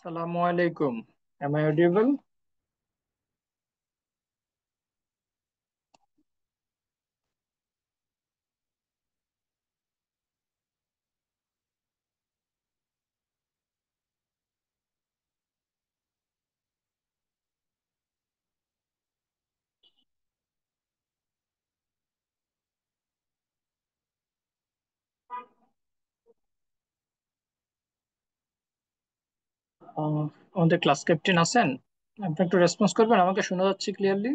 Assalamu alaikum. Am I audible? আমাদের class captain আছেন? আপনি একটু রেসপন্স করবেন, আমাকে শোনা যাচ্ছে ক্লিয়ারলি?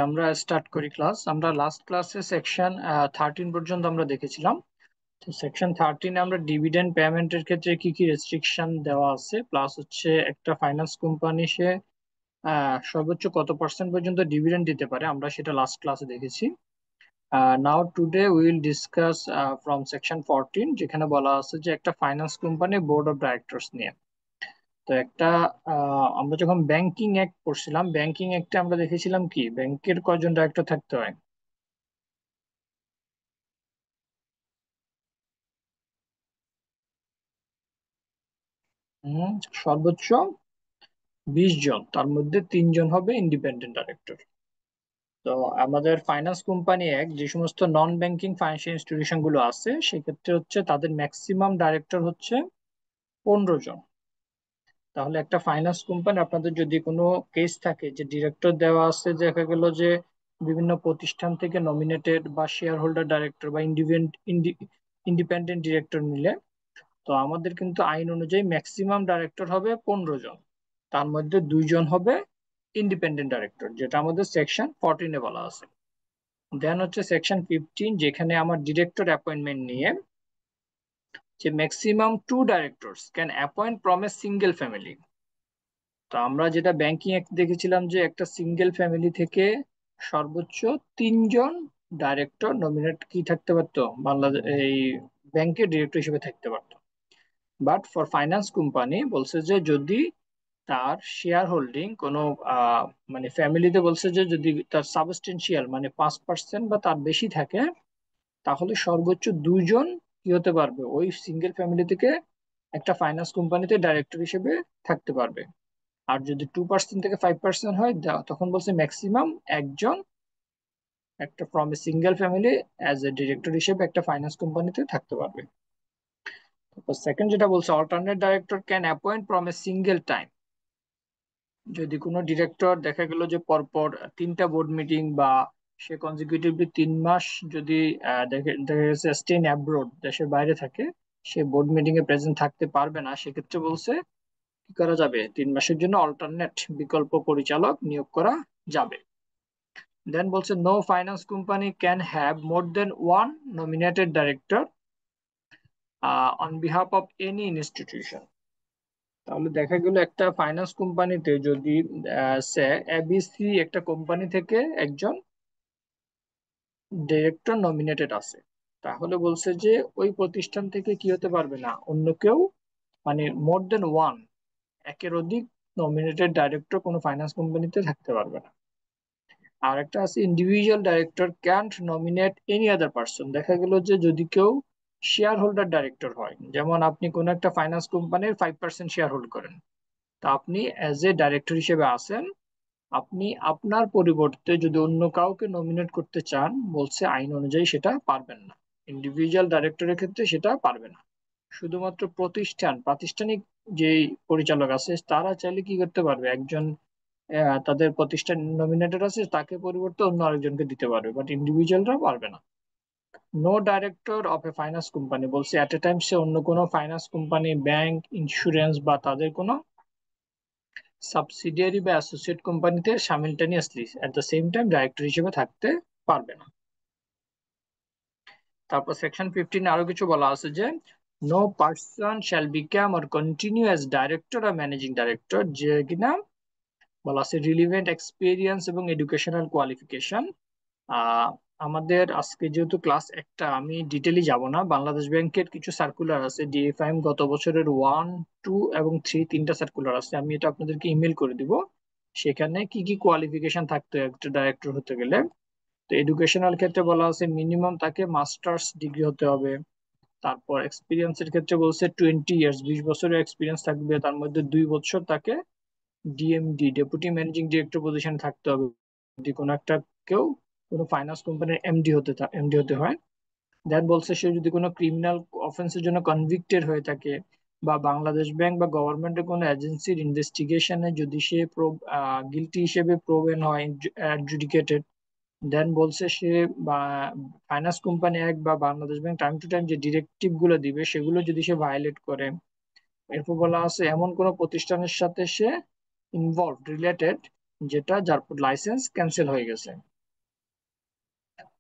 আমরা স্টার্ট করি ক্লাস। আমরা লাস্ট ক্লাসে সেকশন 13 পর্যন্ত আমরা দেখেছিলাম। তো সেকশন 13 আমরা ডিভিডেন্ড পেমেন্টের ক্ষেত্রে কি কি রেস্ট্রিকশন দেওয়া আছে, প্লাস হচ্ছে একটা ফাইন্যান্স কোম্পানি সে সর্বোচ্চ কত পার্সেন্ট পর্যন্ত ডিভিডেন্ড দিতে পারে, আমরা সেটা লাস্ট ক্লাসে দেখেছি। Now today will discuss from section 14, যেখানে বলা আছে যে একটা finance company board of directors নিয়ে। তো একটা আমরা যখন ব্যাংকিং অ্যাক্ট পড়ছিলাম, ব্যাংকিং অ্যাক্টে আমরা দেখেছিলাম কি ব্যাংকের কয়জন ডাইরেক্টর থাকতে হয়। হুম, সর্বোচ্চ 20 জন, তার মধ্যে 3 জন হবে ইন্ডিপেন্ডেন্ট ডাইরেক্টর। তো আমাদের ফাইন্যান্স কোম্পানি অ্যাক্ট যে সমস্ত নন ব্যাংকিং ফাইন্যান্সিয়াল ইনস্টিটিউশন গুলো আছে সেক্ষেত্রে হচ্ছে তাদের ম্যাক্সিমাম ডাইরেক্টর হচ্ছে 15 জন। তাহলে একটা ফাইন্যান্স কোম্পানি, আপনাদের যদি কোনো কেস থাকে যে ডিরেক্টর দেওয়া আছে, দেখা গেল যে বিভিন্ন প্রতিষ্ঠান থেকে নমিনেটেড বা শেয়ার হোল্ডার ডাইরেক্টর বা ইন্ডিপেন্ডেন্ট ডিরেক্টর মিলে, তো আমাদের কিন্তু আইন অনুযায়ী ম্যাক্সিমাম ডাইরেক্টর হবে 15 জন। তার মধ্যে 2 জন হবে ইন্ডিপেন্ডেন্ট ডাইরেক্টর, যেটা আমাদের সেকশন 14-এ বলা আছে। দেন হচ্ছে সেকশন 15, যেখানে আমার ডিরেক্টর অ্যাপয়েন্টমেন্ট নিয়ে, যে maximum 2 directors can appoint from a single family. তো আমরা যেটা ব্যাংকিং অ্যাক্ট দেখেছিলাম যে একটা সিঙ্গেল ফ্যামিলি থেকে সর্বোচ্চ 3 জন ডাইরেক্টর নমিনেট কি থাকতে পারতো, বাংলাদেশ এই ব্যাংকের ডিরেক্টর হিসেবে থাকতে পারতো। বাট ফর ফাইন্যান্স কোম্পানি বলছে যে যদি তার শেয়ার হোল্ডিং কোনো মানে ফ্যামিলিতে বলছে যে যদি তার সাবস্টেন্সিয়াল মানে 5% বা তার বেশি থাকে, তাহলে সর্বোচ্চ 2 জন কি হতে পারবে, ওই সিঙ্গেল ফ্যামিলি থেকে একটা ফাইন্যান্স কোম্পানিতে ডাইরেক্টর হিসেবে থাকতে পারবে। আর যদি 2% থেকে 5% হয় তখন বলছে ম্যাক্সিমাম একজন একটা from a single family as a director হিসেবে একটা ফাইন্যান্স কোম্পানিতে থাকতে পারবে। তারপর সেকেন্ড যেটা বলছে, alternate director can appoint from a single time. যদি কোনো ডিরেক্টর দেখা গেল যে পরপর 3টা বোর্ড মিটিং বা সে কনজিকিউটিভলি 3 মাস যদি দেখা গেছে স্টেইন অ্যাব্রোড, দেশের বাইরে থাকে, সে বোর্ড মিটিং এ প্রেজেন্ট থাকতে পারবে না, সেক্ষেত্রে বলছে কি করা যাবে, 3 মাসের জন্য অল্টারনেট বিকল্প পরিচালক নিয়োগ করা যাবে। দেন বলছে no finance company can have more than one nominated director on behalf of any institution. তাহলে দেখা গেল একটা ফাইন্যান্স কোম্পানিতে যদি সে এবিসি একটা কোম্পানি থেকে একজন ডিরেক্টর নমিনেটেড আছে, তাহলে বলছে যে ওই প্রতিষ্ঠান থেকে কি হতে পারবে না, অন্য কেউ মানে মোর দেন ওয়ান, একের অধিক নমিনেটেড ডাইরেক্টর কোনো ফাইন্যান্স কোম্পানিতে থাকতে পারবে না। আর একটা আছে individual director can't nominate any other person. দেখা গেল যে যদি কেউ শেয়ার হোল্ডার ডাইরেক্টর হয়, যেমন আপনি কোন একটা ফাইন্যান্স কোম্পানির 5% শেয়ার হোল্ড করেন, তা আপনি অ্যাজ এ ডাইরেক্টর হিসেবে আছেন, আপনি আপনার পরিবর্তে যদি অন্য কাউকে নমিনেট করতে চান, বলছে আইন অনুযায়ী সেটা পারবেন না। ইন্ডিভিজুয়াল ডাইরেক্টরের ক্ষেত্রে সেটা পারবে না। শুধুমাত্র প্রাতিষ্ঠানিক যে পরিচালক আছে তারা চাইলে কি করতে পারবে, একজন তাদের প্রতিষ্ঠান নমিনেটেড আছে তাকে পরিবর্তে অন্য আরেকজনকে দিতে পারবে, বাট ইন্ডিভিজুয়ালরা পারবে না। No director of a finance company বলছে এট এ টাইম সে অন্য কোনো ফাইন্যান্স কোম্পানি, ব্যাংক, ইন্স্যুরেন্স বা তাদের কোনো সাবসিডিয়ারি বা অ্যাসোসিয়েট কোম্পানিতে সাইমultaneously at the same time director হিসেবে থাকতে পারবে না। তারপর সেকশন 15 আরো কিছু বলা আছে যে no person shall become or continue as director আর ম্যানেজিং ডাইরেক্টর, যে কিনা বলা আছে রিলিভেন্ট এক্সপিরিয়েন্স এবং এডুকেশনাল কোয়ালিফিকেশন আমাদের আজকে যেহেতু ক্লাস একটা, আমি ডিটেইলি যাব না। বাংলাদেশ ব্যাংকের কিছু সার্কুলার আছে, ডিএফআইএম গত বছরের 1, 2 এবং 3 তিনটা সার্কুলার আছে, আমি এটা আপনাদেরকে ইমেল করে দিব। সেখানে কি কি কোয়ালিফিকেশন থাকতো একটা ডাইরেক্টর হতে গেলে। তো এডুকেশনাল ক্ষেত্রে বলা আছে মিনিমাম তাকে মাস্টার্স ডিগ্রি হতে হবে। তারপর এক্সপিরিয়েন্সের ক্ষেত্রে বলছে 20 ইয়ার্স, 20 বছরের এক্সপিরিয়েন্স থাকবে, তার মধ্যে 2 বছর তাকে DMD deputy managing director position থাকতে হবে। যদি কোনো একটা কেউ কোনো ফাইন্যান্স কোম্পানির এমডি হতে হয়। দেন বলছে সে যদি কোনো ক্রিমিনাল অফেন্সের জন্য কনভিক্টেড হয়ে থাকে, বা বাংলাদেশ ব্যাংক বা গভর্নমেন্টের কোনো এজেন্সির ইনভেস্টিগেশনে যদি সে গিলটি হিসেবে প্রুভেন হয়, অ্যাডজুডিকেটেড, দেন বলছে সে বা ফাইন্যান্স কোম্পানি এক বা Bangladesh bank time to time যে ডিরেক্টিভ গুলো দিবে সেগুলো যদি সে ভায়োলেট করে। এরপর বলা আছে এমন কোন প্রতিষ্ঠানের সাথে সে ইনভলভ রিলেটেড যার লাইসেন্স ক্যান্সেল হয়ে গেছে।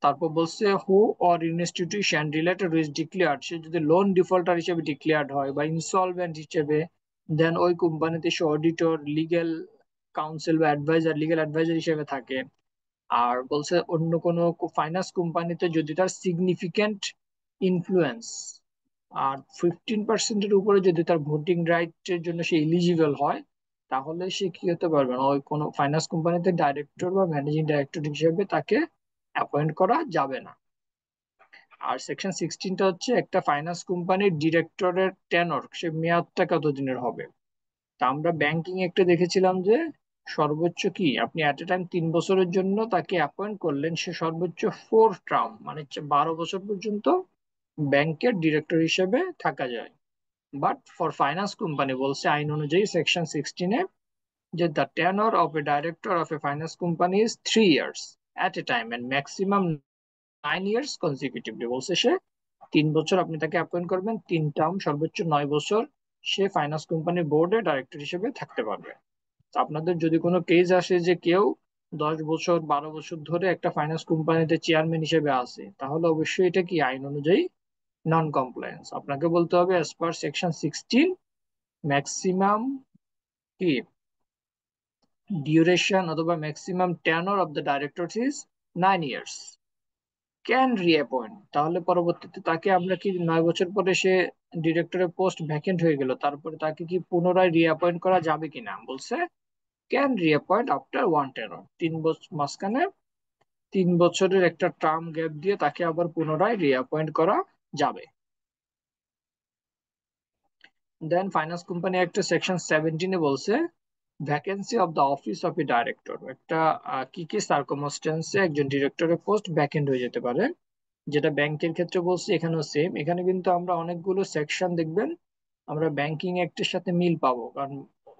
তারপর বলছে who or institution related is declared, সে যদি লোন ডিফল্টার হিসেবে ডিক্লেয়ার্ড হয় বা ইনসলভেন্ট হিসেবে, দেন ওই কোম্পানিতে সে অডিটর, লিগ্যাল কাউন্সিল বা অ্যাডভাইজার, লিগ্যাল অ্যাডভাইজার হিসেবে থাকে। আর বলছে অন্য কোনো ফাইন্যান্স কোম্পানিতে যদি তার সিগনিফিকেন্ট ইনফ্লুয়েন্স আর 15%-এর উপরে যদি তার ভোটিং রাইটের জন্য সে এলিজিবল হয়, তাহলে সে কি হতে পারবে না, ওই কোনো ফাইন্যান্স কোম্পানিতে ডাইরেক্টর বা ম্যানেজিং ডাইরেক্টর হিসেবে তাকে অ্যাপয়েন্ট করা যাবে না। আর সেকশন 16টা হচ্ছে একটা ফাইন্যান্স কোম্পানির ডিরেক্টরের টেনর, সে মেয়াদটা কতদিনের হবে। তা আমরা ব্যাংকিং একটা দেখেছিলাম যে সর্বোচ্চ কি আপনি অ্যাট এ টাইম 3 বছরের জন্য তাকে অ্যাপয়েন্ট করলেন, সে সর্বোচ্চ 4 টার্ম মানে 12 বছর পর্যন্ত ব্যাংকের ডিরেক্টর হিসেবে থাকা যায়। বাট ফর ফাইন্যান্স কোম্পানি বলছে আইন অনুযায়ী সেকশন 16-এ যে the tenure of a director of a finance company is 3 years at a time and maximum 9 years consecutively. বলছে সে 3 বছর আপনি তাকে অ্যাপয়েন্ট করবেন, 3 টার্ম সর্বোচ্চ 9 বছর সে ফাইন্যান্স কোম্পানির বোর্ডে ডাইরেক্টর হিসেবে থাকতে পারবে। তো আপনাদের যদি কোনো কেস আসে যে কেউ 10 বছর 12 বছর ধরে একটা ফাইন্যান্স কোম্পানিতে চেয়ারম্যান হিসেবে আছে, তাহলে অবশ্যই এটা কি আইন অনুযায়ী নন কমপ্লায়েন্স। আপনাকে বলতে হবে অ্যাজ পার সেকশন 16 ম্যাক্সিমাম কি ডিউরেশন অথবা maximum tenor of the director is 9 years, can reappoint. তাহলে পরবর্তীতে তাকে আমরা কি 9 বছর পরে সে ডিরেক্টরের পোস্ট ভ্যাকেন্ট হয়ে গেল, তারপরে তাকে কি পুনরায় রিঅ্যাপয়েন্ট করা যাবে কিনা, বলছে ক্যান রিঅ্যাপয়েন্ট আফটার 1 টেনর। 3 বছর মাঝখানে 3 বছরের একটা টার্ম গ্যাপ দিয়ে তাকে আবার পুনরায় রিঅ্যাপয়েন্ট করা যাবে। দেন ফাইন্যান্স কোম্পানি একটা সেকশন 17-এ বলছে vacancy of the office of a director, একটা কি কি সার্কমস্টেন্সে একজন ডিরেক্টরের পোস্ট ভ্যাকেন্ট হয়ে যেতে পারে, যেটা ব্যাংকের ক্ষেত্রে বলছে এখানেও সেম। এখানে কিন্তু আমরা অনেকগুলো সেকশন দেখবেন আমরা ব্যাংকিং অ্যাক্টের সাথে মিল পাবো, কারণ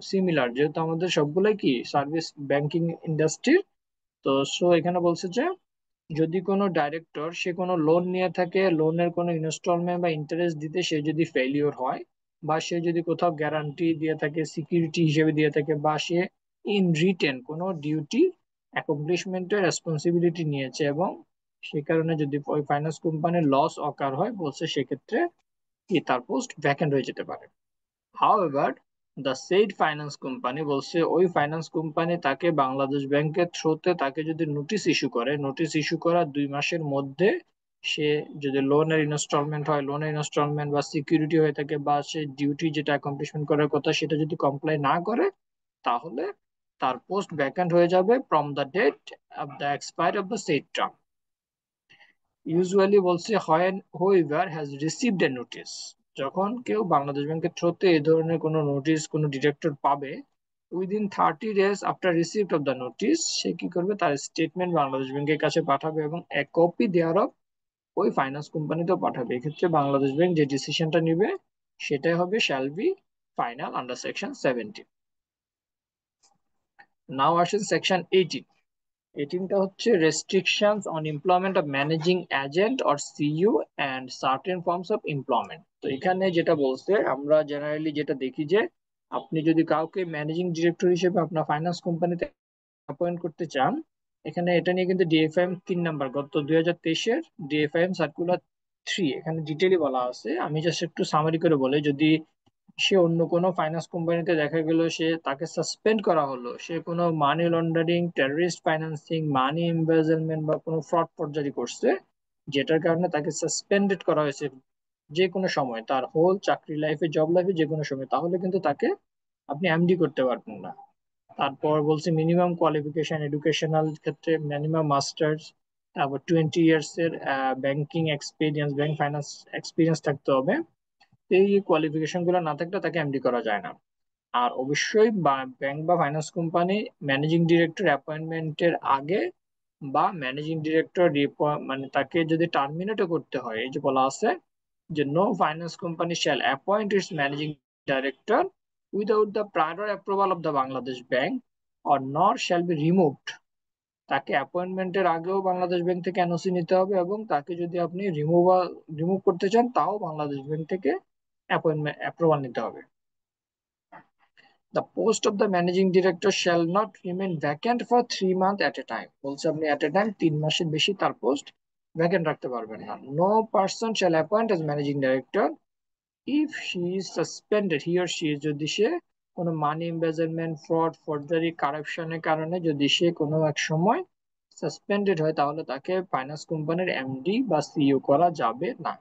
সিমিলার, যেহেতু আমাদের সবগুলাই কি সার্ভিস ব্যাংকিং ইন্ডাস্ট্রির। তো সো এখানে বলছে যে যদি কোনো ডাইরেক্টর সে কোনো লোন নিয়ে থাকে, লোনের কোনো ইনস্টলমেন্ট বা ইন্টারেস্ট দিতে সে যদি ফেলিওর হয়, বা সে যদি কোথাও গ্যারান্টি দিয়ে থাকে, সিকিউরিটি হিসেবে দিয়ে থাকে, বা সে ইন রিটেন কোনো ডিউটি অ্যাকমপ্লিশমেন্টের রেসপন্সিবিলিটি নিয়েছে এবং সে কারণে যদি ওই ফাইন্যান্স কোম্পানির লস অকার হয়, বলছে সেক্ষেত্রে কি তার পোস্ট ভ্যাকেন্ট হয়ে যেতে পারে। However the said finance company বলছে ওই ফাইন্যান্স কোম্পানি তাকে বাংলাদেশ ব্যাংকের থ্রুতে তাকে যদি নোটিশ ইস্যু করে, নোটিশ ইস্যু করার 2 মাসের মধ্যে সে যদি লোনের ইনস্টলমেন্ট হয়, লোনের ইনস্টলমেন্ট বা সিকিউরিটি হয়ে থাকে, বা সে ডিউটি যেটা অ্যাকমপ্লিশমেন্ট করার কথা সেটা যদি কমপ্লাই না করে, তাহলে তার পোস্ট ভ্যাকেন্ট হয়ে যাবে from the date of the expire of the said term. Usually বলছে when whoever has received a notice, যখন কেউ বাংলাদেশ ব্যাংকের থ্রুতে এই ধরনের কোনো নোটিশ কোনো ডিরেক্টর পাবে, within 30 days after receipt of the notice সে কি করবে, তার স্টেটমেন্ট বাংলাদেশ ব্যাংকের কাছে পাঠাবে এবং এক কপি দেওয়ার ওই ফাইন্যান্স কোম্পানিতেও পাঠাবে। এক্ষেত্রে বাংলাদেশ ব্যাংক যে ডিসিশনটা নিবে সেটাই হবে shall be final under section 17। নাও আসেন সেকশন 18। 18টা হচ্ছে restrictions on employment of managing agent or CEO and certain forms of employment. তো এখানে যেটা বলছে আমরা জেনারেলি যেটা দেখি যে আপনি যদি কাউকে ম্যানেজিং ডিরেক্টর হিসেবে আপনার ফাইন্যান্স কোম্পানিতে অ্যাপয়েন্ট করতে চান, এখানে এটা নিয়ে কিন্তু ডিএফআইএম 3 নাম্বার গত 2023-এর ডিএফআইএম সার্কুলার 3 এখানে ডিটেইলি বলা আছে। আমি জাস্ট একটু সামারি করে বলি, যদি সে অন্য কোনো ফাইন্যান্স কোম্পানিতে দেখা গেল সে তাকে সাসপেন্ড করা হলো, সে কোনো মানি লন্ডারিং, টেররিস্ট ফাইন্যান্সিং, মানি এমবেজলমেন্ট বা কোনো ফ্রড ফরজারি করছে, যেটার কারণে তাকে সাসপেন্ডেড করা হয়েছে যে কোনো সময়, তার হোল চাকরি লাইফে, জব লাইফে যে কোনো সময়, তাহলে কিন্তু তাকে আপনি এমডি করতে পারবেন না। তারপর বলছে মিনিমাম কোয়ালিফিকেশন এডুকেশনাল ক্ষেত্রে মিনিমাম মাস্টার্স, তারপর 20 ইয়ার্স এর banking experience, bank finance experience থাকতে হবে। এই কোয়ালিফিকেশন গুলো না থাকলে তাকে এমডি করা যায় না। আর অবশ্যই ব্যাংক বা ফাইন্যান্স কোম্পানি ম্যানেজিং ডিরেক্টর অ্যাপয়েন্টমেন্টের আগে বা ম্যানেজিং ডিরেক্টর মানে তাকে যদি টার্মিনেটও করতে হয়, এই যে বলা আছে যে no finance company shall appoint its managing director without the prior approval of the Bangladesh bank or nor shall be removed. তাকে অ্যাপয়েন্টমেন্টের আগেও বাংলাদেশ ব্যাংক থেকে এনওসি নিতে হবে, এবং তাকে যদি আপনি রিমুভ করতে চান তাও বাংলাদেশ ব্যাংক থেকে অ্যাপয়েন্টমেন্ট অ্যাপ্রুভাল নিতে হবে। The post of the managing director shall not remain vacant for 3 months at a time. বলছে আপনি at a time 3 মাসের বেশি তার পোস্ট ভ্যাকেন্ট রাখতে পারবেন না। No person shall appoint as managing director if she is suspended, he or she, যদি সে কোনো মানি এমবেজলমেন্ট, ফ্রড, ফর্জারি, কারাপশনের কারণে যদি সে কোনো এক সময় সাসপেন্ডেড হয়, তাহলে তাকে ফাইন্যান্স কোম্পানির এমডি বা সিইও করা যাবে না।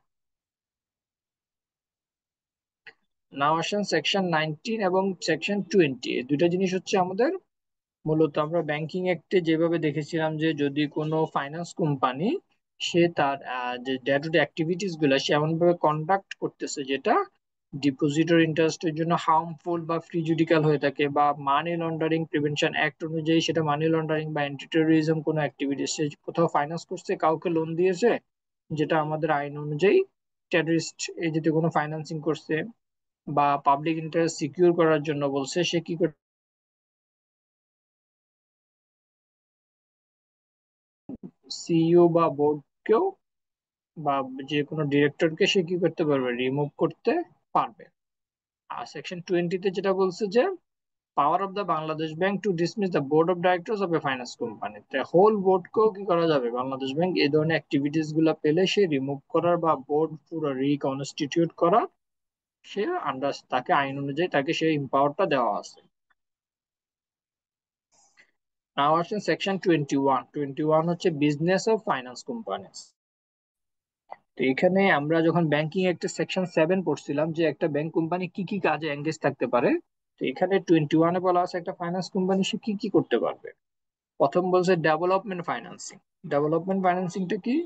নাও আসেন সেকশন 19 এবং সেকশন 20। এই দুইটা জিনিস হচ্ছে আমাদের মূলত আমরা ব্যাংকিং অ্যাক্টে যেভাবে দেখেছিলাম যে যদি কোনো ফাইন্যান্স কোম্পানি সে তার যে ডে টু ডে অ্যাক্টিভিটিস গুলো সে এমন ভাবে কন্ডাক্ট করতেছে যেটা ডিপোজিটর ইন্টারেস্টের জন্য হার্মফুল বা প্রিজুডিকাল হয়ে থাকে, বা মানি লন্ডারিং প্রিভেনশন অ্যাক্ট অনুযায়ী সেটা মানি লন্ডারিং বা অ্যান্টি টেরোরিজম কোনো অ্যাক্টিভিটি, সে কোথাও ফাইন্যান্স করছে, কাউকে লোন দিয়েছে, যেটা আমাদের আইন অনুযায়ী টেররিস্ট এই জাতীয় কোনো ফাইন্যান্সিং করছে, বা পাবলিক ইন্টারেস্ট সিকিউর করার জন্য বলছে, সে কি সিইও বা বোর্ডকেও বা যে কোনো ডিরেক্টরকে সে কি করতে পারবে, রিমুভ করতে পারবে। আর সেকশন 20-তে যেটা বলছে যে power of the Bangladesh bank to dismiss the board of directors of a finance company, whole বোর্ডকেও কি করা যাবে, বাংলাদেশ ব্যাংক এই ধরনের অ্যাক্টিভিটিস গুলা পেলে সে রিমুভ করার বা বোর্ড পুরো রিকনস্টিটিউট করার সে আন্ডার তাকে আইন অনুযায়ী তাকে সেই এম্পাওয়ারটা দেওয়া আছে। নাও আসেন সেকশন 21 হচ্ছে বিজনেস অফ ফাইন্যান্স কোম্পানি। তো এখানে আমরা যখন ব্যাংকিং একটা সেকশন 7 পড়ছিলাম যে একটা ব্যাংক কোম্পানি কি কি কাজে এঙ্গেজ থাকতে পারে, তো এখানে 21-এ বলা আছে একটা ফাইন্যান্স কোম্পানি সে কি কি করতে পারবে। প্রথম বলছে ডেভেলপমেন্ট ফাইন্যান্সিং। ডেভেলপমেন্ট ফাইন্যান্সিংটা কি,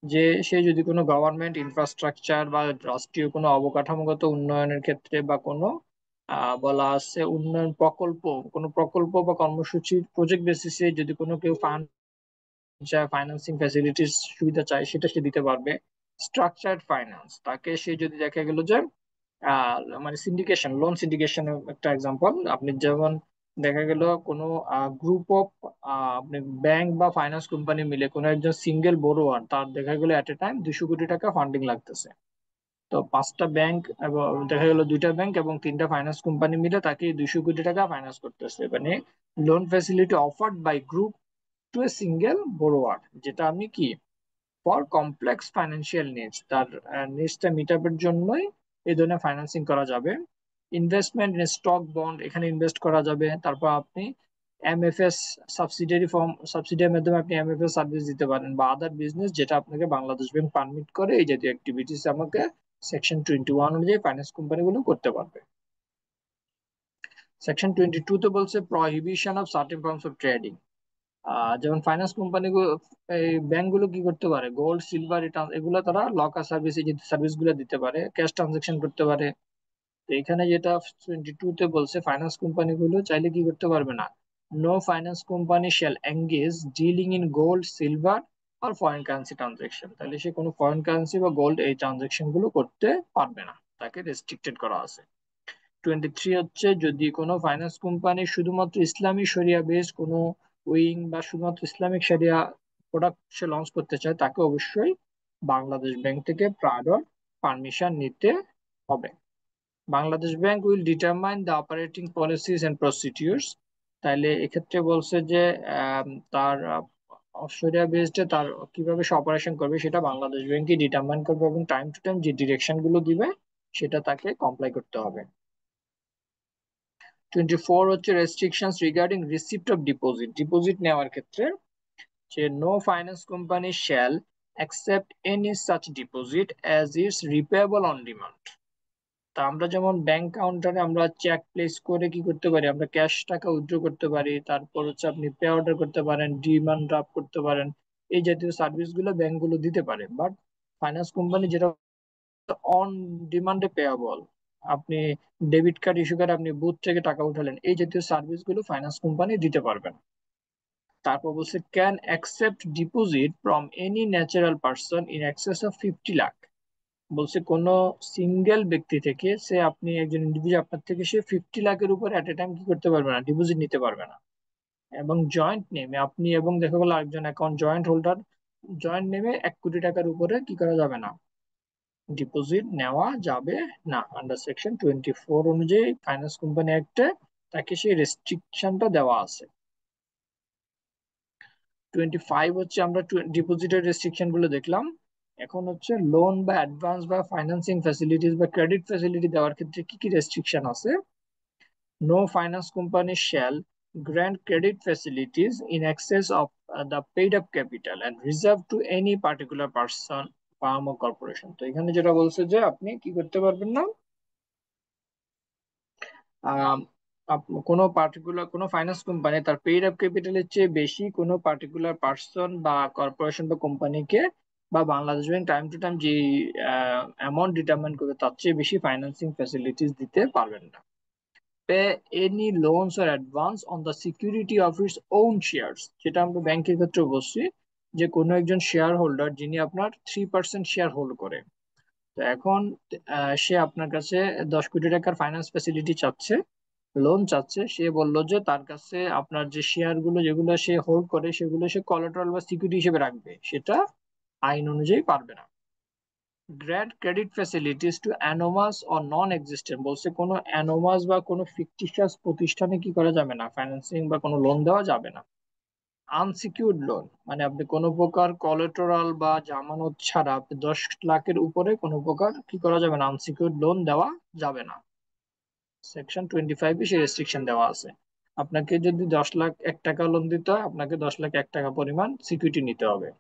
যে সে যদি কোনো গভর্নমেন্ট ইনফ্রাস্ট্রাকচার বা রাষ্ট্রীয় কোনো অবকাঠামোগত উন্নয়নের ক্ষেত্রে বা কোনো বলা আছে উন্নয়ন প্রকল্প, কোনো প্রকল্প বা কর্মসূচির প্রজেক্ট বেসিসে যদি কোনো কেউ ফান্ড চায়, ফাইন্যান্সিং ফ্যাসিলিটিস সুবিধা চায়, সেটা সে দিতে পারবে। স্ট্রাকচার্ড ফাইন্যান্স, তাকে সে যদি দেখা গেল যে মানে সিন্ডিকেশন, লোন সিন্ডিকেশন একটা এক্সাম্পল, আপনি যেমন দেখা গেল কোনো গ্রুপ অফ আপনি ব্যাংক বা ফাইন্যান্স কোম্পানি মিলে কোনো একজন সিঙ্গেল বড়োয়ার তার দেখা গেল এট এ টাইম 200 কোটি টাকা ফান্ডিং লাগতেছে। তো 5টা ব্যাংক এবং দেখা গেল 2টা ব্যাংক এবং 3টা ফাইন্যান্স কোম্পানি মিলে তাকে 200 কোটি টাকা ফাইন্যান্স করতেছে, মানে loan facility offered by group to a single borrower, যেটা আমি কি ফর কমপ্লেক্স ফাইন্যান্সিয়াল নিডস, তার নিডসটা মিট আপের জন্যই এই ধরনের ফাইন্যান্সিং করা যাবে। ইনভেস্টমেন্ট ইন স্টক বন্ড, এখানে ইনভেস্ট করা যাবে। তারপর আপনি এমএফএস সাবসিডিয়ারির মাধ্যমে আপনি এমএফএস সার্ভিস দিতে পারেন, বা আদার বিজনেস যেটা আপনাকে বাংলাদেশ ব্যাংক পারমিট করে, এই জাতীয় অ্যাক্টিভিটিস আমাকে সেকশন 21 অনুযায়ী ফাইন্যান্স কোম্পানিগুলো করতে পারবে। সেকশন 22-তে বলছে prohibition of certain forms of trading. যেমন ফাইন্যান্স কোম্পানিগুলো, এই ব্যাংকগুলো কি করতে পারে, গোল্ড সিলভার এগুলো তারা লকার সার্ভিস, এই যে সার্ভিস গুলো দিতে পারে, ক্যাশ ট্রানজাকশন করতে পারে। তো এখানে যেটা 22-তে বলছে ফাইন্যান্স কোম্পানিগুলো চাইলে কি করতে পারবে না, no finance company shall engage dealing in gold silver আর ফরেন কারেন্সি ট্রানজাকশন, তাহলে সে কোনো ফরেন কারেন্সি বা গোল্ড এই ট্রানজাকশন গুলো করতে পারবে না, তাকে রেস্ট্রিক্টেড করা আছে। 23 হচ্ছে যদি কোনো ফাইন্যান্স কোম্পানি শুধুমাত্র ইসলামী শরিয়া বেস কোনো উইং বা শুধুমাত্র ইসলামিক শরিয়া প্রোডাক্ট সে লঞ্চ করতে চায়, তাকে অবশ্যই বাংলাদেশ ব্যাংক থেকে প্রায়র পারমিশন নিতে হবে। Bangladesh bank will determine the operating policies and procedures, তাইলে এক্ষেত্রে বলছে যে তার শরিয়া বেসডে তার কিভাবে সে অপারেশন করবে সেটা বাংলাদেশ ব্যাংকই ডিটারমাইন করবে, এবং টাইম টু টাইম যে ডিরেকশন গুলো দিবে সেটা তাকে কমপ্লাই করতে হবে। 24 হচ্ছে restrictions regarding receipt of deposit, deposit নেওয়ার ক্ষেত্রে যে no finance company shall accept any such deposit as it's repayable on demand. তা আমরা যেমন ব্যাংক কাউন্টারে আমরা চেক প্লেস করে কি করতে পারি, আমরা ক্যাশ টাকা উইথড্র করতে পারি, তারপর হচ্ছে আপনি পে অর্ডার করতে পারেন, ডিমান্ড ড্রাফট করতে পারেন, এই জাতীয় সার্ভিস গুলো ব্যাংকগুলো দিতে পারে। বাট ফাইন্যান্স কোম্পানি যেটা অন ডিমান্ডে পেয়াবল, আপনি ডেবিট কার্ড ইস্যু করে আপনি বুথ থেকে টাকা উঠালেন, এই জাতীয় সার্ভিস গুলো ফাইন্যান্স কোম্পানি দিতে পারবেন। তারপর বলছে can accept deposit from any natural person in access of 50 lakh. বলছে কোন সিঙ্গেল ব্যক্তি থেকে, সে আপনি একজন ইন্ডিভিজুয়াল, আপনার থেকে সে 50 লাখের উপর এট এ টাইম কি করতে পারবে না, ডিপোজিট নিতে পারবে না। এবং জয়েন্ট নেমে আপনি এবং দেখা গেল আরেকজন অ্যাকাউন্ট জয়েন্ট হোল্ডার, জয়েন্ট নেমে 1 কোটি টাকার উপরে কি করা যাবে না, ডিপোজিট নেওয়া যাবে না। আন্ডার সেকশন 24 অনুযায়ী ফাইন্যান্স কোম্পানি অ্যাক্টে তাকে সেই রেস্ট্রিকশনটা দেওয়া আছে। 25 হচ্ছে আমরা ডিপোজিটের রেস্ট্রিকশন গুলো দেখলাম। এখন হচ্ছে লোন বা অ্যাডভান্স বা ফাইন্যান্সিং ফ্যাসিলিটিস বা ক্রেডিট ফ্যাসিলিটি দেওয়ার ক্ষেত্রে কি কি রেস্ট্রিকশন আছে। No finance company shall grant credit facilities in excess of the paid up capital and reserve to any particular person, firm or corporation। তো এখানে যেটা বলছে যে আপনি কি করতে পারবেন না, আম, কোনো পার্টিকুলার কোনো ফাইন্যান্স কোম্পানি তার পেইড আপ ক্যাপিটালের চেয়ে বেশি কোনো পার্টিকুলার পার্সন বা কর্পোরেশন বা কোম্পানিকে, বা Bangladesh bank time to time যে অ্যামাউন্ট ডিটারমাইন করবে তার চেয়ে বেশি ফাইন্যান্সিং ফ্যাসিলিটিস দিতে পারবেন না। Pay any loans or advance on the security of its own shares, যেটা আমরা ব্যাংকের ক্ষেত্রে বলছি যে কোনো একজন শেয়ার হোল্ডার যিনি আপনার 3% শেয়ার হোল্ড করে, তো এখন সে আপনার কাছে 10 কোটি টাকার ফাইন্যান্স ফ্যাসিলিটি চাচ্ছে, লোন চাচ্ছে। সে বলল যে তার কাছে আপনার যে শেয়ার গুলো যেগুলো সে হোল্ড করে সেগুলো সে কোলাteরাল বা সিকিউরিটি হিসেবে রাখবে, সেটা আইন অনুযায়ী পারবে না। Grant credit facilities to anonymous or non existent, বলছে কোনো অ্যানোমাস বা কোনো ফিকটিশিয়াস প্রতিষ্ঠানে কি করা যাবে না, ফাইন্যান্সিং বা কোনো লোন দেওয়া যাবে না। আনসিকিউরড লোন মানে আপনি কোনো প্রকার কোলাটেরাল বা জামানত ছাড়া আপনি 10 লাখের উপরে কোনো প্রকার কি করা যাবে না, আনসিকিউরড লোন দেওয়া যাবে না। সেকশন 25 সে রেস্ট্রিকশন দেওয়া আছে। আপনাকে যদি 10 লাখ 1 টাকা লোন দিতে হয়, আপনাকে 10 লাখ 1 টাকা পরিমাণ সিকিউরিটি নিতে হবে।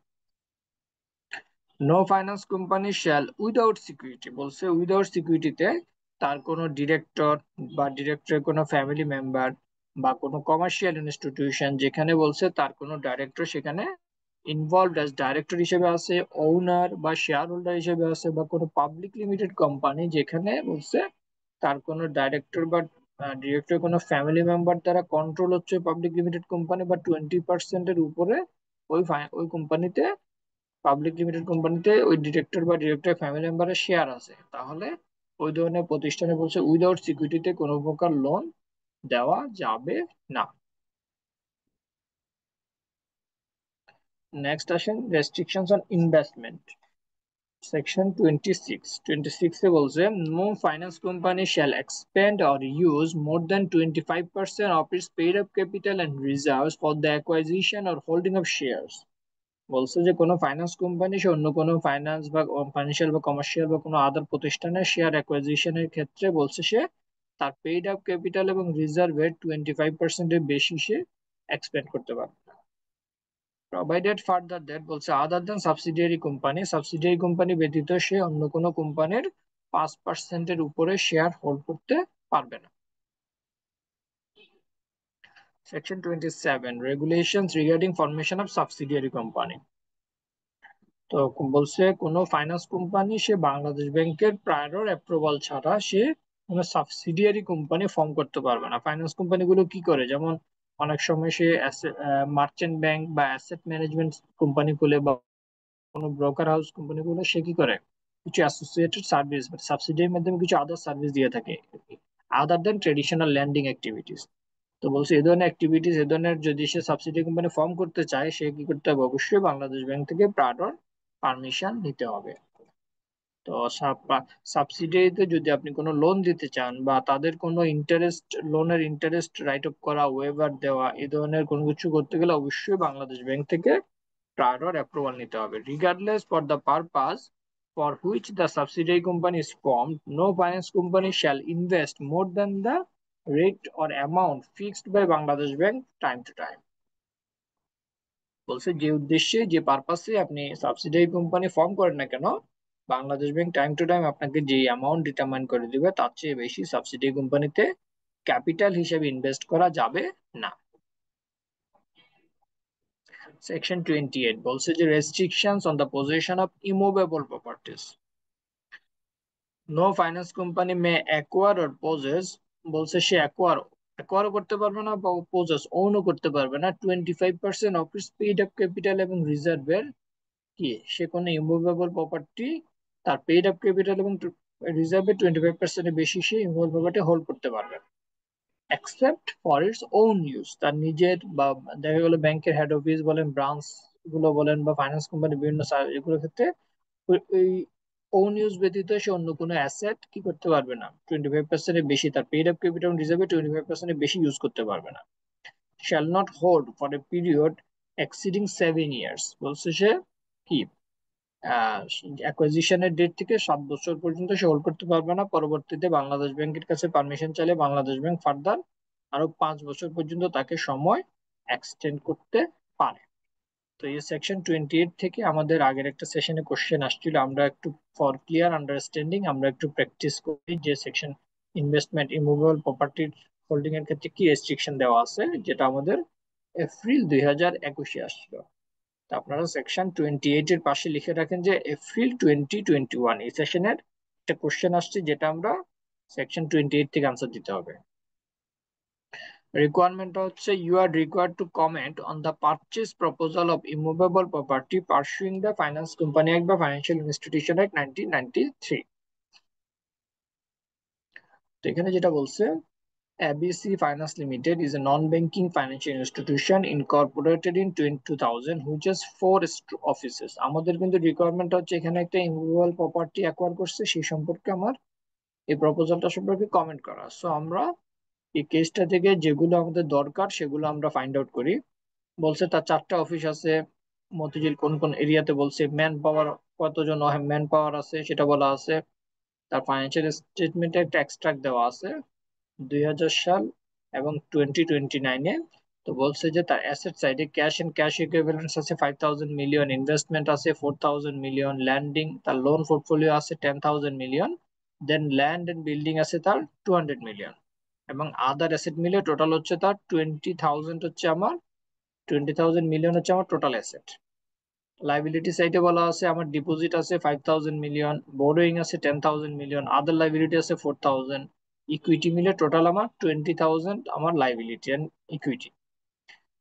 No finance company shall without security, বলছে উইদাউট সিকিউরিটিতে তার কোনো ডিরেক্টর বা ডিরেক্টরের কোনো ফ্যামিলি মেম্বার বা কোনো কমার্শিয়াল ইনস্টিটিউশন যেখানে বলছে তার কোনো ডাইরেক্টর সেখানে ইনভলভড অ্যাজ ডাইরেক্টর হিসেবে আছে, ওনার বা শেয়ার হোল্ডার হিসেবে আছে, বা কোনো পাবলিক লিমিটেড কোম্পানি যেখানে বলছে তার কোনো ডাইরেক্টর বা ডিরেক্টর কোনো ফ্যামিলি মেম্বার দ্বারা কন্ট্রোল হচ্ছে পাবলিক লিমিটেড কোম্পানি বা 20%-এর উপরে ওই কোম্পানিতে, পাবলিক লিমিটেড কোম্পানিতে ওই ডিরেক্টর বা ডিরেক্টর ফ্যামিলি মেম্বারের শেয়ার আছে, তাহলে ওই ধরনের প্রতিষ্ঠানে বলছে উইদাউট সিকিউরিটিতে কোনো প্রকার লোন দেওয়া যাবে না। নেক্সট আসেন রেস্ট্রিকশনস অন ইনভেস্টমেন্ট। সেকশন 26 এ বলছে no finance company shall expend or use more than 25% of its paid up capital and reserves for the acquisition or holding of shares. বলছে যে কোনো ফাইন্যান্স কোম্পানি সে অন্য কোনো ফাইন্যান্স বা financial বা commercial বা কোনো আদার প্রতিষ্ঠানের শেয়ার অ্যাকুইজিশনের ক্ষেত্রে বলছে সে তার পেইড আপ ক্যাপিটাল এবং রিজার্ভের 25%-এর বেশি সে এক্সপেন্ড করতে পারবে না। প্রোভাইডেড ফার্দার দ্যাট, বলছে আদার দেন সাবসিডিয়ারি কোম্পানি, সাবসিডিয়ারি কোম্পানি ব্যতীত সে অন্য কোনো কোম্পানির 5%-এর উপরে শেয়ার হোল্ড করতে পারবে না। Section 27 regulations regarding formation of subsidiary company. তো বলছে কোনো ফাইন্যান্স কোম্পানি সে বাংলাদেশ ব্যাংকের প্রায়র অ্যাপ্রুভাল ছাড়া সে কোনো সাবসিডিয়ারি কোম্পানি ফর্ম করতে পারবে না। ফাইন্যান্স কোম্পানিগুলো কি করে, যেমন অনেক সময় সে মার্চেন্ট ব্যাংক বা অ্যাসেট ম্যানেজমেন্ট কোম্পানি খুলে বা কোনো ব্রোকার হাউস কোম্পানিগুলো সে কি করে কিছু অ্যাসোসিয়েটেড সার্ভিস বা সাবসিডিয়ারির মাধ্যমে কিছু আদার সার্ভিস দিয়ে থাকে আদার দেন ট্রেডিশনাল ল্যান্ডিং অ্যাক্টিভিটিস। তো বলছে এই ধরনের অ্যাক্টিভিটিস, এই ধরনের যদি সে সাবসিডিয়ারি কোম্পানি ফর্ম করতে চায় সে কি করতে হবে, অবশ্যই বাংলাদেশ ব্যাংক থেকে প্রায়র পারমিশন নিতে হবে। তো সাবসিডিতে যদি আপনি কোনো লোন দিতে চান বা তাদের কোনো ইন্টারেস্ট, লোনের ইন্টারেস্ট রাইট অফ করা, ওয়েভার দেওয়া, এই ধরনের কোনো কিছু করতে গেলে অবশ্যই বাংলাদেশ ব্যাংক থেকে প্রায়র অ্যাপ্রুভাল নিতে হবে। Regardless for the purpose for which the subsidiary company is formed, no finance company shall invest more than the rate or amount fixed by Bangladesh Bank time to time। বলছে যে উদ্দেশ্যে যে পারপাসে আপনি subsidiary company form করেন না কেন, Bangladesh bank time to time আপনাকে যে অ্যামাউন্ট ডিটারমাইন করে দিবে তার চেয়ে বেশি সাবসিডিয়ারি কোম্পানিতে ক্যাপিটাল হিসেবে ইনভেস্ট করা যাবে না। সেকশন 28 বলছে যে restrictions on the position of immovable properties. No finance company may acquire or possess, বলছে সে অ্যাকোয়ারও করতে পারবে না বা পজেস ওনও করতে পারবে না 25% of its paid up capital এবং রিজার্ভের কি সে কোনো ইমুভেবল প্রপার্টি তার পেইড আপ ক্যাপিটাল এবং রিজার্ভের 25% বেশি সে ইমুভেবল প্রপার্টি হোল্ড করতে পারবে, except for its own use, তার নিজের বা দেখা গেল ব্যাংকের হেড অফিস বলেন, ব্রাঞ্চ গুলো বলেন বা ফাইন্যান্স কোম্পানি বিভিন্ন এগুলোর ক্ষেত্রে ওই ওন ইউজ ব্যতীত সে অন্য কোনো অ্যাসেট কি করতে পারবে না, 25% বেশি তার পেইড আপ ক্যাপিটাল রিজার্ভে 25% বেশি ইউজ করতে পারবে না। Shall not hold for a period exceeding 7 years, বলছে সে কি অ্যাকুইজিশনের ডেট থেকে 7 বছর পর্যন্ত সে হোল্ড করতে পারবে না। পরবর্তীতে বাংলাদেশ ব্যাংকের কাছে পারমিশন চাইলে বাংলাদেশ ব্যাংক ফার্দার আরো 5 বছর পর্যন্ত তাকে সময় এক্সটেন্ড করতে পারে। তো এই সেকশন 28 থেকে আমাদের আগের একটা সেশনে কোশ্চেন আসছিল, আমরা একটু ফর ক্লিয়ার আন্ডারস্ট্যান্ডিং আমরা একটু প্র্যাকটিস করি যে সেকশন ইনভেস্টমেন্ট ইমুভেবল প্রপার্টির হোল্ডিং এর ক্ষেত্রে কি রেস্ট্রিকশন দেওয়া আছে, যেটা আমাদের এপ্রিল 2021-এ আসছিল। তা আপনারা সেকশন 28 এর পাশে লিখে রাখেন যে এপ্রিল 2021 এই সেশনের একটা কোশ্চেন আসছে, যেটা আমরা সেকশন 28 থেকে আনসার দিতে হবে। রিকোয়ারমেন্ট হচ্ছে you are required to comment on the purchase proposal of immovable property pursuing the finance company act বা ফাইন্যান্সিয়াল ইনস্টিটিউশন অ্যাক্ট 1993। তো এখানে যেটা বলছে ABC Finance Limited is a non-banking financial institution incorporated in 2000 which has 4 offices। আমাদের কিন্তু requirement হচ্ছে এখানে একটা ইমুভেবল প্রপার্টি অ্যাকোয়ার করছে সেই সম্পর্কে আমার এই প্রপোজালটা সম্পর্কে কমেন্ট করা। সো আমরা এই কেসটা থেকে যেগুলো আমাদের দরকার সেগুলো আমরা ফাইন্ড আউট করি। বলছে তার 4টা অফিস আছে, মতিঝিল কোন কোন এরিয়াতে বলছে, ম্যান পাওয়ার কতজন ম্যান পাওয়ার আছে সেটা বলা আছে, তার ফাইন্যান্সিয়াল স্টেটমেন্টে একটা এক্সট্রাক্ট দেওয়া আছে 2000 সাল এবং 2029-এ। তো বলছে যে তার অ্যাসেট সাইডে ক্যাশ এন্ড ক্যাশ ইকুইভ্যালেন্টস আছে 5000 মিলিয়ন, ইনভেস্টমেন্ট আছে 4000 মিলিয়ন, ল্যান্ডিং তার লোন পোর্টফোলিও আছে 10,000 million, then land and building আছে তার 200 মিলিয়ন, এবং আদার অ্যাসেট মিলে টোটাল হচ্ছে তার 20,000 হচ্ছে আমার 20,000 মিলিয়ন হচ্ছে আমার টোটাল অ্যাসেট। লাইবিলিটি সাইডে বলা আছে আমার ডিপোজিট আছে 5000 মিলিয়ন, বোরোয়িং আছে 10,000 মিলিয়ন, আদার লাইবিলিটি আছে 4000, ইকুইটি মিলে টোটাল আমার 20,000 আমার লাইবিলিটি এন্ড ইকুইটি।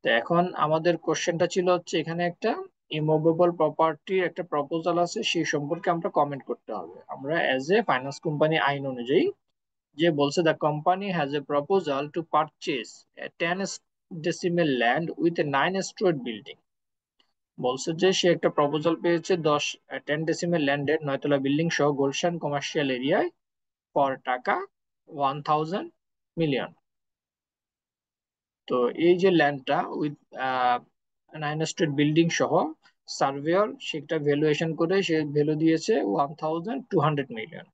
তো এখন আমাদের কোশ্চেনটা ছিল হচ্ছে এখানে একটা ইমুভেবল প্রপার্টির একটা প্রপোজাল আছে সেই সম্পর্কে আমরা কমেন্ট করতে হবে। আমরা অ্যাজ এ ফাইন্যান্স কোম্পানি আইন অনুযায়ী যে বলছে the company has a proposal to purchase A 10 decimal land with a 9 story building. বলছে যে সে একটা প্রপোজাল পেয়েছে 10 ডেসিমেল ল্যান্ডের 9 তলা বিল্ডিং সহ গুলশান কমার্শিয়াল এরিয়ায় ফর টাকা 1000 মিলিয়ন। তো এই যে ল্যান্ডটা উইথ 9 স্টোরি বিল্ডিং সহ সার্ভেয়র সেটা ভ্যালুয়েশন করে সে ভ্যালু দিয়েছে 1200 মিলিয়ন।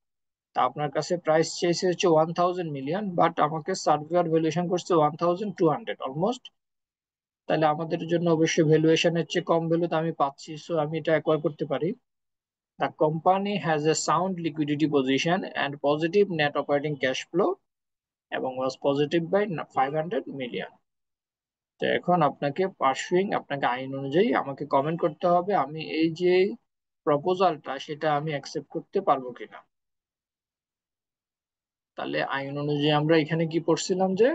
তা আপনার কাছে প্রাইস চেয়েছে হচ্ছে 1000 মিলিয়ন, বাট আমাকে সার্ভেয়র ভ্যালুয়েশন করছে 1200, অলমোস্ট। তাহলে আমাদের জন্য অবশ্যই ভ্যালুয়েশনের চেয়ে কম ভ্যালু তো আমি পাচ্ছি, সো আমি এটা অ্যাকোয়ার করতে পারি। The company has a sound liquidity position and positive net operating cash flow এবং was positive by 500 মিলিয়ন। তো এখন আপনাকে আপনাকে আইন অনুযায়ী আমাকে কমেন্ট করতে হবে আমি এই যে প্রপোজালটা সেটা আমি অ্যাকসেপ্ট করতে পারবো কিনা। তাহলে আইন অনুযায়ী আমরা এখানে কি পড়ছিলাম যে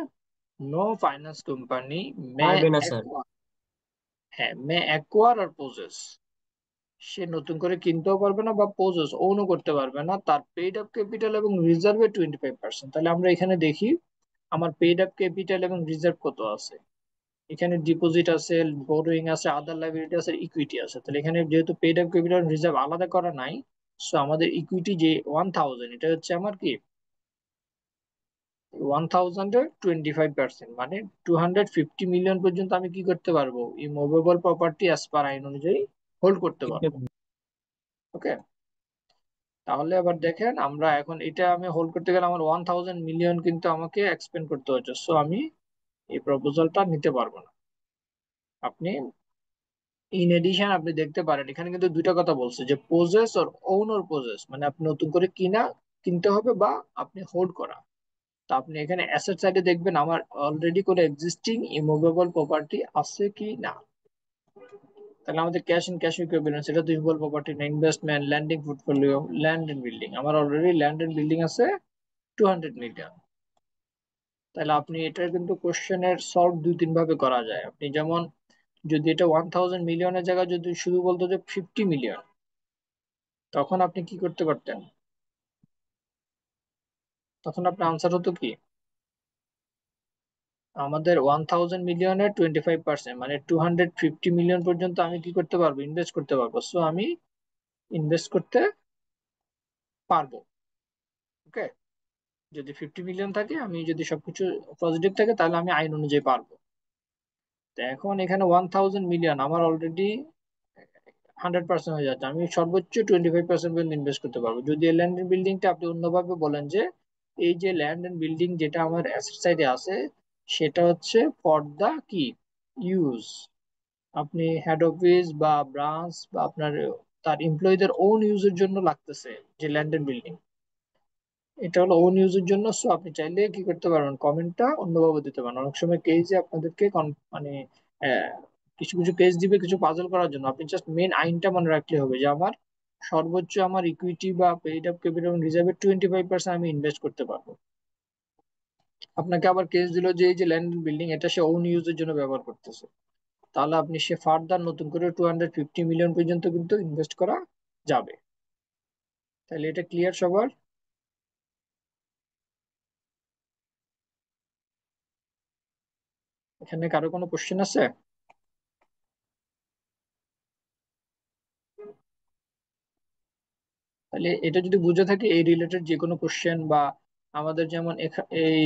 নো ফাইন্যান্স কোম্পানি মে পারবে না স্যার। মে অ্যাকোয়ার আর পজেস, সে নতুন করে কিনতেও পারবে না বা পজেস ওনও করতে পারবে না তার পেইড আপ ক্যাপিটাল এবং রিজার্ভে 25%। তাহলে আমরা এখানে দেখি আমার পেইড আপ ক্যাপিটাল এবং রিজার্ভ কত আছে। এখানে ডিপোজিট আছে, বোরোয়িং আছে, আদার লাইবিলিটি আছে, ইকুইটি আছে। তাহলে এখানে যেহেতু পেইড আপ ক্যাপিটাল রিজার্ভ আলাদা করা নাই, সো আমাদের ইকুইটি যে 1000 এটা হচ্ছে আমার কি 1000-এর 25%, মানে 250 মিলিয়ন পর্যন্ত আমি কি করতে পারবো এই মুভেবল প্রপার্টি অ্যাজ পার আইন অনুযায়ী হোল্ড করতে পারবো। ওকে। তাহলে আবার দেখেন, আমরা এখন এটা আমি হোল্ড করতে গেলে আমার 1000 মিলিয়ন কিন্তু আমাকে এক্সপেন্ড করতে হচ্ছে, সো আমি এই প্রপোজালটা নিতে পারবো না। আপনি ইন এডিশন আপনি দেখতে পারেন এখানে কিন্তু দুইটা কথা বলছে, যে পোজেস আর ওন ওর পোজেস, মানে আপনি নতুন করে কিনতে হবে বা আপনি হোল্ড করা। তো আপনি এখানে অ্যাসেট সাইডে দেখবেন আমার অলরেডি করে এক্সিস্টিং ইমুভেবল প্রপার্টি আছে কি না। তাহলে আমাদের ক্যাশ ইন ক্যাশ ইকুইভ্যালেন্স, এটা তো ইমুভেবল প্রপার্টি না। Investment, lending portfolio, land and building, আমার অলরেডি ল্যান্ড এন্ড বিল্ডিং আছে 200 মিলিয়ন। তাহলে আপনি এটার কিন্তু কোশ্চেনের সলভ দুই তিন ভাবে করা যায়। আপনি যেমন যদি এটা 1000 মিলিয়নের জায়গায় যদি শুধু বলতো যে 50 মিলিয়ন, তখন আপনি কি করতে পারতেন? তখন আপনার আনসার হতো কি, আমাদের 1000 মিলিয়নের 25%, মানে 250 মিলিয়ন পর্যন্ত আমি কি করতে পারবো, ইনভেস্ট করতে পারবো, সো আমি ইনভেস্ট করতে পারবো। ওকে, যদি 50 মিলিয়ন থাকে, আমি যদি সবকিছু পজিটিভ থাকে, তাহলে আমি আইন অনুযায়ী পারবো। তো এখন এখানে 1000 মিলিয়ন আমার অলরেডি 100% হয়ে যাচ্ছে, আমি সর্বোচ্চ 25% পর্যন্ত ইনভেস্ট করতে পারবো। যদি এই ল্যান্ড এন্ড বিল্ডিংটা আপনি অন্যভাবে বলেন যে এই যে ল্যান্ড এন্ড বিল্ডিং যেটা আমার অ্যাসেট সাইডে আছে, সেটা হচ্ছে ফর দা কি ইউজ, আপনি হেড অফিস বা ব্রাঞ্চ বা আপনার তার এমপ্লয়ীদের ওন ইউজের জন্য লাগতেছে যে ল্যান্ড এন্ড বিল্ডিং, এটা হলো ওন ইউজের জন্য। সো আপনি চাইলে কি করতে পারবেন, কমেন্টটা অন্যভাবে দিতে পারেন। অনেক সময় কেসে আপনাদেরকে মানে আহ, কিছু কিছু কেস দিবে কিছু পাজল করার জন্য, আপনি জাস্ট মেন আইনটা মনে রাখলে হবে যে আমার সর্বোচ্চ আমার ইকুইটি বা পেইড আপ ক্যাপিটাল রিজার্ভের 25% আমি ইনভেস্ট করতে পারবো। আপনাকে আবার কেস দিল যে এই যে ল্যান্ড বিল্ডিং এটা সে ওন ইউজের জন্য ব্যবহার করতেছে, তাহলে আপনি সে ফার্দার নতুন করে 250 মিলিয়ন পর্যন্ত কিন্তু ইনভেস্ট করা যাবে। তাহলে এটা ক্লিয়ার সবার? এখানে কারো কোনো কোশ্চেন আছে? তাহলে এটা যদি বুঝে থাকে এই রিলেটেড যে কোনো কোশ্চেন বা আমাদের যেমন এই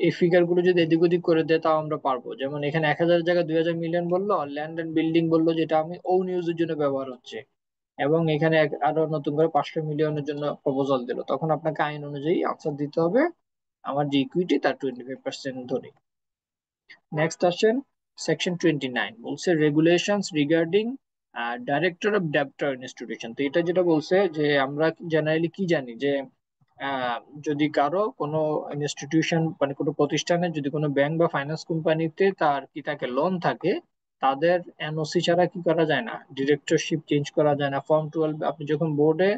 এই ফিগার গুলো যদি এদিক ওদিক করে দেয় তাও আমরা পারবো। যেমন এখানে 1000 জায়গায় 2000 মিলিয়ন বললো, ল্যান্ড এন্ড বিল্ডিং বললো যেটা আমি ওন ইউজের জন্য ব্যবহার হচ্ছে, এবং এখানে আরো নতুন করে 500 মিলিয়নের জন্য প্রপোজাল দিল, তখন আপনাকে আইন অনুযায়ী আনসার দিতে হবে আমার যে ইকুইটি তার 25% ধরে। নেক্সট আসেন সেকশন 29, বলছে regulations regarding director of debtor institution. তো এটা যেটা বলছে যে আমরা জেনারেলি কি জানি যে আহ, যদি কারো কোনো ইনস্টিটিউশন মানে কোনো প্রতিষ্ঠানে যদি কোনো ব্যাংক বা ফাইন্যান্স কোম্পানিতে তার কি থাকে লোন থাকে, তাদের এনওসি ছাড়া কি করা যায় না, ডিরেক্টরশিপ চেঞ্জ করা যায় না। ফর্ম 12 আপনি যখন বোর্ডে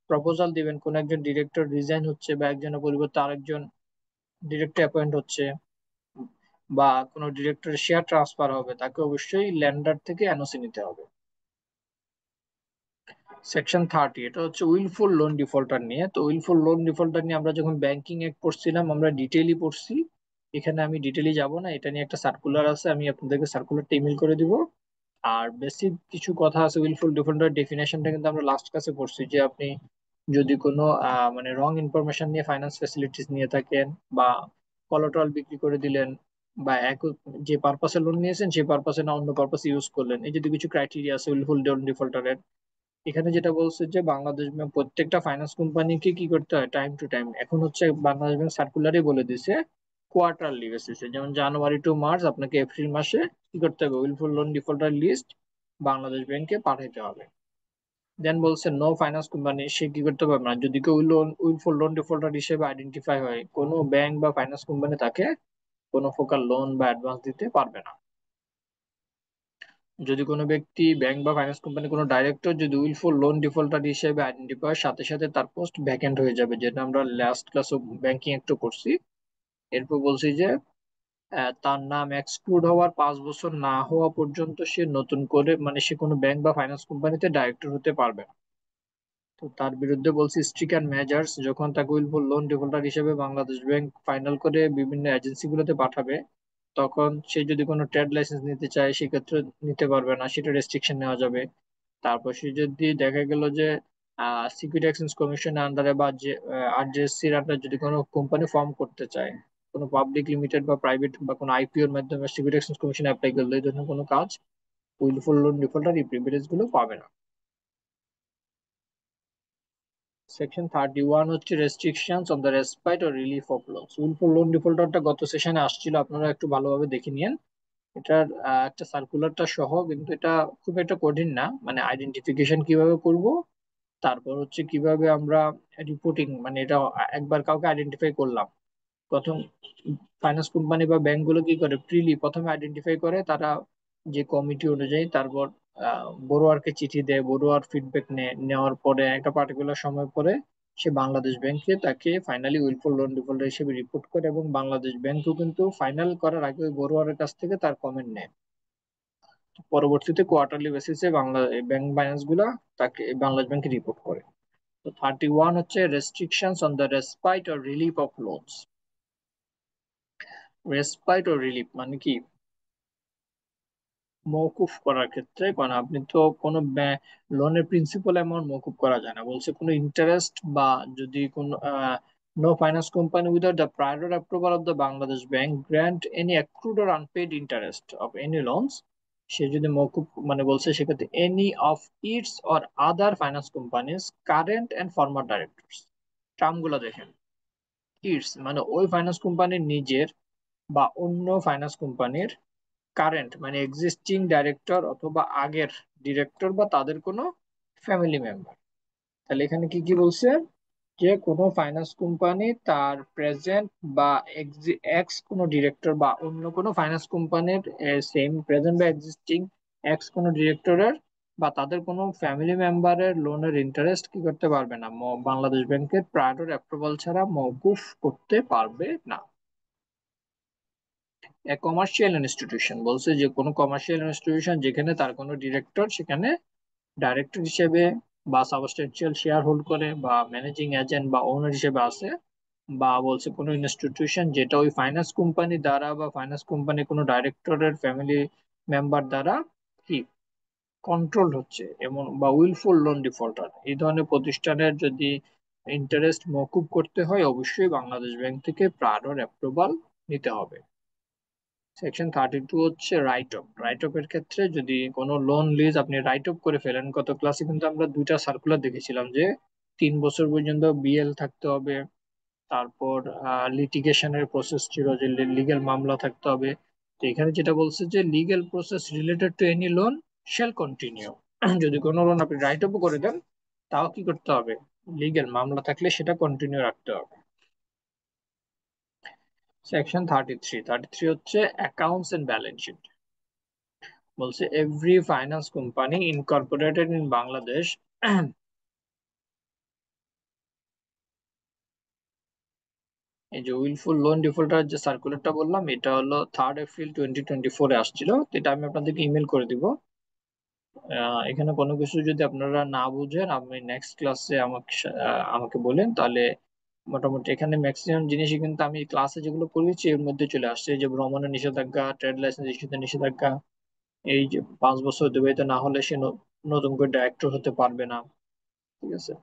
প্রপোজাল দিবেন কোন একজন ডিরেক্টর রিজাইন হচ্ছে বা একজনের পরিবর্তে আরেকজন ডিরেক্টর অ্যাপয়েন্ট হচ্ছে, বা কোনো ডিরেক্টরের শেয়ার ট্রান্সফার হবে, তাকে অবশ্যই ল্যান্ডার থেকে এনওসি নিতে হবে। সেকশন 30, এটা হচ্ছে উইলফুল লোন ডিফল্টার নিয়ে। তো উইলফুল লোন ডিফল্টার নিয়ে আমরা যখন ব্যাংকিং অ্যাক্ট পড়ছিলাম আমরা ডিটেইলি পড়ছি, এখানে আমি ডিটেইলি যাব না। এটা নিয়ে একটা সার্কুলার আছে, আমি আপনাদেরকে সার্কুলারটা ইমেল করে দিব। আর বেসিক কিছু কথা আছে, উইলফুল ডিফল্টার ডেফিনেশনটা কিন্তু আমরা লাস্ট ক্লাসে পড়ছি, যে আপনি যদি কোনো মানে রং ইনফরমেশন নিয়ে ফাইন্যান্স ফ্যাসিলিটিস নিয়ে থাকেন, বা কোলাটেরাল বিক্রি করে দিলেন, বা এক যে পারপাসে লোন নিয়েছেন সেই পারপাসে না অন্য পারপাসে ইউজ করলেন, এই যদি কিছু ক্রাইটেরিয়া আছে উইলফুল লোন ডিফল্টারের। এখানে যেটা বলছে যে বাংলাদেশ ব্যাংক প্রত্যেকটা ফাইন্যান্স কোম্পানিকে কি করতে হয়, টাইম টু টাইম, এখন হচ্ছে বাংলাদেশ ব্যাংক সার্কুলারে বলে দিছে কোয়ার্টারলি বেসিসে, যেমন জানুয়ারি টু মার্চ আপনাকে এপ্রিল মাসে কি করতে হবে, willful loan defaulter list Bangladesh ব্যাংকে পাঠাইতে হবে। দেন বলছে নো ফাইন্যান্স কোম্পানি সে কি করতে পারবে না, যদি কেউ উইলফুল লোন ডিফল্টার হিসেবে আইডেন্টিফাই হয়, কোনো ব্যাংক বা ফাইন্যান্স কোম্পানি তাকে কোনো প্রকার লোন বা অ্যাডভান্স দিতে পারবে না। যদি কোনো ব্যক্তি ব্যাংক বা ফাইন্যান্স কোম্পানি কোনো ডাইরেক্টর যদি উইলফুল লোন ডিফল্টার হিসেবে আইডেন্টিফাই হয়, সাথে সাথে তার পোস্ট ভ্যাকেন্ট হয়ে যাবে, যেটা আমরা লাস্ট ক্লাস অফ ব্যাংকিং একটু করছি। এরপর বলছি যে তার নাম এক্সক্লুড হওয়ার 5 বছর না হওয়া পর্যন্ত সে নতুন করে মানে সে কোনো ব্যাংক বা ফাইন্যান্স কোম্পানিতে ডাইরেক্টর হতে পারবে না। তো তার বিরুদ্ধে বলছি স্ট্রিক্ট অ্যান্ড মেজার্স, যখন তাকে উইলফুল লোন ডিফল্টার হিসেবে বাংলাদেশ ব্যাংক ফাইনাল করে বিভিন্ন এজেন্সি গুলোতে পাঠাবে, তখন সে যদি কোনো ট্রেড লাইসেন্স নিতে চায় সেক্ষেত্রে নিতে পারবে না, সেটা রেস্ট্রিকশন নেওয়া যাবে। তারপর সে যদি দেখা গেল যে সিকিউরিটি এক্সচেঞ্জ কমিশনের আন্ডারে বা যে আরজেসির আন্ডারে যদি কোনো কোম্পানি ফর্ম করতে চায়, কোনো পাবলিক লিমিটেড বা প্রাইভেট বা কোনো আইপিওর মাধ্যমে সিকিউরিটি এক্সচেঞ্জ কমিশন অ্যাপ্লাই করলে এই ধরনের কোনো কাজ উইলফুল লোন ডিফল্টার এই প্রিভিলেজ গুলো পাবে না। সেকশন 31 হচ্ছে restrictions on the respite or relief of loans. Wilful loan ডিফল্টারটা গত সেশনে আসছিল, আপনারা একটু ভালোভাবে দেখে নিন। এটার একটা সার্কুলারটা সহ, কিন্তু এটা খুব একটা কঠিন না, মানে আইডেন্টিফিকেশন কিভাবে করব, তারপর হচ্ছে কিভাবে আমরা রিপোর্টিং, মানে এটা একবার কাউকে আইডেন্টিফাই করলাম, প্রথম ফাইন্যান্স কোম্পানি বা ব্যাংক গুলো কি করে, প্রথমে আইডেন্টিফাই করে তারা যে কমিটি অনুযায়ী, তারপর বড়োয়ারকে চিঠি দেয়, বড়োয়ার ফিডব্যাক নেওয়ার পরে একটা পার্টিকুলার সময় পরে সে বাংলাদেশ ব্যাংকে তাকে ফাইনালি উইলফুল লোন ডিফল্টার হিসেবে রিপোর্ট করে, এবং বাংলাদেশ ব্যাংকও কিন্তু ফাইনাল করার আগে ওই বড়োয়ারের কাছ থেকে তার কমেন্ট নেয়। পরবর্তীতে কোয়ার্টারলি বেসিসে বাংলা ব্যাংক ব্যালেন্স গুলা তাকে বাংলাদেশ ব্যাংকে রিপোর্ট করে। তো 31 হচ্ছে restrictions on the respite or relief of loans. Respite ও রিলিফ মানে কি, মওকুফ করার ক্ষেত্রে, কারণ আপনি তো কোনো লোনের প্রিন্সিপাল অ্যামাউন্ট মওকুফ করা যায় না, বলছে কোনো ইন্টারেস্ট বা যদি কোনো no finance company without the prior approval of the Bangladesh bank grant any accrued or unpaid interest of any loans. সে যদি মওকুফ মানে বলছে সেক্ষেত্রে any of its or other finance companies current and former directors. টার্মগুলো দেখেন, ইটস মানে ওই ফাইন্যান্স কোম্পানির নিজের বা অন্য ফাইন্যান্স কোম্পানির, কারেন্ট মানে এক্সিস্টিং ডাইরেক্টর অথবা আগের ডিরেক্টর বা তাদের কোনো ফ্যামিলি মেম্বার। তাহলে এখানে কি কি বলছে, যে কোনো ফাইন্যান্স কোম্পানি তার প্রেজেন্ট বা এক্স কোনো ডিরেক্টর বা অন্য কোনো ফাইন্যান্স কোম্পানির সেম প্রেজেন্ট বা এক্সিস্টিং এক্স কোনো ডিরেক্টরের বা তাদের কোনো ফ্যামিলি মেম্বারের লোনের ইন্টারেস্ট কি করতে পারবে না, বাংলাদেশ ব্যাংকের প্রায়র অ্যাপ্রুভাল ছাড়া মওকুফ করতে পারবে না। কমার্শিয়াল ইনস্টিটিউশন বলছে যে কোনো কমার্শিয়াল ইনস্টিটিউশন যেখানে তার কোনো ডিরেক্টর সেখানে ডাইরেক্টর হিসেবে বা সাবস্টেন্সিয়াল শেয়ার হোল্ড করে বা ম্যানেজিং এজেন্ট বা ওনার হিসেবে আছে, বা বলছে কোনো ইনস্টিটিউশন যেটা ওই ফাইন্যান্স কোম্পানি দ্বারা বা ফাইন্যান্স কোম্পানি কোনো ডাইরেক্টরের ফ্যামিলি মেম্বার দ্বারা কি কন্ট্রোল হচ্ছে, এমন বা উইলফুল লোন ডিফল্টার, এই ধরনের প্রতিষ্ঠানের যদি ইন্টারেস্ট মকুব করতে হয় অবশ্যই বাংলাদেশ ব্যাংক থেকে প্রায়র অ্যাপ্রুভাল নিতে হবে। সেকশন 32 হচ্ছে রাইট অফ। রাইট অফ এর ক্ষেত্রে যদি কোনো লোন লিজ আপনি রাইট অফ করে ফেলেন, গত ক্লাসে কিন্তু আমরা দুইটা সার্কুলার দেখেছিলাম যে 3 বছর পর্যন্ত বিএল থাকতে হবে, তারপর লিটিগেশনের প্রসেস ছিল যে লিগেল মামলা থাকতে হবে। তো এখানে যেটা বলছে যে legal process related to any loan shall continue. যদি কোনো লোন আপনি রাইট অফ করে দেন, তাও কি করতে হবে, লিগেল মামলা থাকলে সেটা কন্টিনিউ রাখতে হবে। সেকশন 33 হচ্ছে অ্যাকাউন্টস এন্ড ব্যালেন্স শিট। বলছে every finance company Incorporated in Bangladesh, এই যে উইলফুল লোন ডিফল্টার যে সার্কুলারটা বললাম, এটা হলো 3 এপ্রিল 2024 আসছিল, তো এটা আমি আপনাদেরকে ইমেল করে দিব। এখানে কোনো কিছু যদি আপনারা না বুঝেন আপনি নেক্সট ক্লাসে আমাকে বলেন, তাহলে মোটামুটি এখানে ম্যাক্সিমাম জিনিসই কিন্তু আমি ক্লাসে যেগুলো করেছি এর মধ্যে চলে আসছে, এই যে ভ্রমণের নিষেধাজ্ঞা, ট্রেড লাইসেন্স ইস্যুতে নিষেধাজ্ঞা, এই যে 5 বছর অতিবাহিত না হলে সে নতুন করে ডাইরেক্টর হতে পারবে না। ঠিক আছে।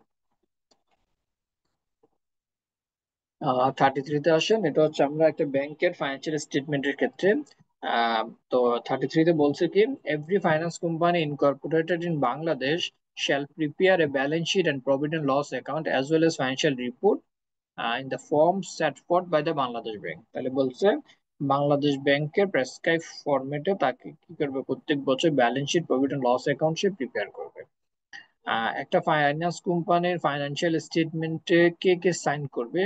33-তে আসেন, এটা হচ্ছে আমরা একটা ব্যাংকের ফাইন্যান্সিয়াল স্টেটমেন্টের ক্ষেত্রে। তো 33-তে বলছে কি, every finance company Incorporated in Bangladesh shall prepare a balance sheet and profit and loss account as well as financial report in the form set forth by the Bangladesh Bank। তাহলে বলছে বাংলাদেশ ব্যাংকের প্রেসক্রাইব ফরম্যাটে তাকে কি করবে, প্রত্যেক বছর balance sheet, profit and loss account সে প্রিপেয়ার করবে। একটা ফাইন্যান্স কোম্পানির ফাইন্যান্সিয়াল স্টেটমেন্টে কে কে সাইন করবে,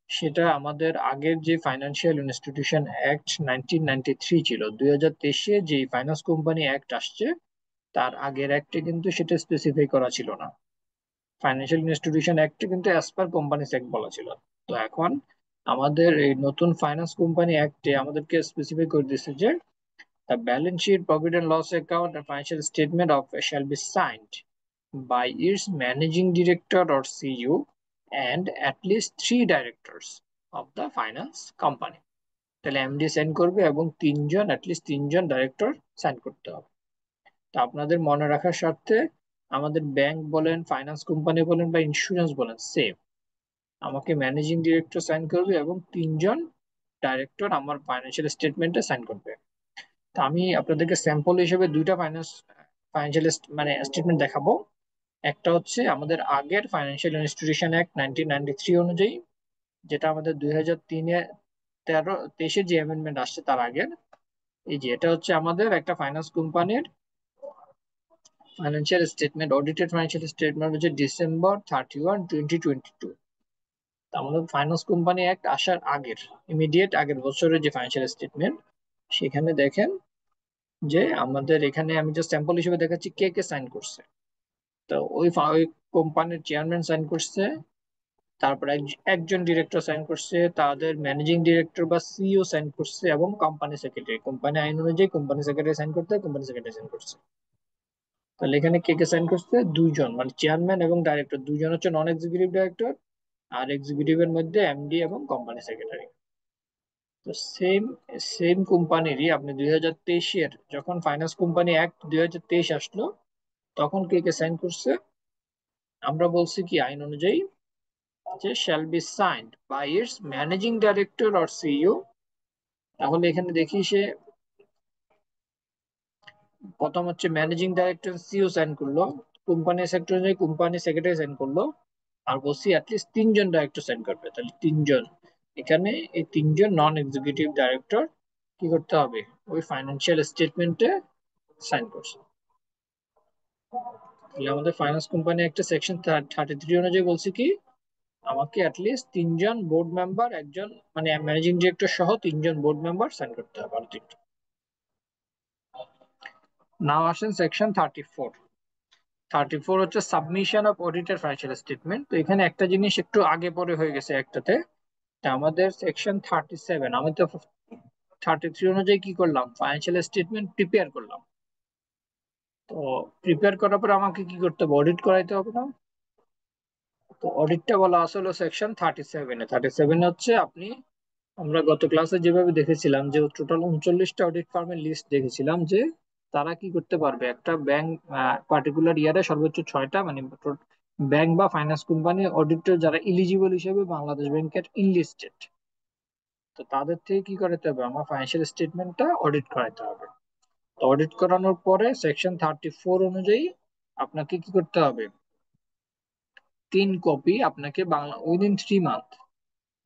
সেটা আমাদের আগের যে ফাইন্যান্সিয়াল ইনস্টিটিউশন অ্যাক্ট 1993 ছিল, 2023-এ যে ফাইন্যান্স কোম্পানি অ্যাক্ট আসছে তার আগের অ্যাক্টে কিন্তু সেটা স্পেসিফাই করা ছিল না। ফাইন্যান্সিয়াল ইনস্টিটিউশন অ্যাক্টে কিন্তু অ্যাজ পার কোম্পানিজ অ্যাক্ট বলা ছিল। তো এখন আমাদের এই নতুন ফাইন্যান্স কোম্পানি অ্যাক্টে আমাদেরকে স্পেসিফাই করে দিচ্ছে যে the balance sheet, profit and loss account, and financial statement of shall be signed by its managing director or CEO and at least 3 directors of the finance company। তাহলে MD sign করবে এবং at least 3 জন director sign করতে হবে। তা আপনাদের মনে রাখার স্বার্থে আমাদের ব্যাংক বলেন, ফাইন্যান্স কোম্পানি বলেন বা ইন্স্যুরেন্স বলেন, সেম আমাকে ম্যানেজিং ডিরেক্টর সাইন করবে এবং 3 জন ডাইরেক্টর আমার ফাইন্যান্সিয়াল স্টেটমেন্টে সাইন করবে। তা আমি আপনাদেরকে স্যাম্পল হিসেবে দুইটা ফাইন্যান্সিয়াল মানে স্টেটমেন্ট দেখাবো। একটা হচ্ছে আমাদের আগের ফাইন্যান্সিয়াল ইনস্টিটিউশন অ্যাক্ট 1993 অনুযায়ী, যেটা আমাদের 2003-এ 23-এর যে অ্যামেন্ডমেন্ট আসছে তার আগের। এই যে এটা হচ্ছে আমাদের একটা ফাইন্যান্স কোম্পানির financial statement, audited financial statement হচ্ছে December 31, 2022। আমাদের ফাইন্যান্স কোম্পানি অ্যাক্ট আসার আগের, ইমিডিয়েট আগের বছরের যে ফাইন্যান্সিয়াল স্টেটমেন্ট, সেখানে দেখেন যে আমাদের এখানে আমি জাস্ট স্যাম্পল হিসেবে দেখাচ্ছি কে কে সাইন করছে। তো ওই কোম্পানির চেয়ারম্যান সাইন করছে, তারপর একজন ডিরেক্টর সাইন করছে, তাদের ম্যানেজিং ডিরেক্টর বা সিইও সাইন করছে, এবং কোম্পানি সেক্রেটারি, কোম্পানি আইন অনুযায়ী কোম্পানি সেক্রেটারি সাইন করতে হয়, কোম্পানি সেক্রেটারি সাইন করছে। তাহলে এখানে কে কে সাইন করছে? দুইজন, মানে চেয়ারম্যান এবং ডাইরেক্টর দুইজন হচ্ছে নন এক্সিকিউটিভ ডাইরেক্টর, আর এক্সিকিউটিভের মধ্যে এমডি এবং কোম্পানি সেক্রেটারি। তো সেম সেম কোম্পানিরই আপনি 2023-এর যখন ফাইন্যান্স কোম্পানি অ্যাক্ট 2023 আসলো, তখন কে কে সাইন করছে? আমরা বলছি কি আইন অনুযায়ী যে shall be signed by its managing director or CEO. তাহলে এখানে দেখি সে প্রথম হচ্ছে ম্যানেজিং ডাইরেক্টর সিইও সাইন করলো, কোম্পানি সেক্টর অনুযায়ী কোম্পানি সেক্রেটারি সাইন করলো, আর বলছি অ্যাটলিস্ট তিনজন ডাইরেক্টর সাইন করবে। তাহলে তিনজন, এখানে এই তিনজন নন এক্সিকিউটিভ ডাইরেক্টর কি করতে হবে? ওই ফাইন্যান্সিয়াল স্টেটমেন্টে সাইন করছে। তাহলে আমাদের ফাইন্যান্স কোম্পানি একটা সেকশন 33 অনুযায়ী বলছে কি আমাকে অ্যাটলিস্ট তিনজন বোর্ড মেম্বার, একজন মানে ম্যানেজিং ডিরেক্টর সহ তিনজন বোর্ড মেম্বার সাইন করতে হবে, আর তিনটা। নাও আসেন সেকশন 34। 34 হচ্ছে submission of audited financial statement. তো এখানে একটা জিনিস একটু আগে পরে হয়ে গেছে একটাতে। তা আমাদের সেকশন 37, আমি তো 33 অনুযায়ী কি করলাম? ফাইন্যান্সিয়াল স্টেটমেন্ট প্রিপেয়ার করলাম। তো প্রিপেয়ার করার পর আমাকে কি করতে হবে? অডিট করাইতে হবে না? তো অডিটটা বলা আসলে সেকশন 37-এ হচ্ছে আপনি, আমরা গত ক্লাসে যেভাবে দেখেছিলাম যে টোটাল 39টা অডিট ফার্মের লিস্ট দেখেছিলাম, যে তারা কি করতে পারবে, একটা ব্যাংক পার্টিকুলার ইয়ারে সর্বোচ্চ 6টা, মানে ব্যাংক বা ফাইন্যান্স কোম্পানি অডিটর যারা ইলিজিবল হিসেবে বাংলাদেশ ব্যাংকের ইনলিস্টেড, তো তাদের থেকে কি করাতে হবে? আমার ফাইন্যান্সিয়াল স্টেটমেন্টটা অডিট করাতে হবে। তো অডিট করানোর পরে সেকশন 34 অনুযায়ী আপনাকে কি করতে হবে? 3 কপি আপনাকে বাংলা উইদিন 3 মান্থ,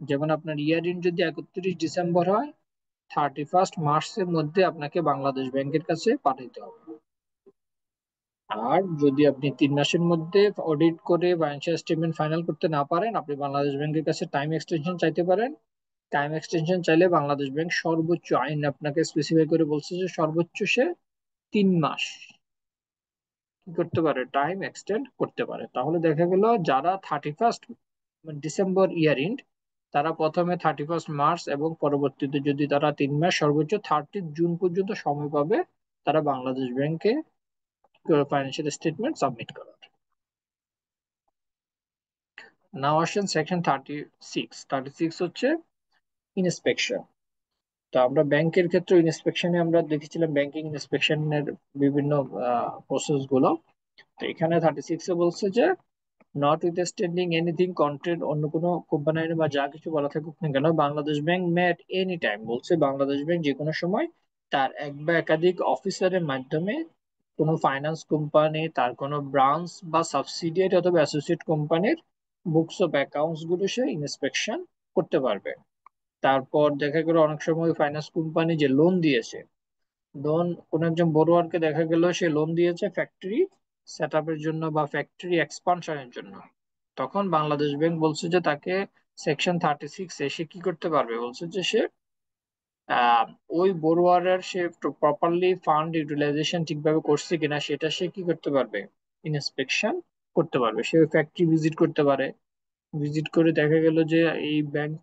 যেমন আপনার ইয়ার এন্ড যদি 31 ডিসেম্বর হয়, 31 মার্চের মধ্যে আপনাকে বাংলাদেশ ব্যাংকের কাছে পাঠাইতে হবে। আর যদি আপনি 3 মাসের মধ্যে অডিট করে ফাইন্যান্সিয়াল স্টেটমেন্ট ফাইনাল করতে না পারেন, আপনি বাংলাদেশ ব্যাংকের কাছে টাইম এক্সটেনশন চাইতে পারেন। টাইম এক্সটেনশন চাইলে বাংলাদেশ ব্যাংক সর্বোচ্চ, আইন আপনাকে স্পেসিফাই করে বলছে যে সর্বোচ্চ সে 3 মাস কি করতে পারে? টাইম এক্সটেন্ড করতে পারে। তাহলে দেখা গেল যারা 31 ডিসেম্বর ইয়ার এন্ড, তারা প্রথমে 31 মার্চ এবং পরবর্তীতে যদি তারা 3 মাস, সর্বোচ্চ 30 জুন পর্যন্ত সময় পাবে তারা বাংলাদেশ ব্যাংকে ফাইন্যান্সিয়াল স্টেটমেন্ট সাবমিট করার। নাও আসেন সেকশন 36 হচ্ছে ইন্সপেকশন। তো আমরা ব্যাংকের ক্ষেত্রে ইন্সপেকশনে আমরা দেখেছিলাম ব্যাংকিং ইন্সপেকশনের বিভিন্ন প্রসেস গুলো। তো এখানে 36-এ বলছে যে নট উইথস্ট্যান্ডিং এনিথিং কন্টেন্ট, অন্য কোনো কোম্পানি বা যা কিছু বলা থাকুক না কেন, Bangladesh bank May at any time, বলছে বাংলাদেশ ব্যাংক যে কোনো সময় তার এক বা একাধিক অফিসারের মাধ্যমে কোনো ফাইন্যান্স কোম্পানি, তার কোনো ব্রাঞ্চ বা সাবসিডিয়ারি অথবা অ্যাসোসিয়েট কোম্পানির বুকস অফ অ্যাকাউন্টস গুলো সে ইন্সপেকশন করতে পারবে। তারপর দেখা গেল অনেক সময় ফাইন্যান্স কোম্পানি যে লোন দিয়েছে, লোন কোন একজন বড়োয়ারকে দেখা গেল সে লোন দিয়েছে ফ্যাক্টরি সেট আপের জন্য বা ফ্যাক্টরি এক্সপানশনের জন্য, তখন বাংলাদেশ ব্যাংক বলছে যে তাকে সেকশন 36-এ সে কি করতে পারবে? বলছে যে সে আহ, ওই বড়োয়ারের সে প্রপারলি ফান্ড ইউটিলাইজেশন ঠিকভাবে করছে কিনা সেটা সে কি করতে পারবে? ইন্সপেকশন করতে পারবে। সে ফ্যাক্টরি ভিজিট করতে পারে, ভিজিট করে দেখা গেল যে এই ব্যাংক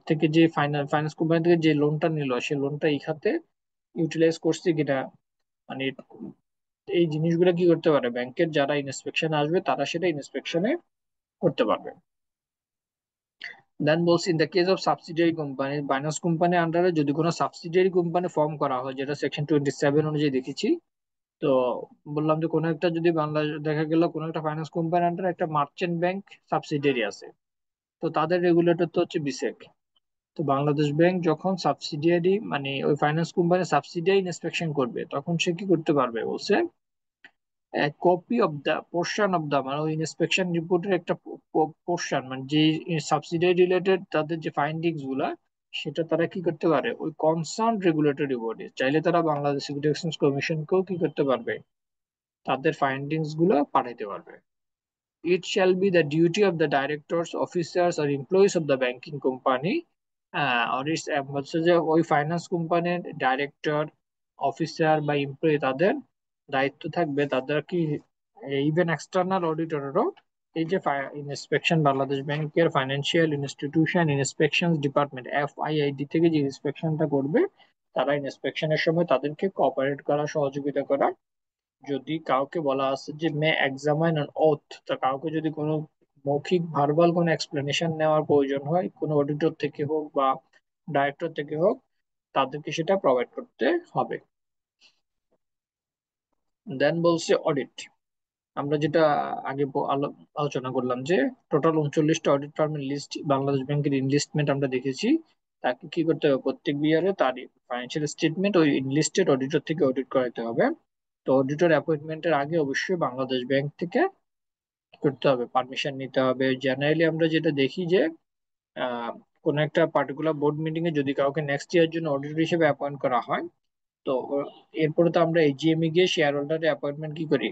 থেকে যে ফাইন্যান্স কোম্পানি থেকে যে লোনটা নিল, সে লোনটা এই খাতে ইউটিলাইজ করছে কিনা, মানে এই জিনিসগুলো কি করতে পারে? ব্যাংকের যারা ইন্সপেকশন আসবে তারা সেটা ইন্সপেকশনে করতে পারবে। দেন বলছি in the case of subsidiary company, finance কোম্পানির আন্ডারে যদি কোনো সাবসিডিয়ারি কোম্পানি ফর্ম করা হয়, যেটা সেকশন 27 অনুযায়ী দেখেছি। তো বললাম যে কোনো একটা যদি বাংলাদেশ দেখা গেল কোনো একটা ফাইন্যান্স কোম্পানির আন্ডারে একটা মার্চেন্ট ব্যাংক সাবসিডিয়ারি আছে, তো তাদের রেগুলেটর তো হচ্ছে বিসেক। তো বাংলাদেশ ব্যাংক যখন সাবসিডিয়ারি মানে ওই ফাইন্যান্স কোম্পানি সাবসিডিয়ারি ইন্সপেকশন করবে, তখন সে কি করতে পারবে? বলছে copy of the portion of the মানে ওই ইন্সপেকশন রিপোর্টের একটা পোর্শন মানে যে সাবসিডারি রিলেটেড তাদের যে ফাইন্ডিংস গুলা সেটা তারা কি করতে পারে ওই কনসার্ন রেগুলেটরি বডি চাইলে তারা বাংলাদেশ সিকিউরিটি এক্সচেঞ্জ কমিশনকেও কি করতে পারবে তাদের ফাইন্ডিংস গুলো পাঠাইতে পারবে। It shall be the duty of the directors, officers, or employees of the banking company, or its হচ্ছে যে ওই ফাইন্যান্স কোম্পানির ডাইরেক্টর, অফিসার বা এমপ্লয়ি তাদের দায়িত্ব থাকবে তাদের কি ইভেন এক্সটার্নাল অডিটরেরও এই যে ইন্সপেকশন বাংলাদেশ ব্যাংকের financial institution inspection department FIID থেকে যে ইন্সপেকশনটা করবে তারা ইন্সপেকশনের সময় তাদেরকে কোঅপারেট করা সহযোগিতা করা। যদি কাউকে বলা আছে যে মে এক্সামাইন অন ওথ, তা কাউকে যদি কোনো মৌখিক ভার্বাল কোনো এক্সপ্লেনেশন নেওয়ার প্রয়োজন হয় কোনো অডিটর থেকে হোক বা ডাইরেক্টর থেকে হোক তাদেরকে সেটা প্রোভাইড করতে হবে। দেন বলছে অডিট। আমরা যেটা আগে আলোচনা করলাম যে টোটাল 39টা অডিট ফার্মের লিস্ট বাংলাদেশ ব্যাংকের ইনলিস্টমেন্ট আমরা দেখেছি। তাকে কি করতে হবে প্রত্যেক ইয়ারে তার ফাইন্যান্সিয়াল স্টেটমেন্ট ওই ইনলিস্টেড অডিটর থেকে অডিট করাতে হবে। তো অডিটর অ্যাপয়েন্টমেন্টের আগে অবশ্যই বাংলাদেশ ব্যাংক থেকে করতে হবে, পারমিশন নিতে হবে। জেনারেলি আমরা যেটা দেখি যে আহ কোন একটা পার্টিকুলার বোর্ড মিটিং এ যদি কাউকে নেক্সট ইয়ার জন্য অডিটর হিসেবে অ্যাপয়েন্ট করা হয় তো এরপরে তো আমরা এজিএম এ গিয়ে শেয়ার হোল্ডারের অ্যাপয়েন্টমেন্ট কি করি,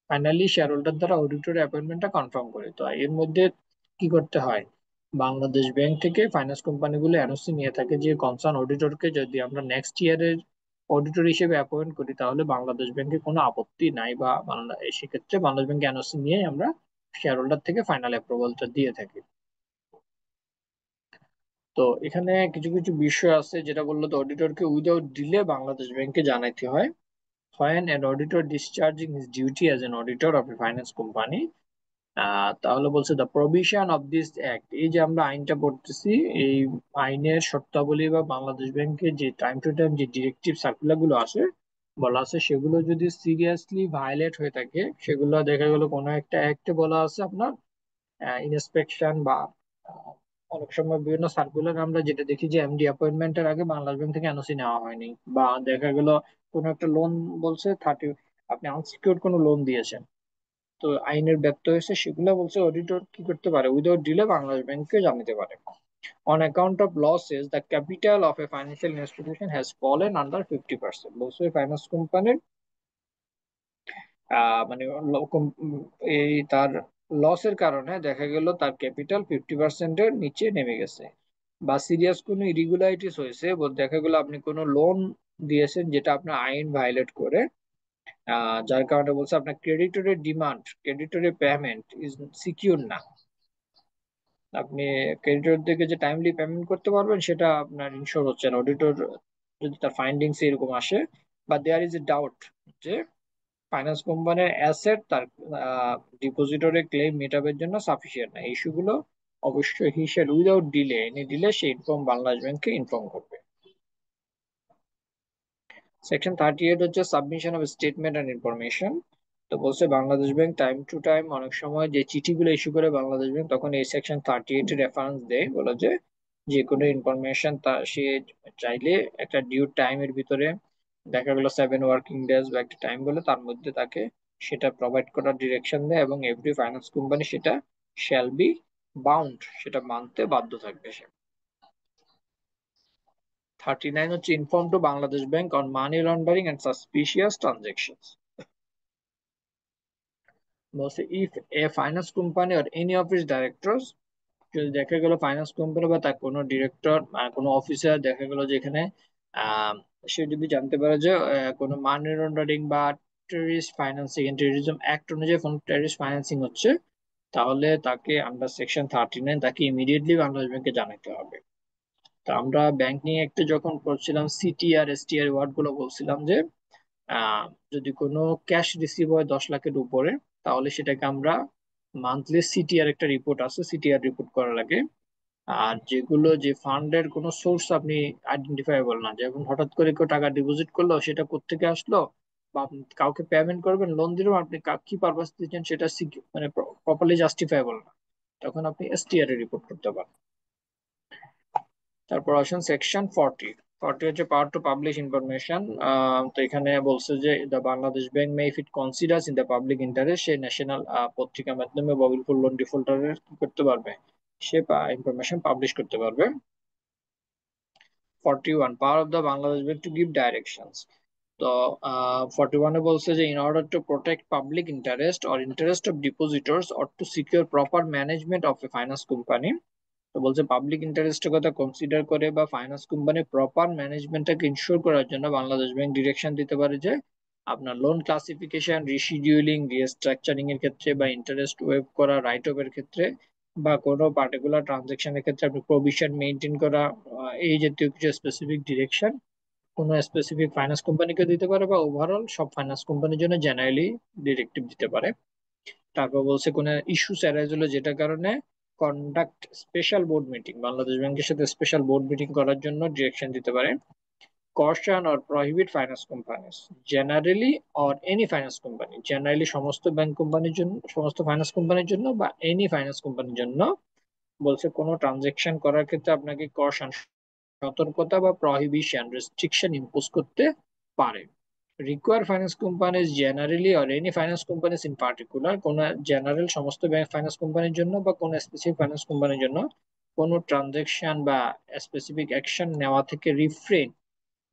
ফাইনালি শেয়ার হোল্ডার দ্বারা অডিটর অ্যাপয়েন্টমেন্টটা কনফার্ম করি। তো এর মধ্যে কি করতে হয় বাংলাদেশ ব্যাংক থেকে ফাইন্যান্স কোম্পানিগুলো এনওসি নিয়ে থাকে যে কনসার্ন অডিটরকে যদি আমরা নেক্সট ইয়ারের অডিটর হিসেবে অ্যাপয়েন্ট করি তাহলে বাংলাদেশ ব্যাংকে কোনো আপত্তি নাই বা সেক্ষেত্রে বাংলাদেশ ব্যাংক এনওসি নিয়ে আমরা শেয়ার হোল্ডার থেকে ফাইনাল অ্যাপ্রুভালটা দিয়ে থাকি। তো এখানে কিছু কিছু বিষয় আছে যেটা বললো তো অডিটরকে উইদাউট ডিলে বাংলাদেশ ব্যাংকে জানাইতে হয় when an auditor discharging his duty as an auditor of a finance company। তাহলে বলছে the provision of this act, এই যে আমরা আইনটা পড়তেছি এই আইনের শর্তাবলী বা বাংলাদেশ ব্যাংকের যে টাইম টু টাইম যে ডিরেক্টিভ সার্কুলার গুলো আছে বলা আছে সেগুলো যদি সিরিয়াসলি ভায়োলেট হয়ে থাকে সেগুলো দেখা গেল কোনো একটা অ্যাক্টে বলা আছে আপনার ইন্সপেকশন বা আহ, অনেক সময় বিভিন্ন সার্কুলার আমরা যেটা দেখি যে এমডি অ্যাপয়েন্টমেন্টের আগে বাংলাদেশ ব্যাংক থেকে এনওসি নেওয়া হয়নি বা দেখা গেল কোনো একটা লোন বলছে 30 আপনি আনসিকিউর্ড কোনো লোন দিয়েছেন তো আইনের ব্যত্যয় হয়েছে সেগুলো বলছে অডিটর কি করতে পারে উইদাউট ডিলে বাংলাদেশ ব্যাংককে জানাতে পারে। On account of losses the capital of A financial institution has fallen under 50%, বলছে ফাইন্যান্স কোম্পানির মানে এই তার লসের কারণে দেখা গেল তার ক্যাপিটাল 50%-এর নিচে নেমে গেছে বা সিরিয়াস কোনো ইরিগুলারিটিস হয়েছে দেখা গেল আপনি কোনো লোন দিয়েছেন যেটা আপনার আইন ভায়োলেট করে যার কারণে বলছে আপনার ক্রেডিটরের ডিমান্ড ক্রেডিটরের পেমেন্ট ইজ সিকিউর না, আপনি ক্রেডিটর থেকে যে টাইমলি পেমেন্ট করতে পারবেন সেটা আপনার ইনশোর হচ্ছে না অডিটর যদি তার ফাইন্ডিংস এরকম আসে বা দেয়ার ইজ এ ডাউট যে ফাইন্যান্স কোম্পানির অ্যাসেট তার ডিপোজিটরে ক্লেম মেটাবের জন্য সাফিসিয়েন্ট না, ইস্যুগুলো অবশ্যই he shall without delay any delay say inform Bangladesh ব্যাংককে ইনফর্ম করবে। সেকশন 38 হচ্ছে submission of statement and information. তো বলছে Bangladesh bank time to time অনেক সময় যে চিঠিগুলো ইস্যু করে বাংলাদেশ ব্যাংক তখন এই সেকশন 38 এর রেফারেন্স দেয় বলে যে যে কোনো ইনফরমেশন তা সে চাইলে একটা ডিউ টাইমের ভিতরে দেখা গেলো 7 ওয়ার্কিং ডেজ বা একটা টাইম বলে তার মধ্যে তাকে সেটা প্রোভাইড করার ডিরেকশন দেয় এবং এভরি ফাইন্যান্স কোম্পানি সেটা শ্যাল বি বাউন্ড সেটা মানতে বাধ্য থাকবে সে। 39 হচ্ছে inform to Bangladesh bank on money laundering and suspicious transactions. বলছে if a finance company or any of its directors, যদি দেখা গেল ফাইন্যান্স কোম্পানি বা তার কোনো ডিরেক্টর কোনো অফিসার দেখা গেল যেখানে আহ, সে যদি জানতে পারে যে কোনো মানি লন্ডারিং বা টেররিস্ট ফাইন্যান্সিং টেররিজম অ্যাক্ট অনুযায়ী কোনো টেররিস্ট ফাইন্যান্সিং হচ্ছে তাহলে তাকে আন্ডার সেকশন 39 তাকে ইমিডিয়েটলি বাংলাদেশ ব্যাংকে জানাতে হবে। তো আমরা ব্যাংক নিয়ে একটু যখন করছিলাম সিটিআর এসটিআর ওয়ার্ড গুলো বলছিলাম যে আহ, যদি কোনো ক্যাশ রিসিভ হয় 10 লাখের উপরে তাহলে সেটাকে আমরা মান্থলি সিটিআর একটা রিপোর্ট আছে সিটিআর রিপোর্ট করা লাগে। আর যেগুলো যে ফান্ডের কোনো সোর্স আপনি আইডেন্টিফাইবল না যেমন হঠাৎ করে কেউ টাকা ডিপোজিট করলো সেটা কোত্থেকে আসলো বা আপনি কাউকে পেমেন্ট করবেন লোন দিলেও আপনি কি পারপাস দিচ্ছেন সেটা মানে প্রপারলি জাস্টিফাইবল না তখন আপনি এসটিআর এ রিপোর্ট করতে পারেন। তারপর আসেন সেকশন 40। 40 হচ্ছে পাওয়ার টু পাবলিশ ইনফরমেশন। তো এখানে বলছে যে the Bangladesh bank May if it considers in the public interest, say national পত্রিকার মাধ্যমে মোবাইল ফোন লোন ডিফল্টারের কি করতে পারবে, সে ইনফরমেশন পাবলিশ করতে পারবে। 41 power of the Bangladesh bank to give directions. তো 41-এ বলছে যে in order to protect public interest or interest of depositors or to secure proper management of a finance company. তো বলছে পাবলিক ইন্টারেস্টের কথা কনসিডার করে বা ফাইন্যান্স কোম্পানির প্রপার ম্যানেজমেন্টটাকে ইনশিওর করার জন্য বাংলাদেশ ব্যাংক ডিরেকশন দিতে পারে যে আপনার লোন ক্লাসিফিকেশন, রিশিডিউলিং, রিস্ট্রাকচারিং এর ক্ষেত্রে বা ইন্টারেস্ট ওয়েভ করা, রাইট অফ এর ক্ষেত্রে বা কোনো পার্টিকুলার ট্রানজেকশনের ক্ষেত্রে আপনি প্রভিশন মেনটেন করা, এই জাতীয় কিছু স্পেসিফিক ডিরেকশন কোনো স্পেসিফিক ফাইন্যান্স কোম্পানিকে দিতে পারে বা ওভারঅল সব ফাইন্যান্স কোম্পানির জন্য জেনারেলি ডিরেক্টিভ দিতে পারে। তারপর বলছে কোন ইস্যুস অ্যারাইজ হলো যেটা কারণে conduct special board meeting, Bangladesh ব্যাংকের সাথে স্পেশাল বোর্ড মিটিং করার জন্য ডিরেকশন দিতে পারে। Caution or prohibit finance companies generally or any finance company, generally সমস্ত ব্যাংক কোম্পানির জন্য, সমস্ত ফাইন্যান্স কোম্পানির জন্য বা এনি ফাইন্যান্স কোম্পানির জন্য বলছে কোনো ট্রানজেকশন করার ক্ষেত্রে আপনাকে কশন, সতর্কতা বা প্রহিবিশন, রেস্ট্রিকশন ইম্পোজ করতে পারে। Require finance companies generally or any finance companies in particular, কোন জেনারেল সমস্ত ব্যাংক ফাইন্যান্স কোম্পানির জন্য বা কোন স্পেসিফিক ফাইন্যান্স কোম্পানির জন্য কোন ট্রানজেকশন বা স্পেসিফিক অ্যাকশন নেওয়া থেকে রিফ্রেন,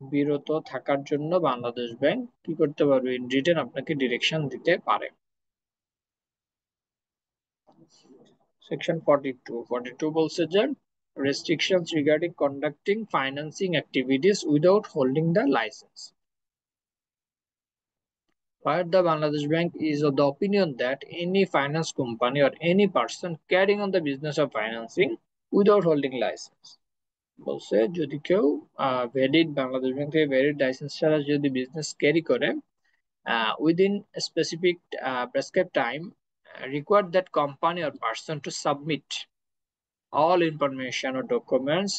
বিরত থাকার জন্য বাংলাদেশ ব্যাংক কি করতে পারবে, ইন রিটেন আপনাকে ডিরেকশন দিতে পারে। সেকশন 42, 42 বলছে যে restrictions regarding conducting financing activities without holding the license. Where the Bangladesh Bank is of the opinion that any finance company or any person carrying on the business of financing without holding license, বলছে যদি কেউ valid Bangladesh bank থেকে valid licence ছাড়া যদি business carry করে within a specific prescribed time, required that company or person to submit all information or documents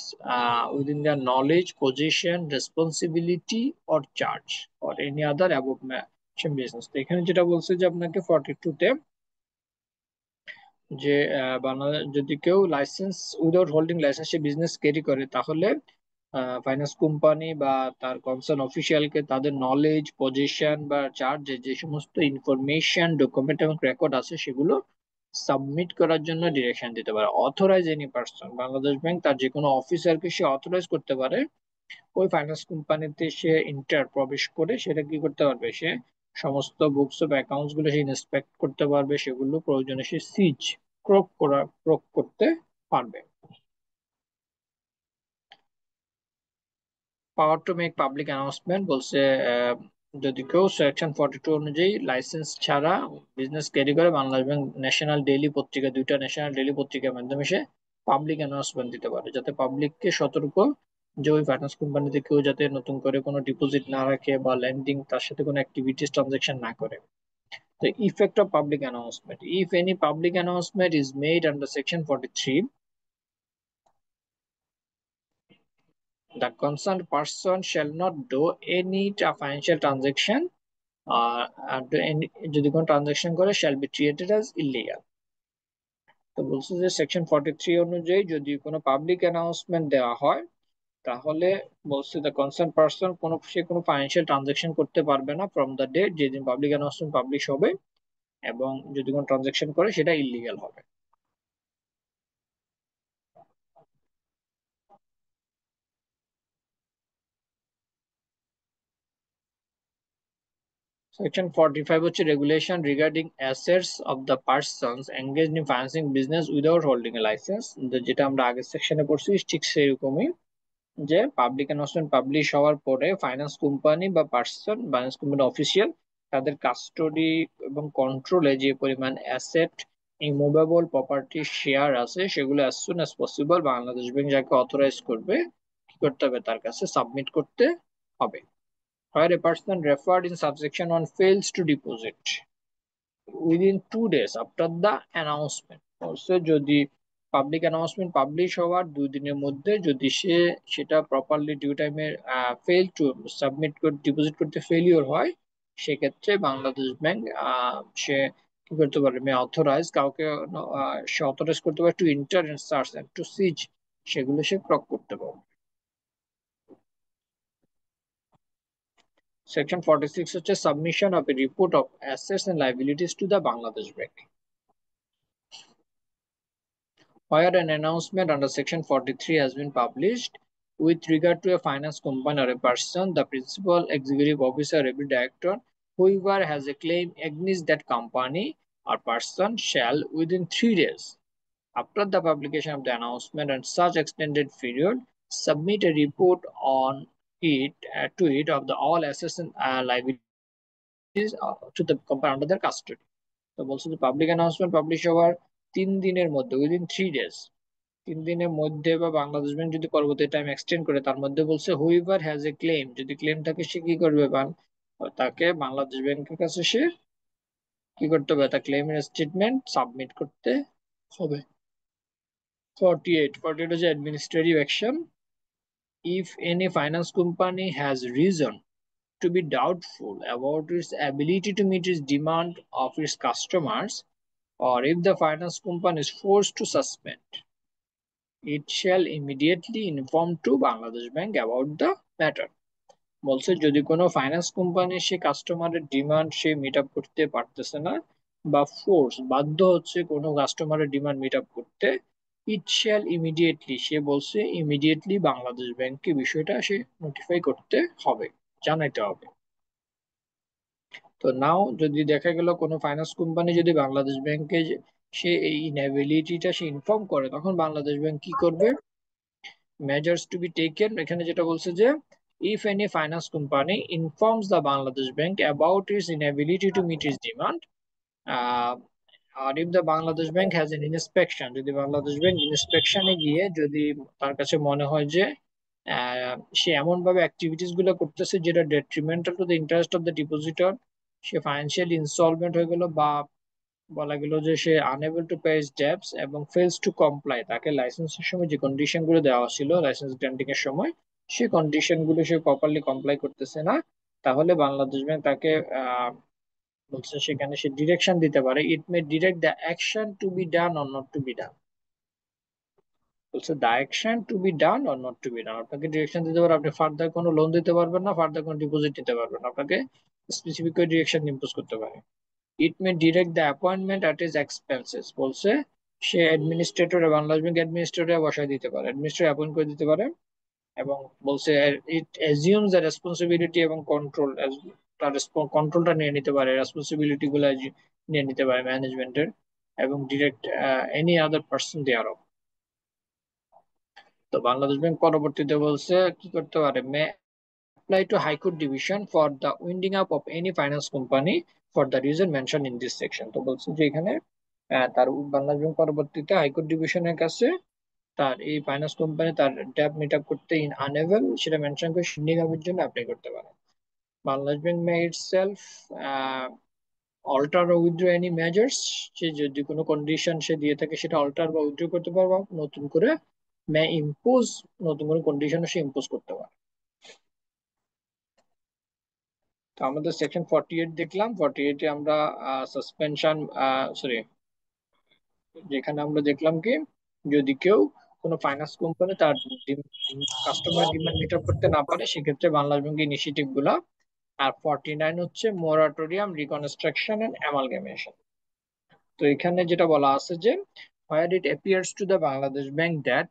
within their knowledge, possession, responsibility or charge or any other above mentioned business। তো এখানে যেটা বলছে যে আপনাকে 42 তে যে বাংলাদেশ যদি কেউ লাইসেন্স উইদাউট হোল্ডিং লাইসেন্স সে বিজনেস ক্যারি করে তাহলে ফাইন্যান্স কোম্পানি বা তার কনসার্ন অফিসিয়ালকে তাদের নলেজ, পজিশন বা চার্জ, যে সমস্ত ইনফরমেশন, ডকুমেন্ট এবং রেকর্ড আছে সেগুলো সাবমিট করার জন্য ডিরেকশন দিতে পারে। Authorize any person, Bangladesh bank তার যে কোনো অফিসারকে সে অথরাইজ করতে পারে ওই ফাইন্যান্স কোম্পানিতে সে ইন্টার প্রবেশ করে সেটা কি করতে পারবে, সে সমস্ত বুকস অফ অ্যাকাউন্টস গুলো সে ইন্সপেক্ট করতে পারবে, সেগুলো প্রয়োজনে সে সিজ ক্রোক করতে পারবে। পাওয়ার টু মেক পাবলিক অ্যানাউন্সমেন্ট বলছে যদি কেউ সেকশন 42 অনুযায়ী লাইসেন্স ছাড়া বিজনেস ক্যারি করে বাংলাদেশ ব্যাংক ন্যাশনাল ডেইলি পত্রিকা, দুইটা ন্যাশনাল ডেইলি পত্রিকার মাধ্যমে সে পাবলিক অ্যানাউন্সমেন্ট দিতে পারে যাতে পাবলিককে সতর্ক যে ওই ফাইন্যান্স কোম্পানিতে কেউ যাতে নতুন করে কোনো ডিপোজিট না রাখে বা লেন্ডিং তার সাথে কোনো অ্যাক্টিভিটিস ট্রানজাকশন না করে। The effect of public announcement. If any public announcement is made under Section 43, the concerned person shall not do any financial transaction যদি কোনো ট্রানজাকশন করে shall be treated as illegal। তো বলছে যে সেকশন 43 অনুযায়ী যদি কোনো পাবলিক অ্যানাউন্সমেন্ট দেওয়া হয় তাহলে বলছে দ্য কনসার্ন পারসন সে কোনো ফাইন্যান্সিয়াল ট্রানজাকশন করতে পারবে না ফ্রম দ্য ডেট যেদিন পাবলিক অ্যানাউন্সমেন্ট পাবলিশ হবে, এবং যদি কোনো ট্রানজাকশন করে সেটা ইলিগাল হবে। Section 45 হচ্ছে regulation regarding assets of the persons engaged in financing business without holding A licence. যেটা আমরা আগের সেকশনে পড়ছি ঠিক সেরকমই, যে পাবলিক অ্যানাউন্সমেন্ট পাবলিশ হওয়ার পরে ফাইন্যান্স কোম্পানি বা পার্সন, ফাইন্যান্স কোম্পানি অফিসিয়াল তাদের কাস্টডি এবং কন্ট্রোলে যে পরিমাণ অ্যাসেট, ইমুভেবল প্রপার্টি শেয়ার আছে সেগুলো as soon as possible Bangladesh bank যাকে অথরাইজ করবে কি করতে হবে, তার কাছে সাবমিট করতে হবে। Where a person referred in subsection 1 fails to deposit within 2 days after the announcement, also যদি পাবলিক অ্যানাউন্সমেন্ট পাবলিশ হওয়ার 2 দিনের মধ্যে যদি সে সেটা প্রপারলি ডিউ টাইমে ফেল টু সাবমিট করে ডিপোজিট করতে ফেলিওর হয়, সেক্ষেত্রে বাংলাদেশ ব্যাংক সে কি করতে পারে, মে অথরাইজ কাউকে সে অথরাইজ করতে পারে to enter and search and to seize, সেগুলো সে ক্রক করতে পারে। সেকশন 46 হচ্ছে submission of a report of assets and liabilities to the Bangladesh bank. Where an announcement under Section 43 has been published with regard to a finance company or a person, the principal executive officer or every director, whoever has a claim against that company or person shall, within 3 days after the publication of the announcement and such extended period, submit a report on it to it of the all assets and liabilities to the company under their custody. তো বলছে যে public announcement publish হওয়ার 3 দিনের মধ্যে, within 3 days, 3 দিনের মধ্যে বা Bangladesh bank যদি পরবর্তী টাইম এক্সটেন্ড করে, তার মধ্যে বলছে হুইভার হ্যাজ এ ক্লেম, যদি ক্লেম থাকে সে কি করবে, তাকে বাংলাদেশ ব্যাংকের কাছে সে কি করতে হবে, তার ক্লেমের স্টেটমেন্ট সাবমিট করতে হবে। 48 হচ্ছে administrative action. If any finance company has reason to be doubtful about its ability to meet its demand of its customers, or if the finance company is forced to suspend, it shall immediately inform to Bangladesh Bank about the matter. বলছে যদি কোনো finance company সে কাস্টমারের demand সে meet up করতে পারতেছে না বা force বাধ্য হচ্ছে কোনো কাস্টমারের ডিমান্ড মিট আপ করতে, ইট শ্যাল ইমিডিয়েটলি, সে বলছে ইমিডিয়েটলি বাংলাদেশ ব্যাংককে বিষয়টা সে নোটিফাই করতে হবে, জানাইতে হবে। তো নাও যদি দেখা গেল কোনো ফাইন্যান্স কোম্পানি যদি বাংলাদেশ ব্যাংকে সে এই ইনএবিলিটিটা সে ইনফর্ম করে, তখন বাংলাদেশ ব্যাংক কি করবে, মেজার্স টু বি টেকেন, এখানে যেটা বলছে যে if any finance company informs the Bangladesh bank about its inability to meet its demand, আর if the Bangladesh bank has an inspection, যদি বাংলাদেশ ব্যাংক ইন্সপেকশনে গিয়ে যদি তার কাছে মনে হয় যে সে এমন ভাবে অ্যাক্টিভিটিস গুলো করতেছে যেটা detrimental to the interest of the depositor, say financially insolvent হয়ে গেল, বা বলা গেল যে সে আনএবল টু পে হিজ ডেবটস এবং ফেলস টু কমপ্লাই, তাকে লাইসেন্সের সময় যে কন্ডিশন গুলো দেওয়া ছিল লাইসেন্স গ্রান্টিং এর সময়, সেই কন্ডিশন গুলো সে প্রপারলি কমপ্লাই করতেছে না, তাহলে বাংলাদেশ ব্যাংক তাকে বলছে সেখানে সে ডিরেকশন দিতে পারে, it may direct the action to be done or not to be done. বলছে the action to be done or not to be done, আপনাকে ডিরেকশন দিতে পারে, আপনি ফার্দার কোনো লোন দিতে পারবেন না, ফার্দার কোনো ডিপোজিট নিতে পারবেন না, আপনাকে স্পেসিফিক করে ডিরেকশন ইম্পোজ করতে পারে। It may direct the appointment at is expenses, বলছে সে অ্যাডমিনিস্ট্রেটরে বাংলাদেশ ব্যাংক অ্যাডমিনিস্ট্রেটরে বসায় দিতে পারে, অ্যাডমিনিস্ট্রেটর অ্যাপয়েন্ট করে দিতে পারে, এবং বলছে ইট অ্যাজিউমস দ্য রেসপন্সিবিলিটি এবং কন্ট্রোল, তার কন্ট্রোলটা নিয়ে নিতে পারে, রেসপন্সিবিলিটি গুলো নিয়ে নিতে পারে ম্যানেজমেন্টের, এবং direct any other person thereof. তো বাংলাদেশ ব্যাংক পরবর্তীতে বলছে কি করতে পারে, মে apply to High Court Division for the winding up of any finance company for the reason mentioned in this section। তো বলছে যে এখানে তার বাংলাদেশ ব্যাংক পরবর্তীতে হাইকোর্ট ডিভিশনের কাছে তার এই ফাইন্যান্স কোম্পানি তার ডেট মিট আপ করতে ইন আনএবল সেটা মেনশন করে winding up এর জন্য অ্যাপ্লাই করতে পারে। Bangladesh bank may itself alter or withdraw any measures, সে যদি কোনো কন্ডিশন সে দিয়ে থাকে সেটা অল্টার বা উইথড্র করতে পারবে, নতুন করে মে ইম্পোজ, নতুন করে কন্ডিশন সে ইম্পোজ করতে পারে। তো আমাদের সেকশন 48 দেখলাম। 48 এ আমরা সাসপেনশন, সরি, যেখানে আমরা দেখলাম কি যদি কেউ কোনো ফাইন্যান্স কোম্পানি তার কাস্টমার ডিমান্ড মিট আপ করতে না পারে, সেক্ষেত্রে বাংলাদেশ ব্যাংকের ইনিশিয়েটিভ গুলা। আর 49 হচ্ছে মোরাটোরিয়াম, রিকনস্ট্রাকশন এন্ড অ্যামালগামেশন। তো এখানে যেটা বলা আছে যে where it appears to the Bangladesh Bank that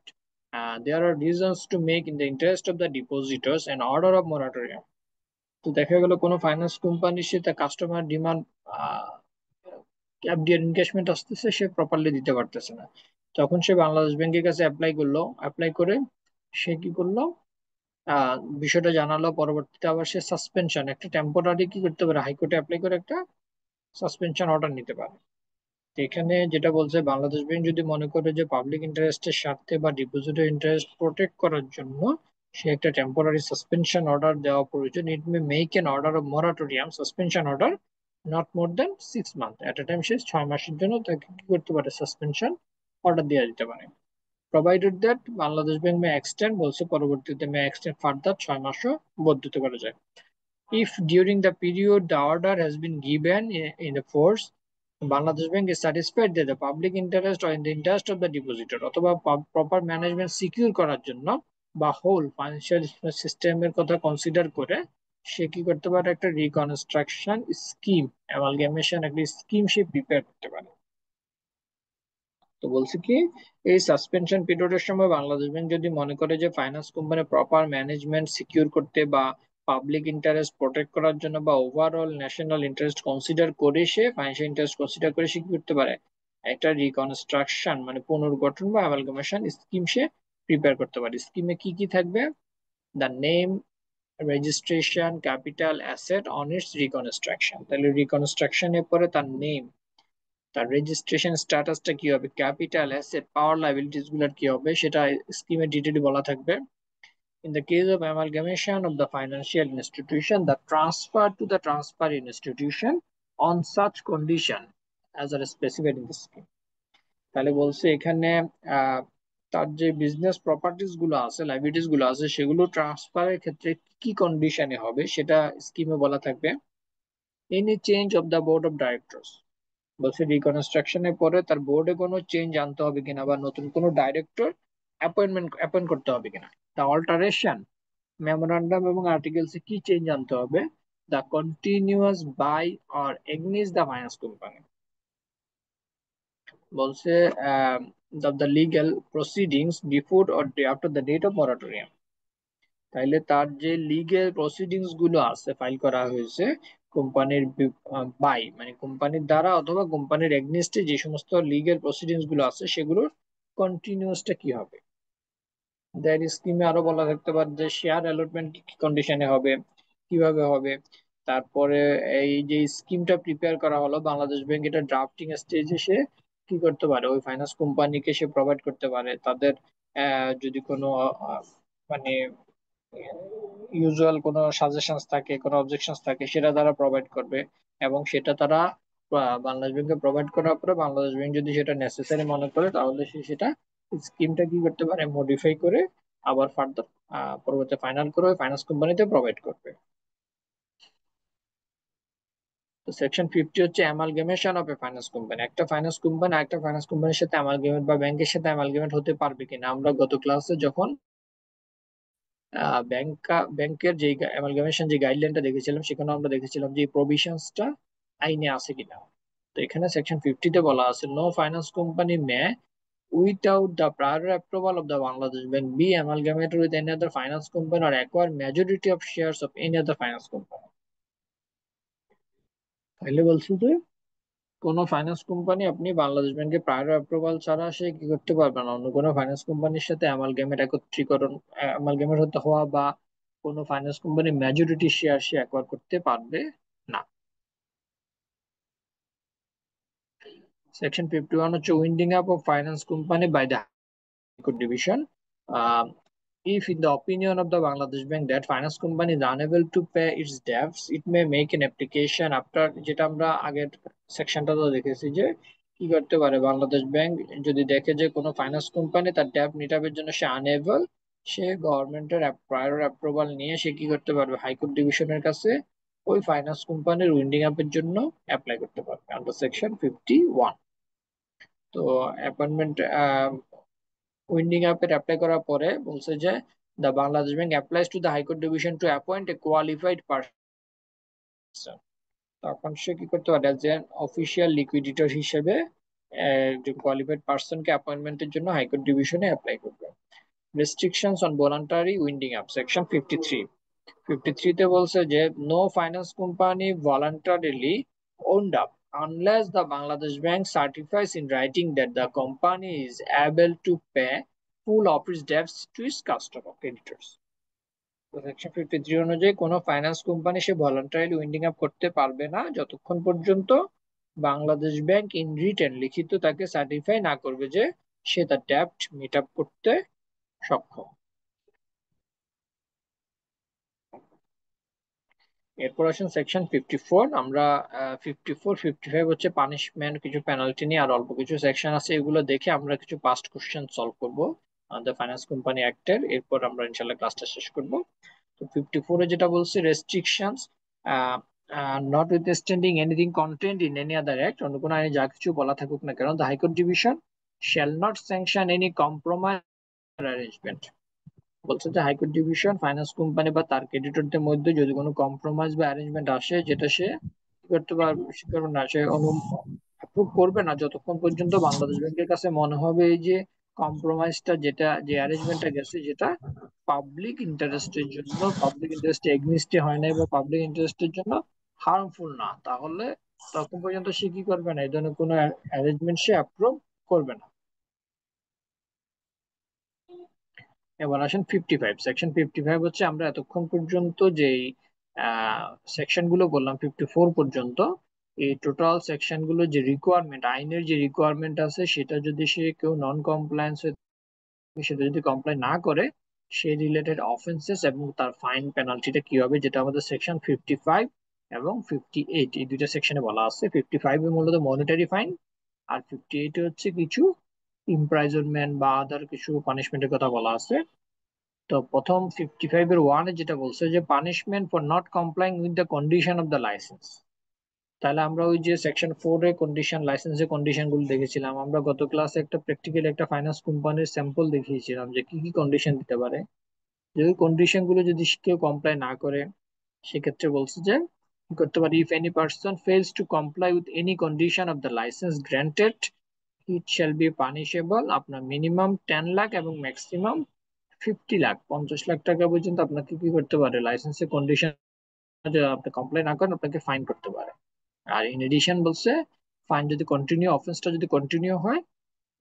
there are reasons to make in the interest of the depositors an order of moratorium। তো দেখা গেল কোনো ফাইন্যান্স কোম্পানি সে তার কাস্টমার ডিমান্ড এফডিআর এনগেজমেন্ট আসতেছে, সে প্রপারলি দিতে পারতেছে না, তখন সে বাংলাদেশ ব্যাংকের কাছে অ্যাপ্লাই করলো, অ্যাপ্লাই করে সে কি করলো, আহ বিষয়টা জানালো, পরবর্তীতে আবার সে সাসপেনশন একটা টেম্পোরারি কি করতে পারে, হাইকোর্টে অ্যাপ্লাই করে একটা সাসপেনশন অর্ডার নিতে পারে। তো এখানে যেটা বলছে বাংলাদেশ ব্যাংক যদি মনে করে যে পাবলিক ইন্টারেস্টের স্বার্থে বা ডিপোজিটের ইন্টারেস্ট প্রোটেক্ট করার জন্য সে একটা টেম্পোরারি সাসপেনশন অর্ডার দেওয়া প্রয়োজন, it may make an order of moratorium suspension order not more than 6 month at a time, সে 6 মাসের জন্য তাকে কি করতে পারে, সাসপেনশন অর্ডার দেওয়া দিতে পারে। Provided that Bangladesh bank May extend, বলছে পরবর্তীতে মে এক্সটেন্ড ফার্দার 6 মাসও বর্ধিত করা যায়। If during the period the order has been given in the force, Bangladesh Bank is satisfied that the public interest or in the interest of the depositor, অথবা proper management secure করার জন্য বা whole financial সিস্টেমের কথা consider করে সে কি করতে পারে, একটা রিকনস্ট্রাকশন স্কিম, অ্যামালগামেশন একটা স্কিম সে প্রিপেয়ার করতে পারে। তো বলছি কি, এই সাসপেনশন পিরিয়ডের সময় বাংলাদেশ ব্যাংক যদি মনে করে যে finance company proper management secure করতে বা পাবলিক ইন্টারেস্ট প্রোটেক্ট করার জন্য বা ওভারঅল ন্যাশনাল ইন্টারেস্ট কনসিডার করে, সে ফাইন্যান্সিয়াল ইন্টারেস্ট কনসিডার করে সে কি করতে পারে, একটা রিকনস্ট্রাকশন মানে পুনর্গঠন বা অ্যামালগামেশন স্কিম সে প্রিপেয়ার করতে পারে। স্কিমে কি কি থাকবে, the name, registration, capital, asset on it's reconstruction. তাহলে রিকনস্ট্রাকশনের পরে তার নেম, তার রেজিস্ট্রেশন স্ট্যাটাসটা কি হবে, ক্যাপিটাল, অ্যাসেট, পাওয়ার, লাইবিলিটিস গুলোর কি হবে, সেটা স্কিমের ডিটেইলে বলা থাকবে। In the case of amalgamation of the financial institution, the transfer to the transfer institution on such condition as are specified in the scheme. তাহলে বলছে এখানে আহ তার যে বিজনেস প্রপার্টিস গুলো আছে, লাইবিলিটিস গুলো আছে, সেগুলো ট্রান্সফারের ক্ষেত্রে কি কন্ডিশনে হবে সেটা স্কিমে বলা থাকবে। Any change of the board of directors, বলছে রিকনস্ট্রাকশনের পরে তার বোর্ডে কোনো চেঞ্জ আনতে হবে কিনা বা নতুন কোনো ডাইরেক্টর অ্যাপয়েন্ট করতে হবে কিনা। দ্য অল্টারেশন, মেমোরান্ডাম এবং আর্টিকেলসে কি চেঞ্জ আনতে হবে, the continuous by or against the finance company. বলছে the legal proceedings before or after the date of moratorium. তাইলে তার যে লিগ্যাল প্রসিডিংস গুলো আছে ফাইল করা হয়েছে কোম্পানির বাই মানে কোম্পানির দ্বারা অথবা কোম্পানির এগনিস্টে যে সমস্ত লিগ্যাল প্রসিডিংস গুলো আছে সেগুলোর কন্টিনিউয়াসটা কি হবে। দেয়ার স্কিমে আরো বলা থাকতে পারে যে শেয়ার অ্যালটমেন্ট কি কন্ডিশনে হবে, কিভাবে হবে। তারপরে এই যে স্কিমটা প্রিপেয়ার করা হলো, বাংলাদেশ ব্যাংক এটা ড্রাফটিং স্টেজে সে কি করতে পারে, ওই ফাইন্যান্স কোম্পানিকে সে প্রোভাইড করতে পারে তাদের যদি কোনো মানে ইউজুয়াল কোনো সাজেশনস থাকে, কোনো অবজেকশনস থাকে, সেটা তারা প্রোভাইড করবে। এবং সেটা তারা বাংলাদেশ ব্যাংকে প্রোভাইড করার পরে বাংলাদেশ ব্যাংক যদি সেটা নেসেসারি মনে করে তাহলে সে সেটা স্কিমটা কি করতে পারে, মডিফাই করে আবার ফার্দার পরবর্তী ফাইনাল করে ওই ফাইন্যান্স কোম্পানিতে প্রোভাইড করবে। তো সেকশন 50 হচ্ছে amalgamation of a finance company. একটা ফাইন্যান্স কোম্পানি একটা ফাইন্যান্স কোম্পানির সাথে অ্যামালগামেট বা ব্যাংকের সাথে অ্যামালগামেট হতে পারবে কিনা। আমরা গত ক্লাসে যখন ব্যাংকের যে অ্যামালগামেশন যে গাইডলাইনটা দেখেছিলাম সেখানে আমরা দেখেছিলাম যে প্রভিশনসটা আইনে আছে কিনা। তো এখানে সেকশন 50 তে বলা আছে, no finance company may without the prior approval of the Bangladesh Bank be amalgamated with any other finance company or acquire majority of shares of any other finance company। তাহলে বলছি যে কোন ফাইন্যান্স কোম্পানি আপনি বাংলাদেশ ব্যাংকের prior approval ছাড়া সে কি করতে পারবে না, অন্য কোনো ফাইন্যান্স কোম্পানির সাথে অ্যামালগেমেট হতে হওয়া বা কোনো ফাইন্যান্স কোম্পানির মেজরিটি শেয়ার সে অ্যাকোয়ার করতে পারবে না। সেকশন 51 হচ্ছে winding up of finance company by the Court Division. Um, if, in the opinion of the Bangladesh Bank, that finance company is unable to pay its debts, it may make an application after, যেটা আমরা আগের সেকশনটা তো দেখেছি যে কি করতে পারে বাংলাদেশ ব্যাংক যদি দেখে যে কোনো ফাইন্যান্স কোম্পানি তার ডেbt মিটাবের জন্য সে আনএবল, সে গভর্নমেন্টের প্রায়র অ্যাপ্রুভাল নিয়ে সে কি করতে পারবে, হাইকোর্ট ডিভিশনের কাছে ওই ফাইন্যান্স কোম্পানির উইন্ডিং আপের জন্য অ্যাপ্লাই করতে পারবে আন্ডার সেকশন 51। তো অ্যাপয়েন্টমেন্ট উইন্ডিং আপের অ্যাপ্লাই করার পরে বলছে যে the Bangladesh bank applies to the high court division two appoint A qualified person. তখন সে কি করতে পারে, যে অফিসিয়াল লিকুইডিটর হিসেবে একজন কোয়ালিফাইড পারসনকে অ্যাপয়েন্টমেন্টের জন্য হাইকোর্ট ডিভিশনে অ্যাপ্লাই করবে। Restrictions on voluntary winding up section 53। 53 তে বলছে যে no finance company voluntarily owned up unless the Bangladesh Bank certifies in writing that the company is able to pay full of its debts to its customer creditors। তো section 53 অনুযায়ী কোনো finance company সে voluntarily winding up করতে পারবে না যতক্ষণ পর্যন্ত Bangladesh bank in written লিখিত তাকে সার্টিফাই না করবে যে সে তার ডেপ্ট মিট আপ করতে সক্ষম। এরপর আসেন সেকশন 54। আমরা 54 55 হচ্ছে পানিশমেন্ট, কিছু পেনাল্টি নিয়ে আর অল্প কিছু সেকশন আছে, এগুলো দেখে আমরা কিছু পাস্ট কোশ্চেন সলভ করব আমাদের ফাইন্যান্স কোম্পানি অ্যাক্টের। এরপর আমরা ইনশাল্লাহ ক্লাসটা শেষ করব। তো 54 এ যেটা বলছে restrictions notwithstanding anything content in any other act, অন্য কোনো আইনে যা কিছু বলা থাকুক না কেন, the high court division shall not sanction any compromise arrangement. বলছে যে হাইকোর্ট ডিভিশন ফাইন্যান্স কোম্পানি বা তার ক্রেডিটরদের মধ্যে যদি কোনো কম্প্রোমাইজ বা অ্যারেঞ্জমেন্ট আসে, যেটা সে কি করতে পারবে, সে করবে না, সে অ্যাপ্রুভ করবে না যতক্ষণ পর্যন্ত বাংলাদেশ ব্যাংকের কাছে মনে হবে এই যে কম্প্রোমাইজটা, যেটা যে অ্যারেঞ্জমেন্টটা গেছে, যেটা পাবলিক ইন্টারেস্টের জন্য, পাবলিক ইন্টারেস্ট এগনিস্টে হয় নাই বা পাবলিক ইন্টারেস্টের জন্য হার্মফুল না, তাহলে তখন পর্যন্ত সে কি করবে না, এই ধরনের কোনো অ্যারেঞ্জমেন্ট সে অ্যাপ্রুভ করবে না। এবার আসেন 55, সেকশন 55 হচ্ছে আমরা এতক্ষণ পর্যন্ত যেই সেকশন গুলো বললাম 54 পর্যন্ত, এই টোটাল সেকশন গুলো যে রিকোয়ারমেন্ট, আইনের যে রিকোয়ারমেন্ট আছে, সেটা যদি সে কেউ নন কমপ্লায়েন্স, সেটা যদি কমপ্লাই না করে, সেই রিলেটেড অফেন্সেস এবং তার ফাইন পেনাল্টিটা কি হবে, যেটা আমাদের সেকশন 55 এবং 58 এই দুইটা সেকশনে বলা আছে। 55 এ মূলত মনিটারি ফাইন, আর 58 এ হচ্ছে কিছু ইমপ্রাইজনমেন্ট বা আদার কিছু পানিশমেন্টের কথা বলা আছে। তো প্রথম 55 এর ওয়ানে যেটা বলছে যে punishment for not complying with the condition of the licence. তাহলে আমরা ওই যে সেকশন 4 এর কন্ডিশন, লাইসেন্সের কন্ডিশন গুলো দেখেছিলাম, আমরা গত ক্লাসে একটা প্র্যাকটিক্যাল একটা ফাইন্যান্স কোম্পানির স্যাম্পল দেখিয়েছিলাম যে কি কি কন্ডিশন দিতে পারে। যদি কন্ডিশন গুলো যদি কেউ কমপ্লাই না করে, সেক্ষেত্রে বলছে যে কি করতে পারি, if any person fails to comply with any condition of the license granted, it shall be punishable আপনার মিনিমাম 10 লাখ এবং ম্যাক্সিমাম 50 লাখ, 50 লাখ টাকা পর্যন্ত আপনাকে কি করতে পারে, লাইসেন্সের কন্ডিশন যদি আপনি কমপ্লাই না করেন আপনাকে ফাইন করতে পারে। আর ইন এডিশন বলছে ফাইন যদি কন্টিনিউ, অফেন্সটা যদি কন্টিনিউ হয়,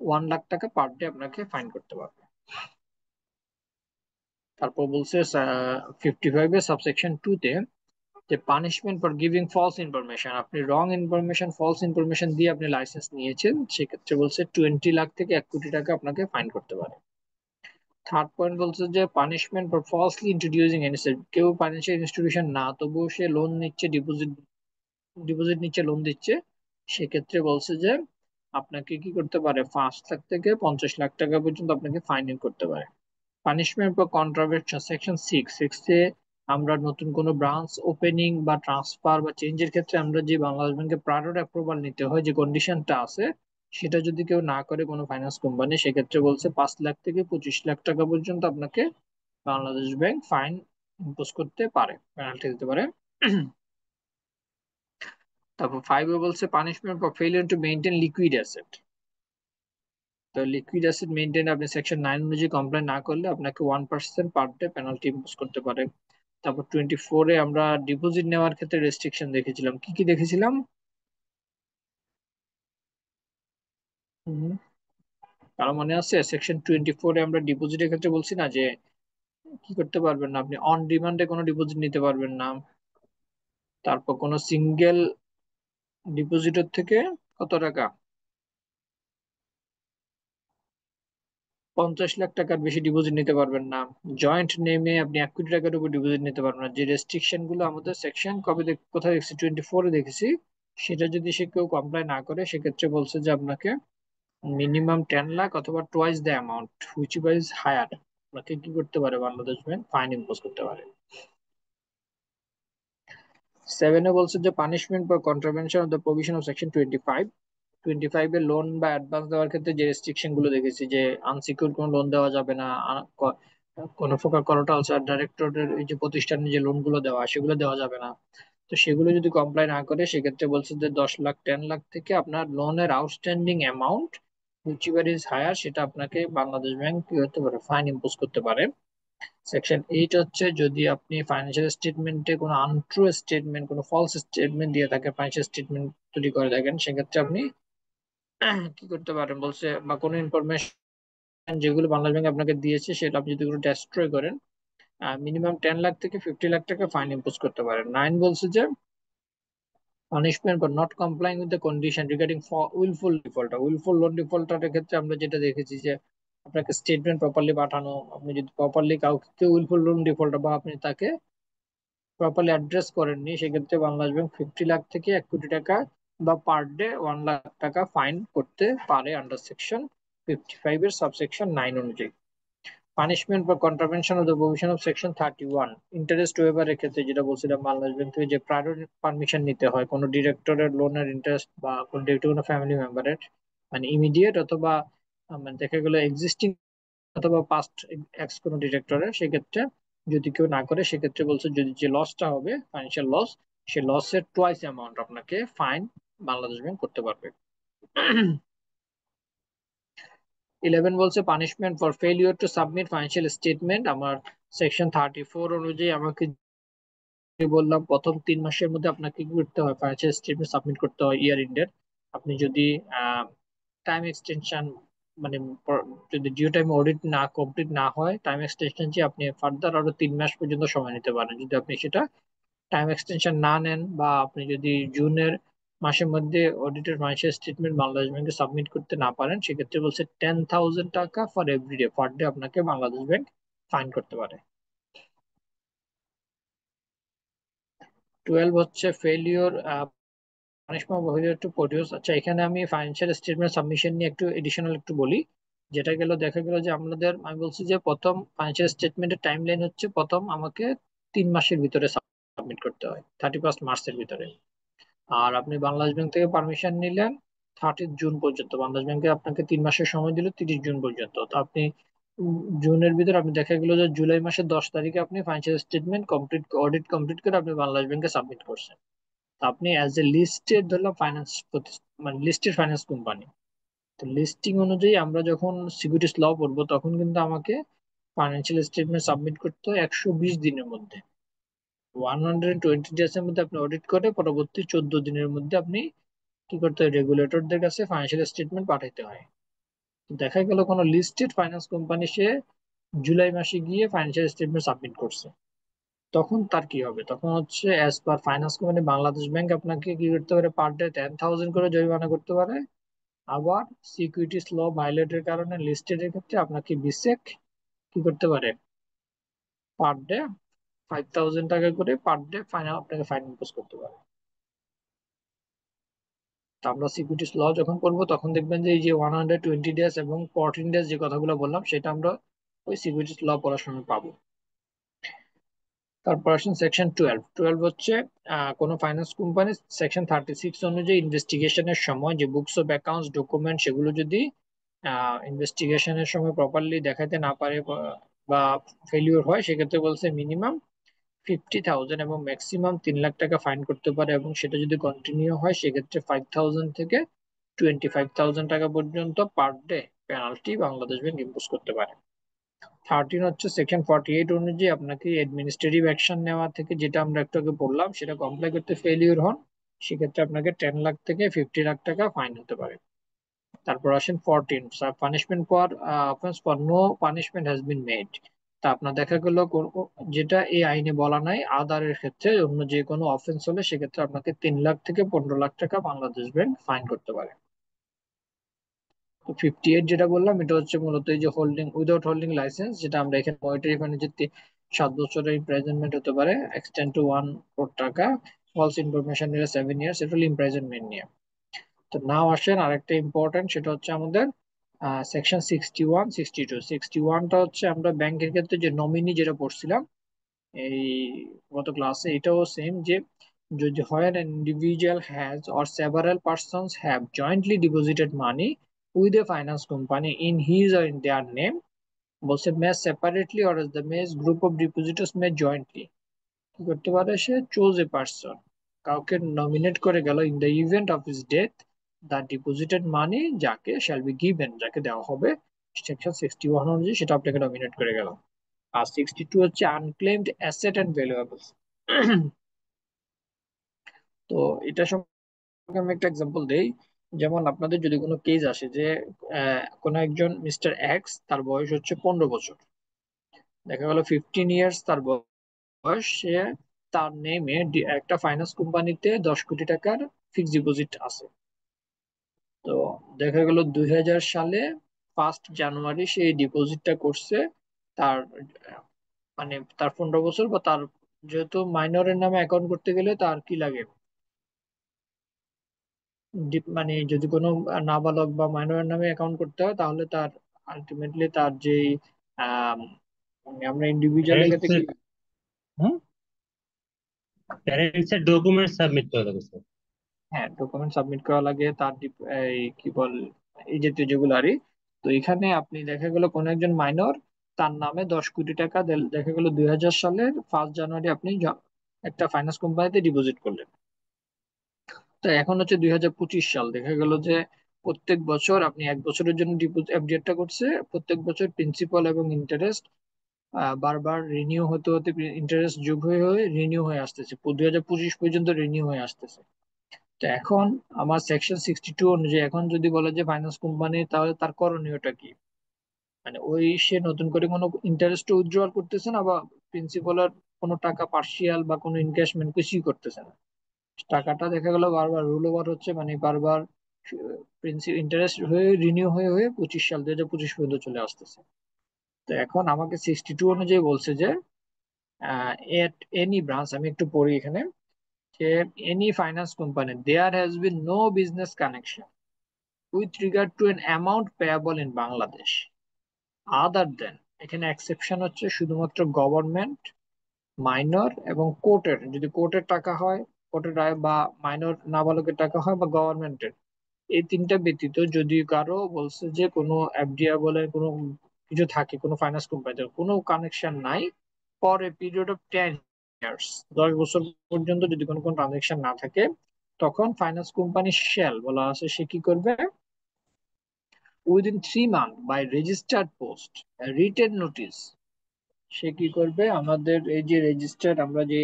1 লাখ টাকা পার ডে আপনাকে ফাইন করতে পারবে। তারপর বলছে 55 এর সাবসেকশন 2 তে যে punishment for giving false information, আপনি রং ইনফরমেশন, ফলস ইনফরমেশন দিয়ে আপনি লাইসেন্স নিয়েছেন, সেক্ষেত্রে বলছে 20 লাখ থেকে 1 কোটি টাকা আপনাকে ফাইন করতে পারে। থার্ড পয়েন্ট বলছে যে punishment for falsely introducing NSF, কেউ ফাইন্যান্সিয়াল ইনস্টিটিউশন না, তবুও সে লোন নিচ্ছে, ডিপোজিট ডিপোজিট নিচ্ছে, লোন দিচ্ছে, সেক্ষেত্রে বলছে যে আপনাকে কি করতে পারে, 5 লাখ থেকে 50 লাখ টাকা পর্যন্ত আপনাকে ফাইন করতে পারে। পানিশমেন্ট ফর কন্ট্রাভেনশন সেকশন 6 এ আমরা নতুন কোনো ব্রাঞ্চ ওপেনিং বা ট্রান্সফার বা চেঞ্জের ক্ষেত্রে আমরা যে বাংলাদেশ ব্যাংকে প্রায়োর অ্যাপ্রুভাল নিতে হয়, যে কন্ডিশনটা আছে, সেটা যদি কেউ না করে কোনো ফাইন্যান্স কোম্পানি, সেক্ষেত্রে বলছে 5 লাখ থেকে 25 লাখ টাকা পর্যন্ত আপনাকে বাংলাদেশ ব্যাংক ফাইন ইম্পোজ করতে পারে, পেনাল্টি দিতে পারে। তারপর 5 বলছে punishment for failure to maintain liquid asset. তো লিকুইড অ্যাসেট মেইনটেইন আপনি সেকশন 9 অনুযায়ী কমপ্লাই না করলে আপনাকে 1% পার ডে পেনাল্টি ইম্পোজ করতে পারে। তারপর 24 আমরা ডিপোজিট নেওয়ার ক্ষেত্রে রেস্ট্রিকশন দেখেছিলাম, কি কি দেখেছিলাম? হুম, কারো মনে আছে? সেকশন 24 আমরা ডিপোজিটের ক্ষেত্রে বলছি না যে কি করতে পারবেন না, আপনি অন ডিমান্ডে কোনো ডিপোজিট নিতে পারবেন না। তারপর কোনো সিঙ্গেল ডিপোজিটর থেকে কত টাকা, 50 লাখ টাকার বেশি ডিপোজিট নিতে পারবেন না। জয়েন্ট নেমে আপনি 1 কোটি টাকার উপর ডিপোজিট নিতে পারবেন না। যে রেস্ট্রিকশন গুলো আমাদের সেকশন কবে কোথায় দেখছি, 24 দেখেছি, সেটা যদি সে কেউ কমপ্লাই না করে, সেক্ষেত্রে বলছে যে আপনাকে মিনিমাম 10 লাখ অথবা twice the amount which is higher, আপনাকে কি করতে পারে, বাংলাদেশ ব্যাংক ফাইন ইম্পোজ করতে পারে। 7 বলছে যে punishment for contravention of the provision of section 25 এর লোন বা অ্যাডভান্স দেওয়ার ক্ষেত্রে যে রেস্ট্রিকশন গুলো দেখেছি, যে আনসিকিউরড কোনো লোন দেওয়া যাবে না, কোনো প্রকার কোলাটারাল আর ডাইরেক্টরের এই যে প্রতিষ্ঠানে যে লোন গুলো দেওয়া, সেগুলো দেওয়া যাবে না। তো সেগুলো যদি কমপ্লাই না করে, সেক্ষেত্রে বলছে যে 10 লাখ, 10 লাখ থেকে আপনার লোনের outstanding amount whichever is higher, সেটা আপনাকে বাংলাদেশ ব্যাংক কি করতে পারে, ফাইন ইম্পোজ করতে পারে। সেকশন 8 হচ্ছে যদি আপনি ফাইন্যান্সিয়াল স্টেটমেন্টে কোনো আনট্রু স্টেটমেন্ট, কোনো ফলস স্টেটমেন্ট দিয়ে থাকে, ফাইন্যান্সিয়াল স্টেটমেন্ট তৈরি করে থাকেন, সেক্ষেত্রে আপনি কি করতে পারেন বলছে, বা কোনো ইনফরমেশন যেগুলো বাংলাদেশ ব্যাংক আপনাকে দিয়েছে সেটা আপনি যদি কোনো ডেস্ট্রয় করেন, মিনিমাম 10 লাখ থেকে 50 লাখ টাকা ফাইন ইম্পোজ করতে পারেন। 9 বলছে যে punishment for not complying with the condition regarding wilful defaulter, wilful loan ডিফল্টারের ক্ষেত্রে আমরা যেটা দেখেছি যে আপনাকে স্টেটমেন্ট প্রপারলি পাঠানো, আপনি যদি প্রপারলি কাউকে উইলফুল লোন ডিফল্টার বা আপনি তাকে প্রপারলি অ্যাড্রেস করেননি, সেক্ষেত্রে বাংলাদেশ ব্যাংক 50 লাখ থেকে 1 কোটি টাকা বা পার ডে 1 লাখ টাকা ফাইন করতে পারে আন্ডার সেকশন 55 এর সাবসেকশন 9 অনুযায়ী। পানিশমেন্ট বা contravention of the provision of section 31, interest ওয়েভারের ক্ষেত্রে যেটা বলছিলাম, বাংলাদেশ ব্যাংক থেকে যে প্রায়োর পারমিশন নিতে হয় কোনো ডিরেক্টরের লোনের ইন্টারেস্ট বা কোনো ডিরেক্টর কোনো ফ্যামিলি মেম্বারের, মানে ইমিডিয়েট অথবা মানে দেখা গেলো এক্সিস্টিং অথবা পাস্ট এক্স কোনো ডিরেক্টরের, সেক্ষেত্রে যদি কেউ না করে সেক্ষেত্রে বলছে যদি যে লসটা হবে ফাইন্যান্সিয়াল লস, সে লসের টোয়াইস অ্যামাউন্ট আপনাকে ফাইন বাংলাদেশ ব্যাংক করতে পারবে। 11 বলছে punishment for failure to submit financial statement. আমার সেকশন 34 অনুযায়ী আমাকে বললাম প্রথম 3 মাসের মধ্যে আপনাকে কি করতে হয়, ফাইন্যান্সিয়াল স্টেটমেন্ট সাবমিট করতে হয় ইয়ার এন্ডের। আপনি যদি টাইম এক্সটেনশন মানে যদি ডিউ টাইম অডিট না কমপ্লিট না হয়, টাইম এক্সটেনশন যে আপনি ফার্দার আরো 3 মাস পর্যন্ত সময় নিতে পারেন। যদি আপনি সেটা টাইম এক্সটেনশন না নেন বা আপনি যদি জুনের মাসের মধ্যে অডিটের ফাইন্যান্সিয়াল স্টেটমেন্ট বাংলাদেশ ব্যাংকে সাবমিট করতে না পারেন, সেক্ষেত্রে বলছে 10,000 টাকা for every day, per day আপনাকে বাংলাদেশ ব্যাংক ফাইন করতে পারে। 12 হচ্ছে failure punishment failure to produce. আচ্ছা, এখানে আমি ফাইন্যান্সিয়াল স্টেটমেন্ট সাবমিশন নিয়ে একটু এডিশনাল একটু বলি। যেটা গেল দেখা গেল যে আমাদের, আমি বলছি যে প্রথম ফাইন্যান্সিয়াল স্টেটমেন্টের টাইম লাইন হচ্ছে প্রথম আমাকে 3 মাসের ভিতরে সাবমিট করতে হয়, 31 মার্চের ভিতরে। আর আপনি বাংলাদেশ ব্যাংক থেকে পারমিশন নিলেন 30 জুন পর্যন্ত, বাংলাদেশ ব্যাংকে আপনাকে 3 মাসের সময় দিল 30 জুন পর্যন্ত। তো আপনি জুনের ভিতরে আপনি দেখা গেল যে জুলাই মাসের 10 তারিখে আপনি financial statement complete audit complete করে আপনি বাংলাদেশ ব্যাংকে সাবমিট করছেন। তো আপনি অ্যাজ এ লিস্টেড ধরলাম ফাইন্যান্স, মানে লিস্টেড ফাইন্যান্স কোম্পানি। তো লিস্টিং অনুযায়ী আমরা যখন সিকিউরিটিস ল পড়বো তখন কিন্তু আমাকে ফাইন্যান্সিয়াল স্টেটমেন্ট সাবমিট করতে হয় 120 দিনের মধ্যে। 120 ডেজ এর মধ্যে আপনি অডিট করে পরবর্তী 14 দিনের মধ্যে আপনি কি করতে হয়, রেগুলেটরদের কাছে ফাইন্যান্সিয়াল স্টেটমেন্ট পাঠাইতে হয়। তো দেখা গেল কোনো লিস্টেড ফাইন্যান্স কোম্পানি সে জুলাই মাসে গিয়ে ফাইন্যান্সিয়াল স্টেটমেন্ট সাবমিট করছে, তখন তার কি হবে, তখন হচ্ছে as per finance company Bangladesh bank আপনাকে কি করতে পারে, পার ডে 10,000 করে জরিমানা করতে পারে। আবার সিকিউরিটিস ল ভায়োলেটের কারণে লিস্টেড এর ক্ষেত্রে আপনাকে বিসেক কি করতে পারে, পার ডে 5,000 টাকা করে পার ডে ফাইন আপনাকে ফাইন ইম্পোজ করতে পারে। তো আমরা সিকিউরিটিস ল যখন করবো তখন দেখবেন যে এই যে 120 ডেজ এবং 14 ডেজ যে কথাগুলো বললাম সেটা আমরা ওই সিকিউরিটিস ল পড়ার সময় পাবো। তারপর আসেন সেকশন 12। 12 হচ্ছে কোনো ফাইন্যান্স কোম্পানি সেকশন 36 অনুযায়ী ইনভেস্টিগেশনের সময় যে বুকস অফ অ্যাকাউন্টস ডকুমেন্ট সেগুলো যদি ইনভেস্টিগেশনের সময় প্রপারলি দেখাতে না পারে বা ফেলিওর হয়, সেক্ষেত্রে বলছে মিনিমাম 50,000 এবং ম্যাক্সিমাম 3 লাখ টাকা ফাইন করতে পারে, এবং সেটা যদি কন্টিনিউ হয় সেক্ষেত্রে 5,000 থেকে 25,000 টাকা পর্যন্ত per day penalty Bangladesh bank impose করতে পারে। 13 হচ্ছে সেকশন 48 অনুযায়ী আপনাকে অ্যাডমিনিস্ট্রেটিভ অ্যাকশন নেওয়া থেকে, যেটা আমরা একটু আগে বললাম, সেটা কমপ্লাই করতে ফেলিওর হন, সেক্ষেত্রে আপনাকে 10 লাখ থেকে 50 লাখ টাকা ফাইন হতে পারে। তারপর আসেন 14, punishment for offence for no punishment has been made. তা আপনার দেখা গেল যেটা এই আইনে বলা নাই, আদারের ক্ষেত্রে অন্য যে কোনো অফেন্স হলে সেক্ষেত্রে আপনাকে 3 লাখ থেকে 15 লাখ টাকা বাংলাদেশ ব্যাংক ফাইন করতে পারে। তো 58 যেটা বললাম এটা হচ্ছে মূলত এই যে হোল্ডিং উইদাউট হোল্ডিং লাইসেন্স, যেটা আমরা এখানে মনিটরি ফান্ডে যে 7 বছরের ইমপ্রাইজনমেন্ট হতে পারে, এক্সটেন্ড টু 1 কোটি টাকা, ফলস ইনফরমেশন নিলে 7 ইয়ার্স, এটা হলো ইমপ্রাইজনমেন্ট নিয়ে। তো নাও আসেন আরেকটা ইম্পর্টেন্ট, সেটা হচ্ছে আমাদের সেকশন 61 62। 61টা হচ্ছে আমরা ব্যাংকের ক্ষেত্রে যে নমিনি যেটা পড়ছিলাম এই গত ক্লাসে, এটাও সেম, যে যদি হয় an individual has or several persons have jointly deposited money with a finance company in his or in their name, বলছে may separately or as the may group of depositors may jointly কি করতে পারে, সে choose a person, কাউকে nominate করে গেল, in the event of his death the deposited money যাকে shall be given, যাকে দেওয়া হবে সেকশন 61 অনুযায়ী সেটা আপনাকে নমিনেট করে গেল। আর 62 হচ্ছে আনক্লেমড অ্যাসেট এন্ড ভ্যালুয়েবলস। তো এটা সম্পর্কে আমি একটা এক্সাম্পল দেই। যেমন আপনাদের যদি কোনো কেস আসে যে কোনো একজন মিস্টার এক্স, তার বয়স হচ্ছে 15 বছর, দেখা গেল 15 ইয়ার্স তার বয়স, সে তার নেমে একটা ফাইন্যান্স কোম্পানিতে 10 কোটি টাকার ফিক্সড ডিপোজিট আছে। তো দেখা গেল 2000 সালে 1 জানুয়ারি সে এই ডিপোজিটটা করছে। তার মানে তার 15 বছর বা তার, যেহেতু মাইনরের নামে অ্যাকাউন্ট করতে গেলে তার কি লাগে, মানে যদি কোনো নাবালক বা মাইনরের নামে অ্যাকাউন্ট করতে হয় তাহলে তার আলটিমেটলি তার যে আহ মানে আমরা ইন্ডিভিজুয়ালের ক্ষেত্রে প্যারেন্টস কি, হুম, প্যারেন্টস এর ডকুমেন্ট সাবমিট করা লাগে স্যার। হ্যাঁ ডকুমেন্ট সাবমিট করা লাগে, তার এই কি বল এই জাতীয় যেগুলো আর কি। তো এখানে আপনি দেখা গেল কোন একজন মাইনর তার নামে 10 কোটি টাকা দেখা গেল 2000 সালের 1 জানুয়ারি আপনি একটা ফাইন্যান্স কোম্পানিতে ডিপোজিট করলেন। তো এখন হচ্ছে 2025 সাল, দেখা গেল যে প্রত্যেক বছর আপনি 1 বছরের জন্য এফডিআরটা করছে, প্রত্যেক বছর প্রিন্সিপাল এবং ইন্টারেস্ট বারবার রিনিউ হতে হতে ইন্টারেস্ট যোগ হয়ে হয়ে রিনিউ হয়ে আসতেছে, 2025 পর্যন্ত রিনিউ হয়ে আসতেছে। তো এখন আমার সেকশন 62 অনুযায়ী এখন যদি বলে যে ফাইন্যান্স কোম্পানি, তাহলে তার করণীয়টা কি? মানে ওই সে নতুন করে কোনো ইন্টারেস্ট উইথড্রল করতেছে না, বা প্রিন্সিপালের কোনো টাকা পার্সিয়াল বা কোনো ইনক্যাশমেন্ট কিছুই করতেছে না, টাকাটা দেখা গেল বারবার রোল ওভার হচ্ছে, মানে বারবার ইন্টারেস্ট হয়ে রিনিউ হয়ে হয়ে 2025 পর্যন্ত চলে আসতেছে। তো এখন আমাকে 62 অনুযায়ী বলছে যে এট এনি ব্রাঞ্চ, আমি একটু পড়ি এখানে, যে any finance company there has been no business connection with regard to an amount payable in Bangladesh other than, এখানে এক্সেপশন হচ্ছে শুধুমাত্র গভর্নমেন্ট, মাইনর এবং কোর্টের, যদি কোর্টের টাকা হয়, কোর্টের রায়, বা মাইনর নাবালকের টাকা হয়, বা গভর্নমেন্টের, এই তিনটা ব্যতীত যদি কারো বলছে যে কোনো এফডিআই বলে কোনো কিছু থাকে, কোনো ফাইন্যান্স কোম্পানিতে কোনো কানেকশন নাই, for a period of 10 years, 10 বছর পর্যন্ত যদি কোনো কোনো ট্রানজেকশন না থাকে, তখন ফাইন্যান্স কোম্পানি শ্যাল বলা আছে সে কি করবে, within 3 month by registered post written notice, সে কি করবে, আমাদের এই যে রেজিস্টার্ড আমরা যে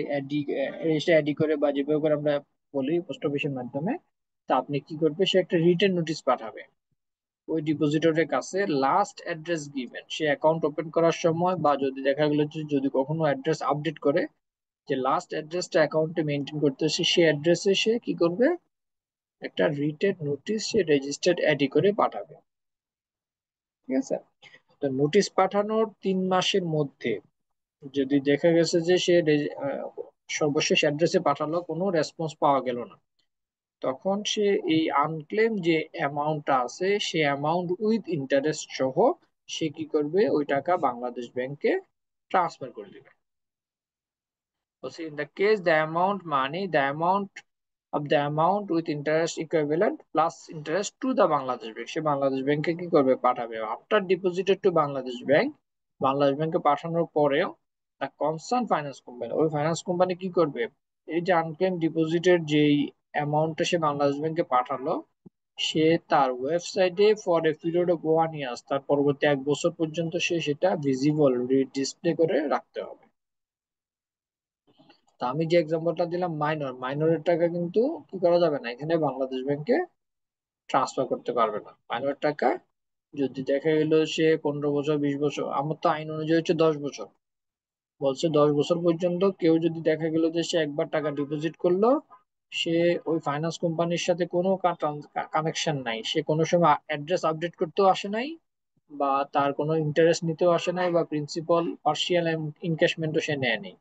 রেজিস্টার অ্যাডি করে বা যেভাবে করে আমরা বলি পোস্ট অফিসের মাধ্যমে, তা আপনি কি করবে, সে একটা রিটেন নোটিশ পাঠাবে ওই ডিপোজিটরের কাছে, লাস্ট অ্যাড্রেস গিভেন, সে অ্যাকাউন্ট ওপেন করার সময়, বা যদি দেখা গেলো যে যদি কখনো অ্যাড্রেস আপডেট করে, যে লাস্ট অ্যাড্রেসটা অ্যাকাউন্টে মেনটেন করতেছে সেই অ্যাড্রেসে সে কি করবে, একটা রিটেন নোটিশ সে রেজিস্টার্ড অ্যাডি করে পাঠাবে। ঠিক আছে? তো নোটিশ পাঠানোর 3 মাসের মধ্যে যদি দেখা গেছে যে সে সর্বশেষ অ্যাড্রেসে পাঠালো, কোনো রেসপন্স পাওয়া গেল না, তখন সে এই আনক্লেম যে অ্যামাউন্টটা আছে সে অ্যামাউন্ট উইথ ইন্টারেস্ট সহ সে কি করবে, ওই টাকা বাংলাদেশ ব্যাংকে ট্রান্সফার করে দিবে। বলছে in the case the amount money the amount of the amount with interest equivalent plus interest to the Bangladesh bank, সে বাংলাদেশ ব্যাংকে কি করবে, পাঠাবে। After deposited to Bangladesh bank, Bangladesh ব্যাংকে পাঠানোর পরেও দ্য কনসার্ন ফাইন্যান্স কোম্পানি, ওই ফাইন্যান্স কোম্পানি কি করবে, এই যে আনক্লেম ডিপোজিটের যেই অ্যামাউন্টটা সে বাংলাদেশ ব্যাংকে পাঠালো, সে তার ওয়েবসাইটে ফর এ পিরিয়ড অফ 1 ইয়ার, তার পরবর্তী 1 বছর পর্যন্ত সে সেটা ভিজিবল ডিসপ্লে করে রাখতে হবে। তা আমি যে এক্সাম্পলটা দিলাম মাইনরের টাকা কিন্তু কি করা যাবে না, এখানে বাংলাদেশ ব্যাংকে ট্রান্সফার করতে পারবে না মাইনরের টাকা। যদি দেখা গেল সে 15 বছর 20 বছর, আমার তো আইন অনুযায়ী হচ্ছে 10 বছর, বলছে 10 বছর পর্যন্ত কেউ যদি দেখা গেল যে সে একবার টাকা ডিপোজিট করলো, সে ওই ফাইন্যান্স কোম্পানির সাথে কোনো কানেকশন নাই, সে কোনো সময় অ্যাড্রেস আপডেট করতেও আসে নাই, বা তার কোনো ইন্টারেস্ট নিতেও আসে নাই, বা প্রিন্সিপাল পার্সিয়াল ইনক্যাশমেন্টও সে নেয়নি,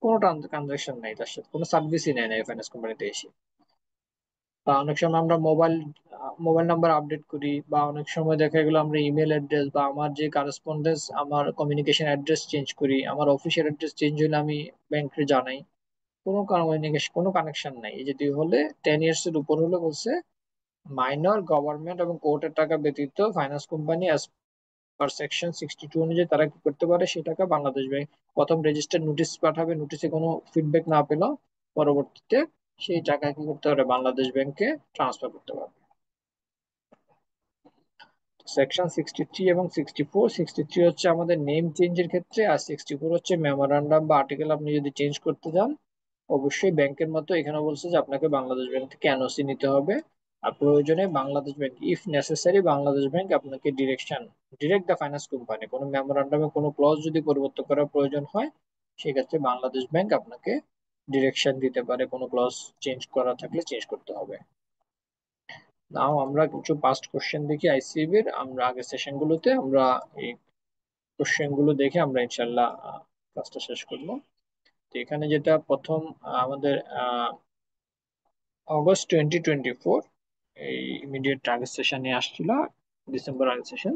কোনো ট্রানজাকশন নাই তার সাথে, কোনো সার্ভিসই নেয় নাই ফাইন্যান্স কোম্পানিতে এসে। বা অনেক সময় আমরা মোবাইল নাম্বার আপডেট করি, বা অনেক সময় দেখা গেলো আমরা ইমেল অ্যাড্রেস বা আমার যে কারেসপন্ডেন্স আমার কমিউনিকেশন অ্যাড্রেস চেঞ্জ করি, আমার অফিসিয়াল অ্যাড্রেস চেঞ্জ হলে আমি ব্যাংকে জানাই, কোনো কমিউনিকেশন কোনো কানেকশন নাই। এই যদি হলে 10 ইয়ার্স এর উপর হলে বলছে মাইনর, গভর্নমেন্ট এবং কোর্টের টাকা ব্যতীত finance company as per section 62 অনুযায়ী তারা কি করতে পারে, সে টাকা বাংলাদেশ ব্যাংক প্রথম রেজিস্টার্ড নোটিশ পাঠাবে, নোটিশে কোনো ফিডব্যাক না পেল, পরবর্তীতে সেই টাকা কি করতে পারে, বাংলাদেশ ব্যাংকে ট্রান্সফার করতে পারবে। সেকশন 63 এবং 64 হচ্ছে আমাদের নেম চেঞ্জের ক্ষেত্রে, আর 64 হচ্ছে মেমোরান্ডাম বা আর্টিকেল আপনি যদি চেঞ্জ করতে যান, অবশ্যই ব্যাংকের মতো এখানে বলছে যে আপনাকে বাংলাদেশ ব্যাংক থেকে এনওসি নিতে হবে, আর প্রয়োজনে Bangladesh bank, if necessary Bangladesh bank আপনাকে ডিরেক্ট দ্য ফাইন্যান্স কোম্পানি, কোনো মেমোরান্ডামে কোনো ক্লজ যদি পরিবর্তন করার প্রয়োজন হয়, সেক্ষেত্রে বাংলাদেশ ব্যাংক আপনাকে ডিরেকশন দিতে পারে, কোনো ক্লজ চেঞ্জ করা থাকলে চেঞ্জ করতে হবে। নাও আমরা কিছু পাস্ট কোশ্চেন দেখি আইসিবি এর, আমরা আগের সেশন গুলোতে আমরা এই কোশ্চেন গুলো দেখে আমরা ইনশাল্লাহ ক্লাসটা শেষ করবো। তো এখানে যেটা প্রথম আমাদের অগস্ট 2024, এই ইমিডিয়েট আগের সেশনে আসছিল, ডিসেম্বর আগের সেশন।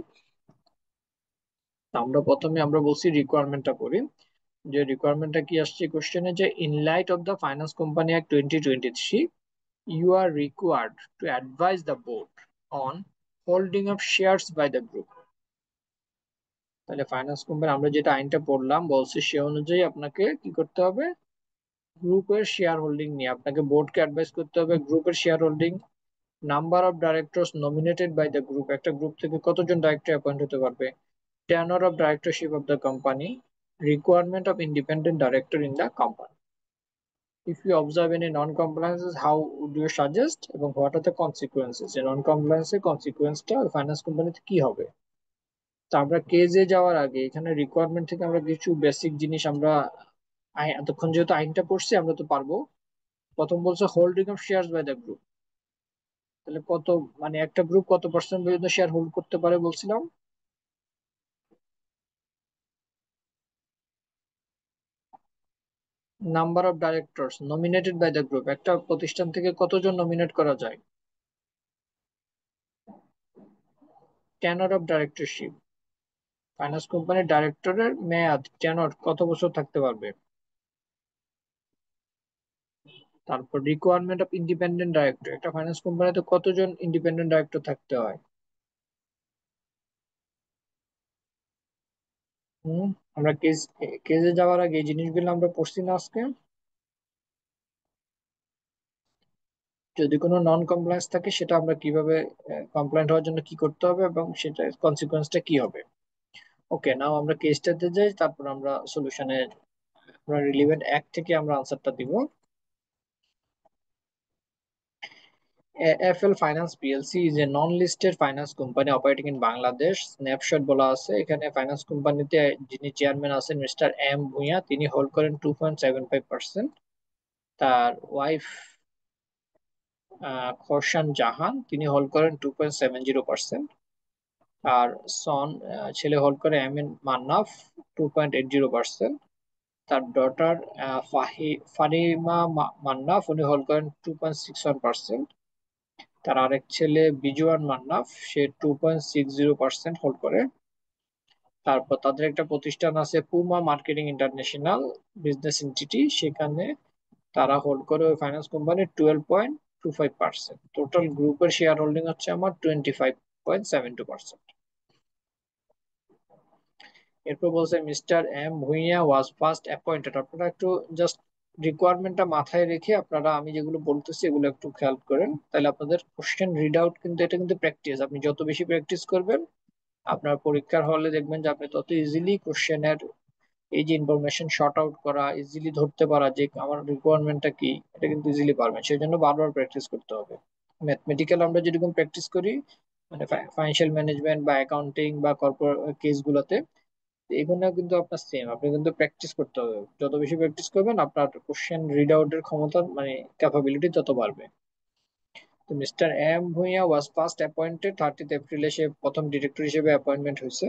আমরা প্রথমে আমরা বলছি রিকোয়ারমেন্টটা পড়ি, যে রিকোয়ারমেন্টটা কি আসছে কোশ্চেনে, যে in light of the finance company act 2023 you are required to advise the board on holding of shares by the group. তাহলে ফাইন্যান্স কোম্পানি আমরা যেটা আইনটা পড়লাম বলছে সে অনুযায়ী আপনাকে কি করতে হবে, গ্রুপের শেয়ার হোল্ডিং নিয়ে আপনাকে বোর্ডকে অ্যাডভাইস করতে হবে গ্রুপের share holding, number of directors nominated by the group, একটা গ্রুপ থেকে কতজন ডাইরেক্টর অ্যাপয়েন্ট হতে পারবে, tenure of directorship of the company, requirement of independent director in the company, if you observe any non-compliances how would you suggest এবং what are the consequences, যে নন কমপ্লায়েন্সের কনসিকুয়েন্সটা finance কোম্পানিতে কি হবে। তো আমরা কেজে যাওয়ার আগে এখানে রিকোয়ারমেন্ট থেকে আমরা কিছু বেসিক জিনিস আমরা এতক্ষণ যেহেতু আইনটা পড়ছি আমরা তো পারবো। প্রথম বলছে holding of shares by the group, তাহলে কত, মানে একটা গ্রুপ কত পার্সেন্ট পর্যন্ত শেয়ার হোল্ড করতে পারে বলছিলাম। Number of directors nominated by the group, একটা প্রতিষ্ঠান থেকে কতজন নমিনেট করা যায়। টেনর অফ ডাইরেক্টরশিপ, ফাইন্যান্স কোম্পানির ডাইরেক্টরের মেয়াদ টেনর কত বছর থাকতে পারবে। তারপর রিকোয়ারমেন্ট অফ ইন্ডিপেন্ডেন্ট ডাইরেক্টর, একটা ফাইন্যান্স কোম্পানিতে কতজন ইন্ডিপেন্ডেন্ট ডাইরেক্টর থাকতে হয়। হম আমরা কেজে যাওয়ার আগে এই জিনিসগুলো আমরা পড়ছি না আজকে। যদি কোনো নন কমপ্লায়েন্স থাকে সেটা আমরা কিভাবে কমপ্লায়েন্ট হওয়ার জন্য কি করতে হবে এবং সেটা কনসিকোয়েন্সটা কি হবে। ওকে, নাও আমরা কেসটাতে যাই, তারপর আমরা সলিউশনে আমরা রিলেভেন্ট অ্যাক্ট থেকে আমরা আনসারটা দিব। FL finance PLC is a non listed finance company operating in Bangladesh. Snapshot বলা আছে এখানে, ফাইন্যান্স কোম্পানিতে যিনি চেয়ারম্যান আছেন মিস্টার এম ভুঁইয়া, তিনি হোল্ড করেন 2.75%। তার ওয়াইফ খোরশান জাহান, তিনি হোল্ড করেন 2.70%। আর সন ছেলে হোল্ড করে এম এন মান্নাফ 2.80%। তার ডটার ফারিমা মান্নাফ, উনি হোল্ড করেন 2.61%। তার আরেক ছেলে বিজওয়ান মান্নাফ, সে 2.60% হোল্ড করে। তারপর তাদের একটা প্রতিষ্ঠান আছে Puma marketing international business entity, সেখানে তারা হোল্ড করে ওই ফাইন্যান্স কোম্পানি 12.25%। টোটাল গ্রুপের শেয়ার হোল্ডিং হচ্ছে আমার 25.72%। এরপর বলছে mister M Bhuiyan was first appointed, আপনারা একটু জাস্ট রিকোয়ারমেন্টটা মাথায় রেখে আপনারা আমি যেগুলো বলতেছি এগুলো একটু খেয়াল করেন, তাহলে আপনাদের কোশ্চেন রিড আউট, কিন্তু এটা কিন্তু প্র্যাকটিস, আপনি যত বেশি প্র্যাকটিস করবেন আপনার পরীক্ষার হলে দেখবেন যে আপনি তত ইজিলি কোশ্চেনের এই যে ইনফরমেশন শর্ট আউট করা, ইজিলি ধরতে পারা যে আমার রিকোয়ারমেন্টটা কি, এটা কিন্তু ইজিলি পারবেন, সেই জন্য বারবার প্র্যাকটিস করতে হবে। ম্যাথমেটিক্যাল আমরা যেরকম প্র্যাকটিস করি, মানে ফাইন্যান্সিয়াল ম্যানেজমেন্ট বা অ্যাকাউন্টিং বা কর্পোরেট কেসগুলোতে, এগুলো কিন্তু আপনার সেম, আপনি কিন্তু প্র্যাকটিস করতে হবে, যত বেশি প্র্যাকটিস করবেন আপনার কোশ্চেন রিড আউটের ক্ষমতা মানে ক্যাপাবিলিটি তত বাড়বে। তো mister M Bhuiyan was first appointed 30 এপ্রিলে, সে প্রথম ডিরেক্টর হিসেবে অ্যাপয়েন্টমেন্ট হয়েছে।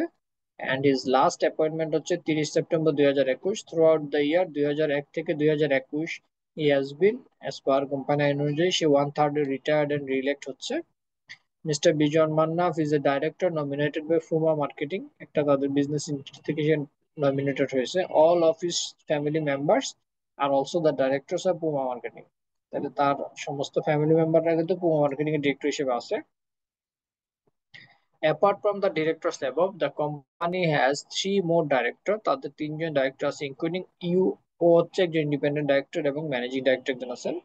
অ্যান্ড হিজ লাস্ট অ্যাপয়েন্টমেন্ট হচ্ছে 30 সেপ্টেম্বর 2021। থ্রু আউট দ্য ইয়ার 2001 থেকে 2021 he has been, as per company আইন অনুযায়ী সে 1/3 রিটায়ার্ড এন্ড রিইলেক্ট হচ্ছে। Mister Bijon Mannaf is a director nominated by Puma marketing, একটা তাদের বিজনেস ইনস্টিটিউট থেকে সে নমিনেটেড হয়েছে। All of his family members are also the directors of Puma marketing, তাহলে তার সমস্ত ফ্যামিলি মেম্বাররা কিন্তু পুমা মার্কেটিং এর ডিরেক্টর হিসেবে আছে। Apart from the directors above, the company has three more directors, তাদের তিনজন ডাইরেক্টর আছে ইনক্লুডিং ইউ, ও হচ্ছে একজন ইন্ডিপেন্ডেন্ট ডাইরেক্টর এবং ম্যানেজিং ডাইরেক্টর একজন আছেন।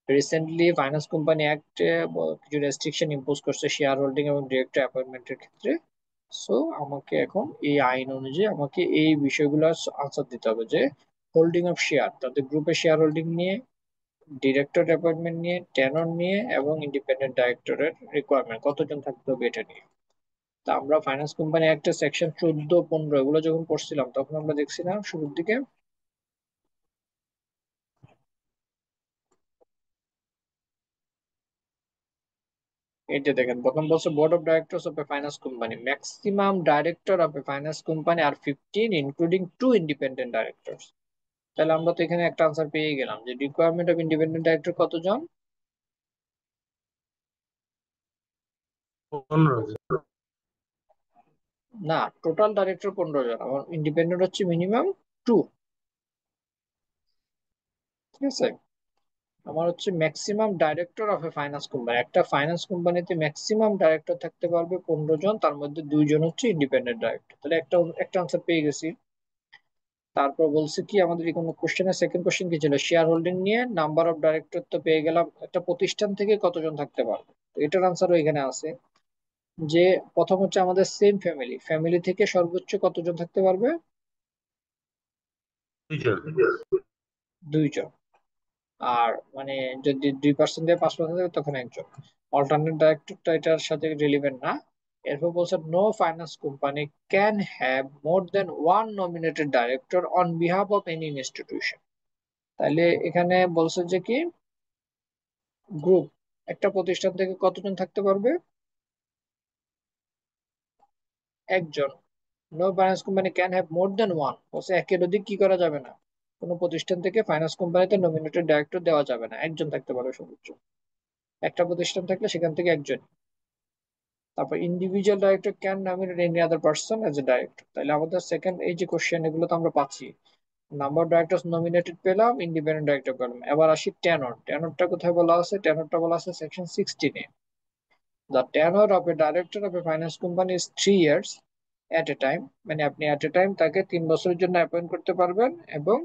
রিসেন্টলি ফাইন্যান্স কোম্পানি অ্যাক্ট কিছু রেস্ট্রিকশন ইম্পোজ করছে শেয়ার হোল্ডিং এবং ডিরেক্টর অ্যাপয়েন্টমেন্টের ক্ষেত্রে। সো আমাকে এখন এই আইন অনুযায়ী আমাকে এই বিষয়গুলো আনসার দিতে হবে, যে হোল্ডিং অফ শেয়ার, তাদের গ্রুপে শেয়ার হোল্ডিং নিয়ে, ডিরেক্টর অ্যাপয়েন্টমেন্ট নিয়ে, টেনর নিয়ে এবং ইন্ডিপেন্ডেন্ট ডাইরেক্টরের রিকোয়ারমেন্ট কতজন থাকতে হবে এটা নিয়ে। তা আমরা ফাইন্যান্স কোম্পানি একটা সেকশন 14, 15 এগুলো যখন পড়ছিলাম তখন আমরা দেখছি না শুরুর দিকে, এই যে দেখেন প্রথম বলছে board of directors of a finance company, maximum director of a finance company আর 15 ইনক্লুডিং 2 ইন্ডিপেন্ডেন্ট ডাইরেক্টরস। তাহলে আমরা তো এখানে একটা আনসার পেয়ে গেলাম যে রিকোয়ারমেন্ট অফ ইন্ডিপেন্ডেন্ট ডাইরেক্টর কতজন। 15 জন। না, টোটাল ডাইরেক্টর 15 জন, আমার ইন্ডিপেন্ডেন্ট হচ্ছে মিনিমাম 2। ঠিক আছে, আমার হচ্ছে maximum director of a finance company, একটা ফাইন্যান্স কোম্পানিতে ম্যাক্সিমাম ডাইরেক্টর থাকতে পারবে 15 জন, তার মধ্যে 2 জন হচ্ছে ইন্ডিপেন্ডেন্ট ডাইরেক্টর। তাহলে একটা একটা আনসার পেয়ে গেছি। তারপর বলছে কি আমাদের কোনো কোশ্চেনের সেকেন্ড কোশ্চেন কি ছিল, শেয়ার হোল্ডিং নিয়ে নাম্বার অফ ডাইরেক্টর তো পেয়ে গেলাম, একটা প্রতিষ্ঠান থেকে কতজন থাকতে পারবে। তো এটার আনসারও এখানে আছে, যে প্রথম হচ্ছে আমাদের সেম ফ্যামিলি, ফ্যামিলি থেকে সর্বোচ্চ কতজন থাকতে পারবে, দুইজন। 2 জন। আর মানে যদি 2% দিয়ে 5% থাকে তখন একজন। অল্টারনেট ডাইরেক্টরটা এটার সাথে রিলেভেন্ট না। এরপর বলছে no finance company can have more than one nominated director on behalf of any institution. তাহলে এখানে বলছে যে কি গ্রুপ, একটা প্রতিষ্ঠান থেকে কতজন থাকতে পারবে, একজন। No finance company can have more than one, বলছে একের অধিক কি করা যাবে না, কোনো প্রতিষ্ঠান থেকে ফাইন্যান্স কোম্পানিতে নমিনেটেড ডাইরেক্টর দেওয়া যাবে না, একজন থাকতে পারবে সর্বোচ্চ। একটা প্রতিষ্ঠান থাকলে সেখান থেকে একজন। তারপর individual director can nominate any other person as a director. তাহলে আমাদের সেকেন্ড এই যে কোশ্চেন, এগুলো তো আমরা পাচ্ছি। নাম্বার অফ ডাইরেক্টর নমিনেটেড পেলাম, ইন্ডিপেন্ডেন্ট ডাইরেক্টর পেলাম। এবার আসি টেনর, টেনরটা কোথায় বলা আছে, টেনরটা বলা আছে সেকশন 16-এ। The tenure of a director of a finance company is 3 years at a time, মানে আপনি এট এ টাইম তাকে 3 বছরের জন্য অ্যাপয়েন্ট করতে পারবেন, এবং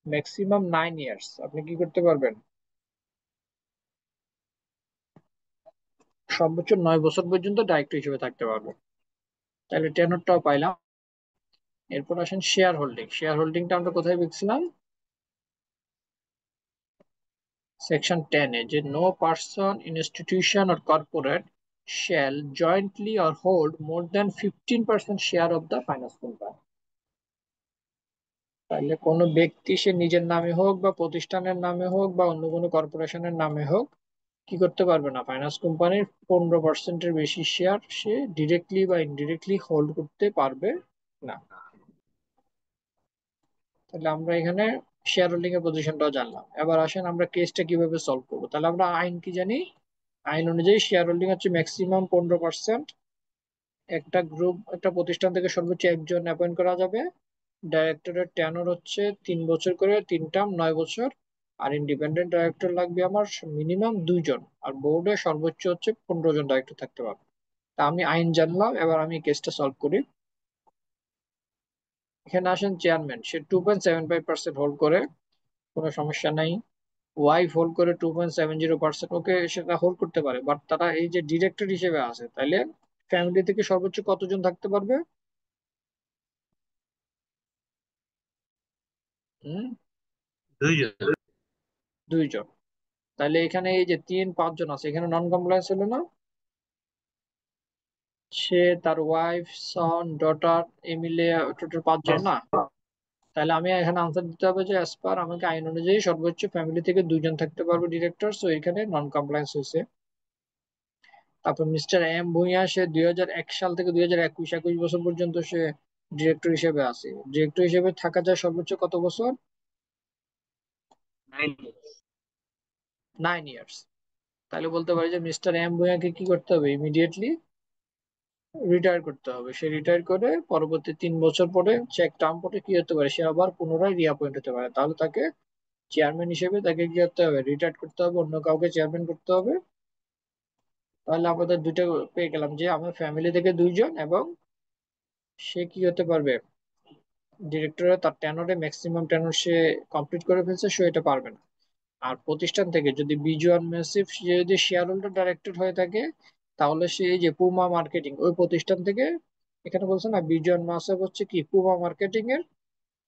ম্যাক্সিমাম 9 ইয়ার্স আপনি কি করতে পারবেন, সর্বোচ্চ 9 বছর পর্যন্ত ডাইরেক্টর হিসেবে থাকতে পারবেন। তাহলে টেনরটাও পাইলাম। এরপর আসেন শেয়ার হোল্ডিং, শেয়ার হোল্ডিংটা আমরা কোথায় দেখছিলাম, সেকশন 10-এ, যে no person institution or corporate shall jointly or hold more than 15% share of the finance company. তাহলে কোনো ব্যক্তি সে নিজের নামে হোক বা প্রতিষ্ঠানের নামে হোক বা অন্য কোনো কর্পোরেশনের নামে হোক কি করতে পারবে না, ফাইন্যান্স কোম্পানির 15%-এর বেশি শেয়ার সে ডিরেক্টলি বা ইনডিরেক্টলি হোল্ড করতে পারবে না। তাহলে আমরা এখানে শেয়ার হোল্ডিং এর পজিশনটাও জানলাম। এবার আসেন আমরা কেসটা কিভাবে সলভ করবো। তাহলে আমরা আইন কি জানি, আইন অনুযায়ী শেয়ার হোল্ডিং হচ্ছে ম্যাক্সিমাম 15%। একটা গ্রুপ, একটা প্রতিষ্ঠান থেকে সর্বোচ্চ একজন অ্যাপয়েন্ট করা যাবে। ডাইরেক্টরের টেনর হচ্ছে 3 বছর করে, 3 টার্ম 9 বছর। আর ইন্ডিপেন্ডেন্ট ডাইরেক্টর লাগবে আমার মিনিমাম 2 জন, আর বোর্ডে সর্বোচ্চ হচ্ছে 15 জন ডাইরেক্টর থাকতে পারবে। তা আমি আইন জানলাম, এবার আমি কেসটা সলভ করি। এখানে আসেন চেয়ারম্যান, সে 2.75% হোল্ড করে, কোনো সমস্যা নাই। ওয়াইফ হোল্ড করে 2.70%, ওকে সেটা হোল্ড করতে পারে, বাট তারা এই যে ডিরেক্টর হিসেবে আছে, তাইলে ফ্যামিলি থেকে সর্বোচ্চ কতজন থাকতে পারবে, হুম, দুইজন। 2 জন। তাহলে এখানে এই যে 3 5 জন আছে, এখানে নন কমপ্লায়েন্স হলো না, সে তার ওয়াইফ সন ডটার মিলে টোটাল 5 জন না। তাহলে আমি এখানে আনসার দিতে হবে যে অ্যাজ পার আমাকে আইন অনুযায়ী সর্বোচ্চ ফ্যামিলি থেকে 2 জন থাকতে পারবে ডিরেক্টর, সো এখানে নন কমপ্লায়েন্স হয়েছে। তারপর মিস্টার এম ভুঁইয়া, সে 2001 সাল থেকে 2021 21 বছর পর্যন্ত সে ডিরেক্টর হিসেবে আছে। ডিরেক্টর হিসেবে থাকা যায় সর্বোচ্চ কত বছর, 9 years। 9 ইয়ার্স। তাহলে বলতে পারি যে মিস্টার এম ভুঁইয়াকে কি করতে হবে, ইমিডিয়েটলি রিটায়ার করতে হবে। সে রিটায়ার করে পরবর্তী 3 বছর পরে চেক টার্ম পরে কি হতে পারে, সে আবার পুনরায় রিঅ্যাপয়েন্ট হতে পারে। তাহলে তাকে চেয়ারম্যান হিসেবে তাকে কি করতে হবে, রিটায়ার করতে হবে, অন্য কাউকে চেয়ারম্যান করতে হবে। তাহলে আমাদের দুটো পেয়ে গেলাম, যে আমার ফ্যামিলি থেকে 2 জন, এবং সে কি হতে পারবে, ডিরেক্টরের তার টেনরে ম্যাক্সিমাম টেনর সে কমপ্লিট করে ফেলছে, সে এটা পারবে না। আর প্রতিষ্ঠান থেকে যদি বিজুয়াল মেসিভ সে যদি শেয়ার হোল্ডার ডাইরেক্টর হয়ে থাকে, তাহলে সে এই যে পুমা মার্কেটিং ওই প্রতিষ্ঠান থেকে, এখানে বলছে না বিজয় মাসেব হচ্ছে কি পুমা মার্কেটিং এর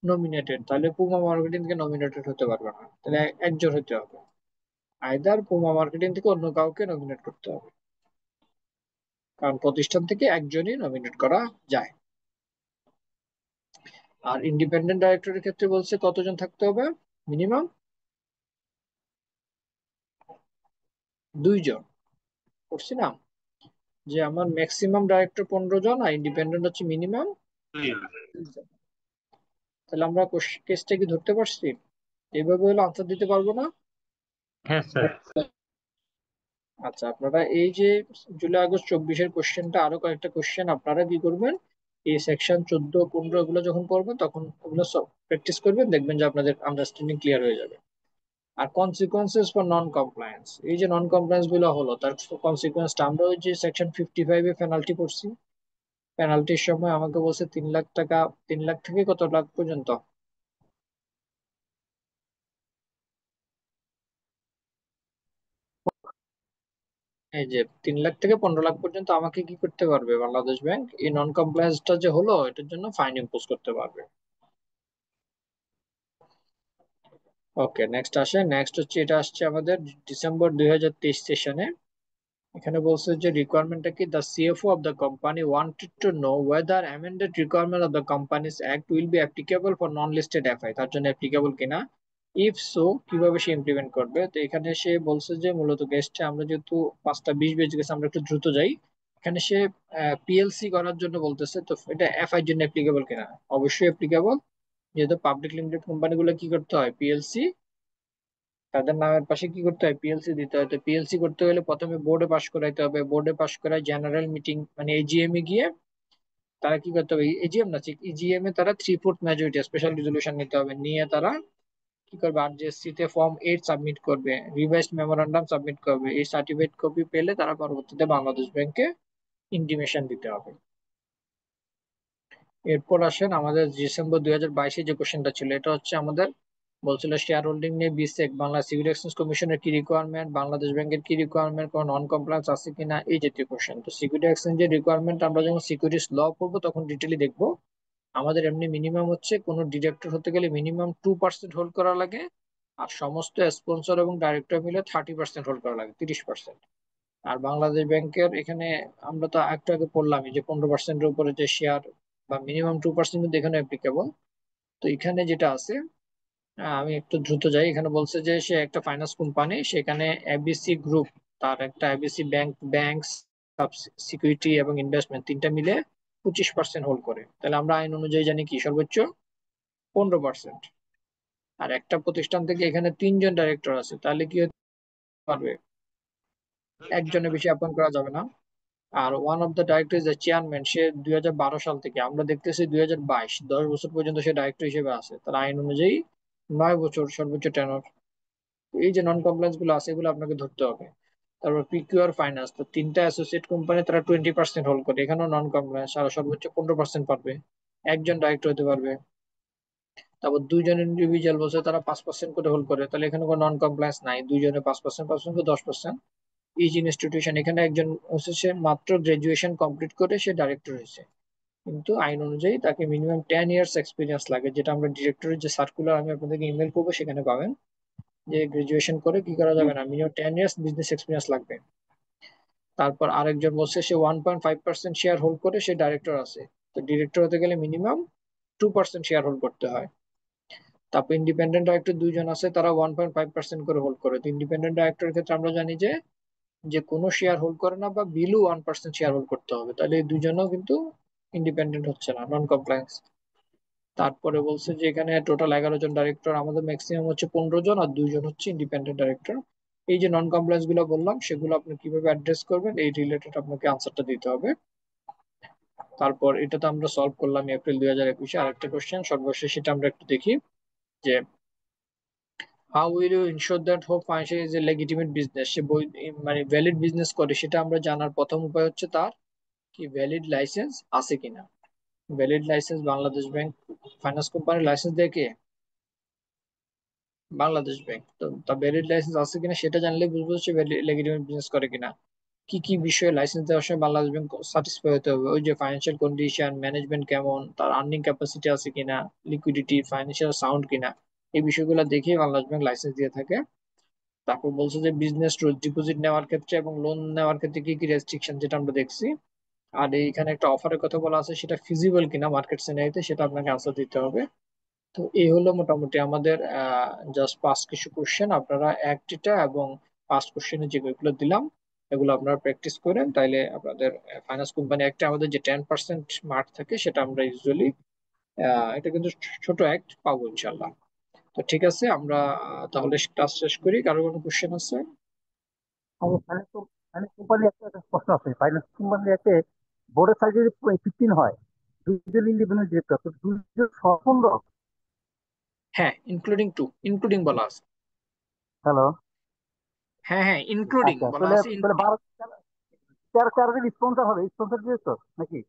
নমিনেটেড, তাহলে পুমা মার্কেটিং থেকে নমিনেটেড হতে পারবে না, তাহলে একজন হতে হবে। আইদার পুমা মার্কেটিং থেকে অন্য কাউকে নমিনেট করতে হবে, কারণ প্রতিষ্ঠান থেকে একজনই নমিনেট করা যায়। আর ইন্ডিপেন্ডেন্ট ডাইরেক্টরের ক্ষেত্রে বলছে কতজন থাকতে হবে, মিনিমাম 2 জন। করছি না, যে আমার ম্যাক্সিমাম ডাইরেক্টর 15 জন আর ইন্ডিপেন্ডেন্ট হচ্ছে মিনিমাম দুইজন। 2 জন। তাহলে আমরা কেসটা কি ধরতে পারছি, এইভাবে হলে আনসার দিতে পারবো না। হ্যাঁ স্যার। আচ্ছা, আপনারা এই যে জুলাই আগস্ট 24-এর কোশ্চেনটা, আরো কয়েকটা কোশ্চেন আপনারা কি করবেন, এই সেকশন 14 15 এগুলো যখন পড়বেন তখন ওগুলো সব প্র্যাকটিস করবেন, দেখবেন যে আপনাদের আন্ডারস্ট্যান্ডিং ক্লিয়ার হয়ে যাবে। আর কনসিকুয়েন্সেস ফর নন কমপ্লায়েন্স, এই যে নন কমপ্লায়েন্স গুলো হলো তার কনসিকুয়েন্সটা আমরা ওই যে সেকশন 55-এ পেনাল্টি করছি, পেনাল্টির সময় আমাকে বলছে 3 লাখ টাকা, 3 লাখ থেকে কত লাখ পর্যন্ত? এই যে 3 লাখ থেকে 15 লাখ পর্যন্ত আমাকে কি করতে পারবে বাংলাদেশ ব্যাংক, এই নন কমপ্লায়েন্সটা যে হলো এটার জন্য ফাইন ইম্পোজ করতে পারবে। ওকে, নেক্সট আসে, নেক্সট হচ্ছে এটা আসছে আমাদের ডিসেম্বর 2023 সেশনে। এখানে বলছে যে রিকোয়ারমেন্টটা কি, the CFO of the company wanted to know whether amended requirement of the companies act will be applicable for non listed FI, তার জন্য অ্যাপ্লিকেবল কিনা, ইফ সো কিভাবে সে ইমপ্লিমেন্ট করবে। তো এখানে সে বলছে যে মূলত গেস্টে আমরা যেহেতু 5টা 20 বেজে গেছে আমরা একটু দ্রুত যাই। এখানে সে পিএলসি করার জন্য বলতেছে, তো এটা এফআই জন্য অ্যাপ্লিকেবল কিনা? অবশ্যই অ্যাপ্লিকেবল, যেহেতু পাবলিক লিমিটেড কোম্পানিগুলো কি করতে হয়, পিএলসি, তাদের নামের পাশে কি করতে হয়, পিএলসি দিতে হয়। তো পিএলসি করতে হলে প্রথমে বোর্ডে পাস করাইতে হবে, বোর্ডে পাস করায় জেনারেল মিটিং মানে এজিএম এ গিয়ে তারা কি করতে হবে, এজিএম না ঠিক ইজিএম এ তারা 3/4 মেজরিটি স্পেশাল রেজলিউশন নিতে হবে, নিয়ে তারা কি করবে, আরজিএসসি তে ফর্ম 8 সাবমিট করবে, রিভাইসড মেমোরান্ডাম সাবমিট করবে। এই সার্টিফিকেট কপি পেলে তারা পরবর্তীতে বাংলাদেশ ব্যাংকে ইন্টিমেশন দিতে হবে। এরপর আসেন আমাদের ডিসেম্বর 2022-এ যে কোশ্চেনটা ছিল, এটা হচ্ছে আমাদের বলছিল শেয়ার হোল্ডিং নিয়ে বিসেক বাংলা সিকিউরিটি এক্সচেঞ্জ কমিশনের কি রিকোয়ারমেন্ট, বাংলাদেশ ব্যাংকের কি রিকোয়ারমেন্ট, কোন নন কমপ্লায়েন্স আছে কিনা, এই জাতীয় কোশ্চেন। তো সিকিউরিটি এক্সচেঞ্জের রিকোয়ারমেন্ট আমরা যখন সিকিউরিটিস ল পড়বো তখন ডিটেইলি দেখবো। আমাদের এমনি মিনিমাম হচ্ছে কোনো ডিরেক্টর হতে গেলে মিনিমাম 2% হোল্ড করা লাগে, আর সমস্ত স্পন্সর এবং ডাইরেক্টর মিলে 30% হোল্ড করা লাগে, 30%। আর বাংলাদেশ ব্যাংকের এখানে আমরা তো একটু আগে পড়লামই যে 15%-এর উপরে যে শেয়ার বা মিনিমাম 2% কিন্তু এখানে অ্যাপ্লিকেবল। তো এখানে যেটা আছে, আমি একটু দ্রুত যাই, এখানে বলছে যে সে একটা ফাইন্যান্স কোম্পানি, সেখানে এবিসি গ্রুপ, তার একটা এবিসি ব্যাংক, ব্যাংক সিকিউরিটি এবং ইনভেস্টমেন্ট তিনটা মিলে 25% হোল্ড করে। তাহলে আমরা আইন অনুযায়ী জানি কি সর্বোচ্চ 15%। আর একটা প্রতিষ্ঠান থেকে এখানে 3জন ডাইরেক্টর আছে, তাহলে কি হতে পারবে, একজনের বেশি অ্যাপয়েন্ট করা যাবে না। আর one of the director is the chairman, সে 2012 সাল থেকে আমরা দেখতেছি 2022, 10 বছর পর্যন্ত সে ডাইরেক্টর হিসেবে আছে, তার আইন অনুযায়ী 9 বছর সর্বোচ্চ টেনর। এই যে নন কমপ্লায়েন্স গুলো আছে এগুলো আপনাকে ধরতে হবে। তারপর পিকিউআর ফাইন্যান্স, তো তিনটা অ্যাসোসিয়েট কোম্পানি তারা 20% হোল্ড করে, এখানেও নন কমপ্লায়েন্স, আর সর্বোচ্চ 15% পারবে, একজন ডাইরেক্টর হতে পারবে। তারপর 2জন ইন্ডিভিজুয়াল বলছে তারা 5% করে হোল্ড করে, তাহলে এখানে কোনো নন কমপ্লায়েন্স নাই, 2জনে 5%, 5% 10%। ইচ ইনস্টিটিউশন, এখানে একজন হচ্ছে সে মাত্র গ্রাজুয়েশন কমপ্লিট করে সে ডাইরেক্টর হয়েছে, কিন্তু আইন অনুযায়ী তাকে মিনিমাম 10 ইয়ার্স এক্সপিরিয়েন্স লাগে, যেটা আমরা ডিরেক্টরের যে সার্কুলার আমি আপনাদেরকে ইমেল করবো সেখানে পাবেন, যে গ্রাজুয়েশন করে কি করা যাবে না, মিনিমাম 10 ইয়ার্স বিজনেস এক্সপিরিয়েন্স লাগবে। তারপর আরেকজন বলছে সে 1.5% শেয়ার হোল্ড করে সে ডাইরেক্টর আছে, তো ডিরেক্টর হতে গেলে মিনিমাম 2% শেয়ার হোল্ড করতে হয়। তারপর ইন্ডিপেন্ডেন্ট ডাইরেক্টর 2জন আছে, তারা 1.5% করে হোল্ড করে। তো ইন্ডিপেন্ডেন্ট ডাইরেক্টরের ক্ষেত্রে আমরা জানি যে যে কোনো শেয়ার হোল্ড করে না বা বিলো 1% শেয়ার হোল্ড করতে হবে, তাহলে এই দুজনও কিন্তু ইন্ডিপেন্ডেন্ট হচ্ছে না, নন কমপ্লায়েন্স। তারপরে বলছে যে এখানে টোটাল 11জন ডাইরেক্টর, আমাদের ম্যাক্সিমাম হচ্ছে 15 জন, আর 2জন হচ্ছে ইন্ডিপেন্ডেন্ট ডাইরেক্টর। এই যে নন কমপ্লায়েন্স গুলো বললাম সেগুলো আপনি কিভাবে অ্যাড্রেস করবেন এই রিলেটেড আপনাকে আনসারটা দিতে হবে। তারপর এটা তো আমরা সলভ করলাম এপ্রিল 2021-এ। আরেকটা কোশ্চেন সর্বশেষ, সেটা আমরা একটু দেখি যে how will you ensure that Hope financial is a legitimate business, সে মানে ভ্যালিড বিজনেস করে, সেটা আমরা জানার প্রথম উপায় হচ্ছে তার কি ভ্যালিড লাইসেন্স আছে কিনা। Valid licence, Bangladesh bank finance কোম্পানির লাইসেন্স দেয় কে, বাংলাদেশ ব্যাংক। তো তার ভ্যালিড লাইসেন্স আছে কিনা সেটা জানলে বুঝবো সে লেজিটিমেট বিজনেস করে কিনা। কি কি বিষয়ে লাইসেন্স দেওয়ার সময় বাংলাদেশ ব্যাংক স্যাটিসফাই হতে হবে, ওই যে ফাইন্যান্সিয়াল কন্ডিশন, ম্যানেজমেন্ট কেমন, তার আর্নিং ক্যাপাসিটি আছে কিনা, লিকুইডিটি, ফাইন্যান্সিয়াল সাউন্ড কিনা, এই বিষয়গুলো দেখে বাংলাদেশ ব্যাংক লাইসেন্স দিয়ে থাকে। তারপর বলছে যে বিজনেস রুল, ডিপোজিট নেওয়ার ক্ষেত্রে এবং লোন নেওয়ার ক্ষেত্রে কি কি রেস্ট্রিকশন, যেটা আমরা দেখছি। আর এইখানে একটা অফারের কথা বলা আছে, সেটা ফিজিবল কিনা মার্কেট সিনারিতে, সেটা আপনাকে আনসার দিতে হবে। তো এই হলো মোটামুটি আমাদের জাস্ট পাঁচ কিছু কোশ্চেন, আপনারা একটা এবং পাঁচ কোশ্চেনে যেগুলো দিলাম এগুলো আপনারা প্র্যাকটিস করেন, তাইলে আপনাদের ফাইন্যান্স কোম্পানি একটা আমাদের যে 10% মার্ক থাকে সেটা আমরা ইউজুয়ালি, এটা কিন্তু ছোট অ্যাক্ট পাবো ইনশাল্লাহ। তো ঠিক আছে, আমরা তাহলে ক্লাস শেষ করি, কারো কোনো কোশ্চেন আছে? আমার ফাইন্যান্স কোম্পানি একটা একটা প্রশ্ন আছে। ফাইন্যান্স কোম্পানি একটা বোর্ডের সাইজ যদি 15 হয়, 2জন ইন্ডিপেন্ডেন্ট ডিরেক্টর, তো 2জন সহমন্ডল। হ্যাঁ, ইনক্লুডিং বলা আছে। হ্যালো। হ্যাঁ হ্যাঁ, ইনক্লুডিং আচ্ছা, বলা তাহলে আছে তাহলে 12 চারজন স্পন্সর হবে, স্পন্সর দিয়েছো নাকি?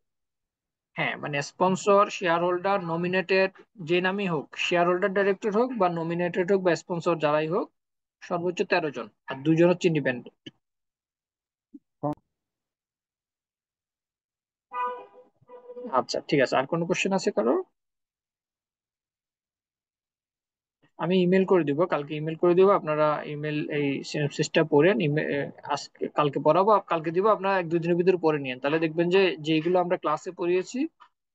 হ্যাঁ, মানে স্পন্সর, শেয়ার হোল্ডার, নমিনেটেড, যে নামই হোক, শেয়ার হোল্ডার ডাইরেক্টর হোক বা নমিনেটেড হোক বা স্পন্সর যারাই হোক, সর্বোচ্চ 13 জন, আর 2জন হচ্ছে ইন্ডিপেন্ডেন্ট। আচ্ছা ঠিক আছে, আর কোনো কোশ্চেন আছে কারো? আমি ইমেল করে দিব, কালকে ইমেল করে দিব, আপনারা ইমেল এই সিনopসিসটা পড়েন। আজকে কালকে পড়াবো, কালকে দিব, আপনারা 1-2 দিনের ভিতরে পড়ে নিন, তাহলে দেখবেন যে যেগুলো আমরা ক্লাসে পড়িয়েছি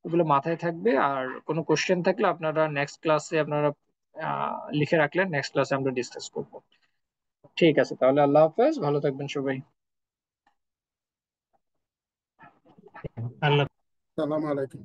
ওগুলো মাথায় থাকবে। আর কোনো কোশ্চেন থাকলে আপনারা নেক্সট ক্লাসে আপনারা লিখে রাখলেন, নেক্সট ক্লাসে আমরা ডিসকাস করবো। ঠিক আছে, তাহলে আল্লাহ হাফেজ, ভালো থাকবেন সবাই। আল্লাহ সালাম আলাইকুম।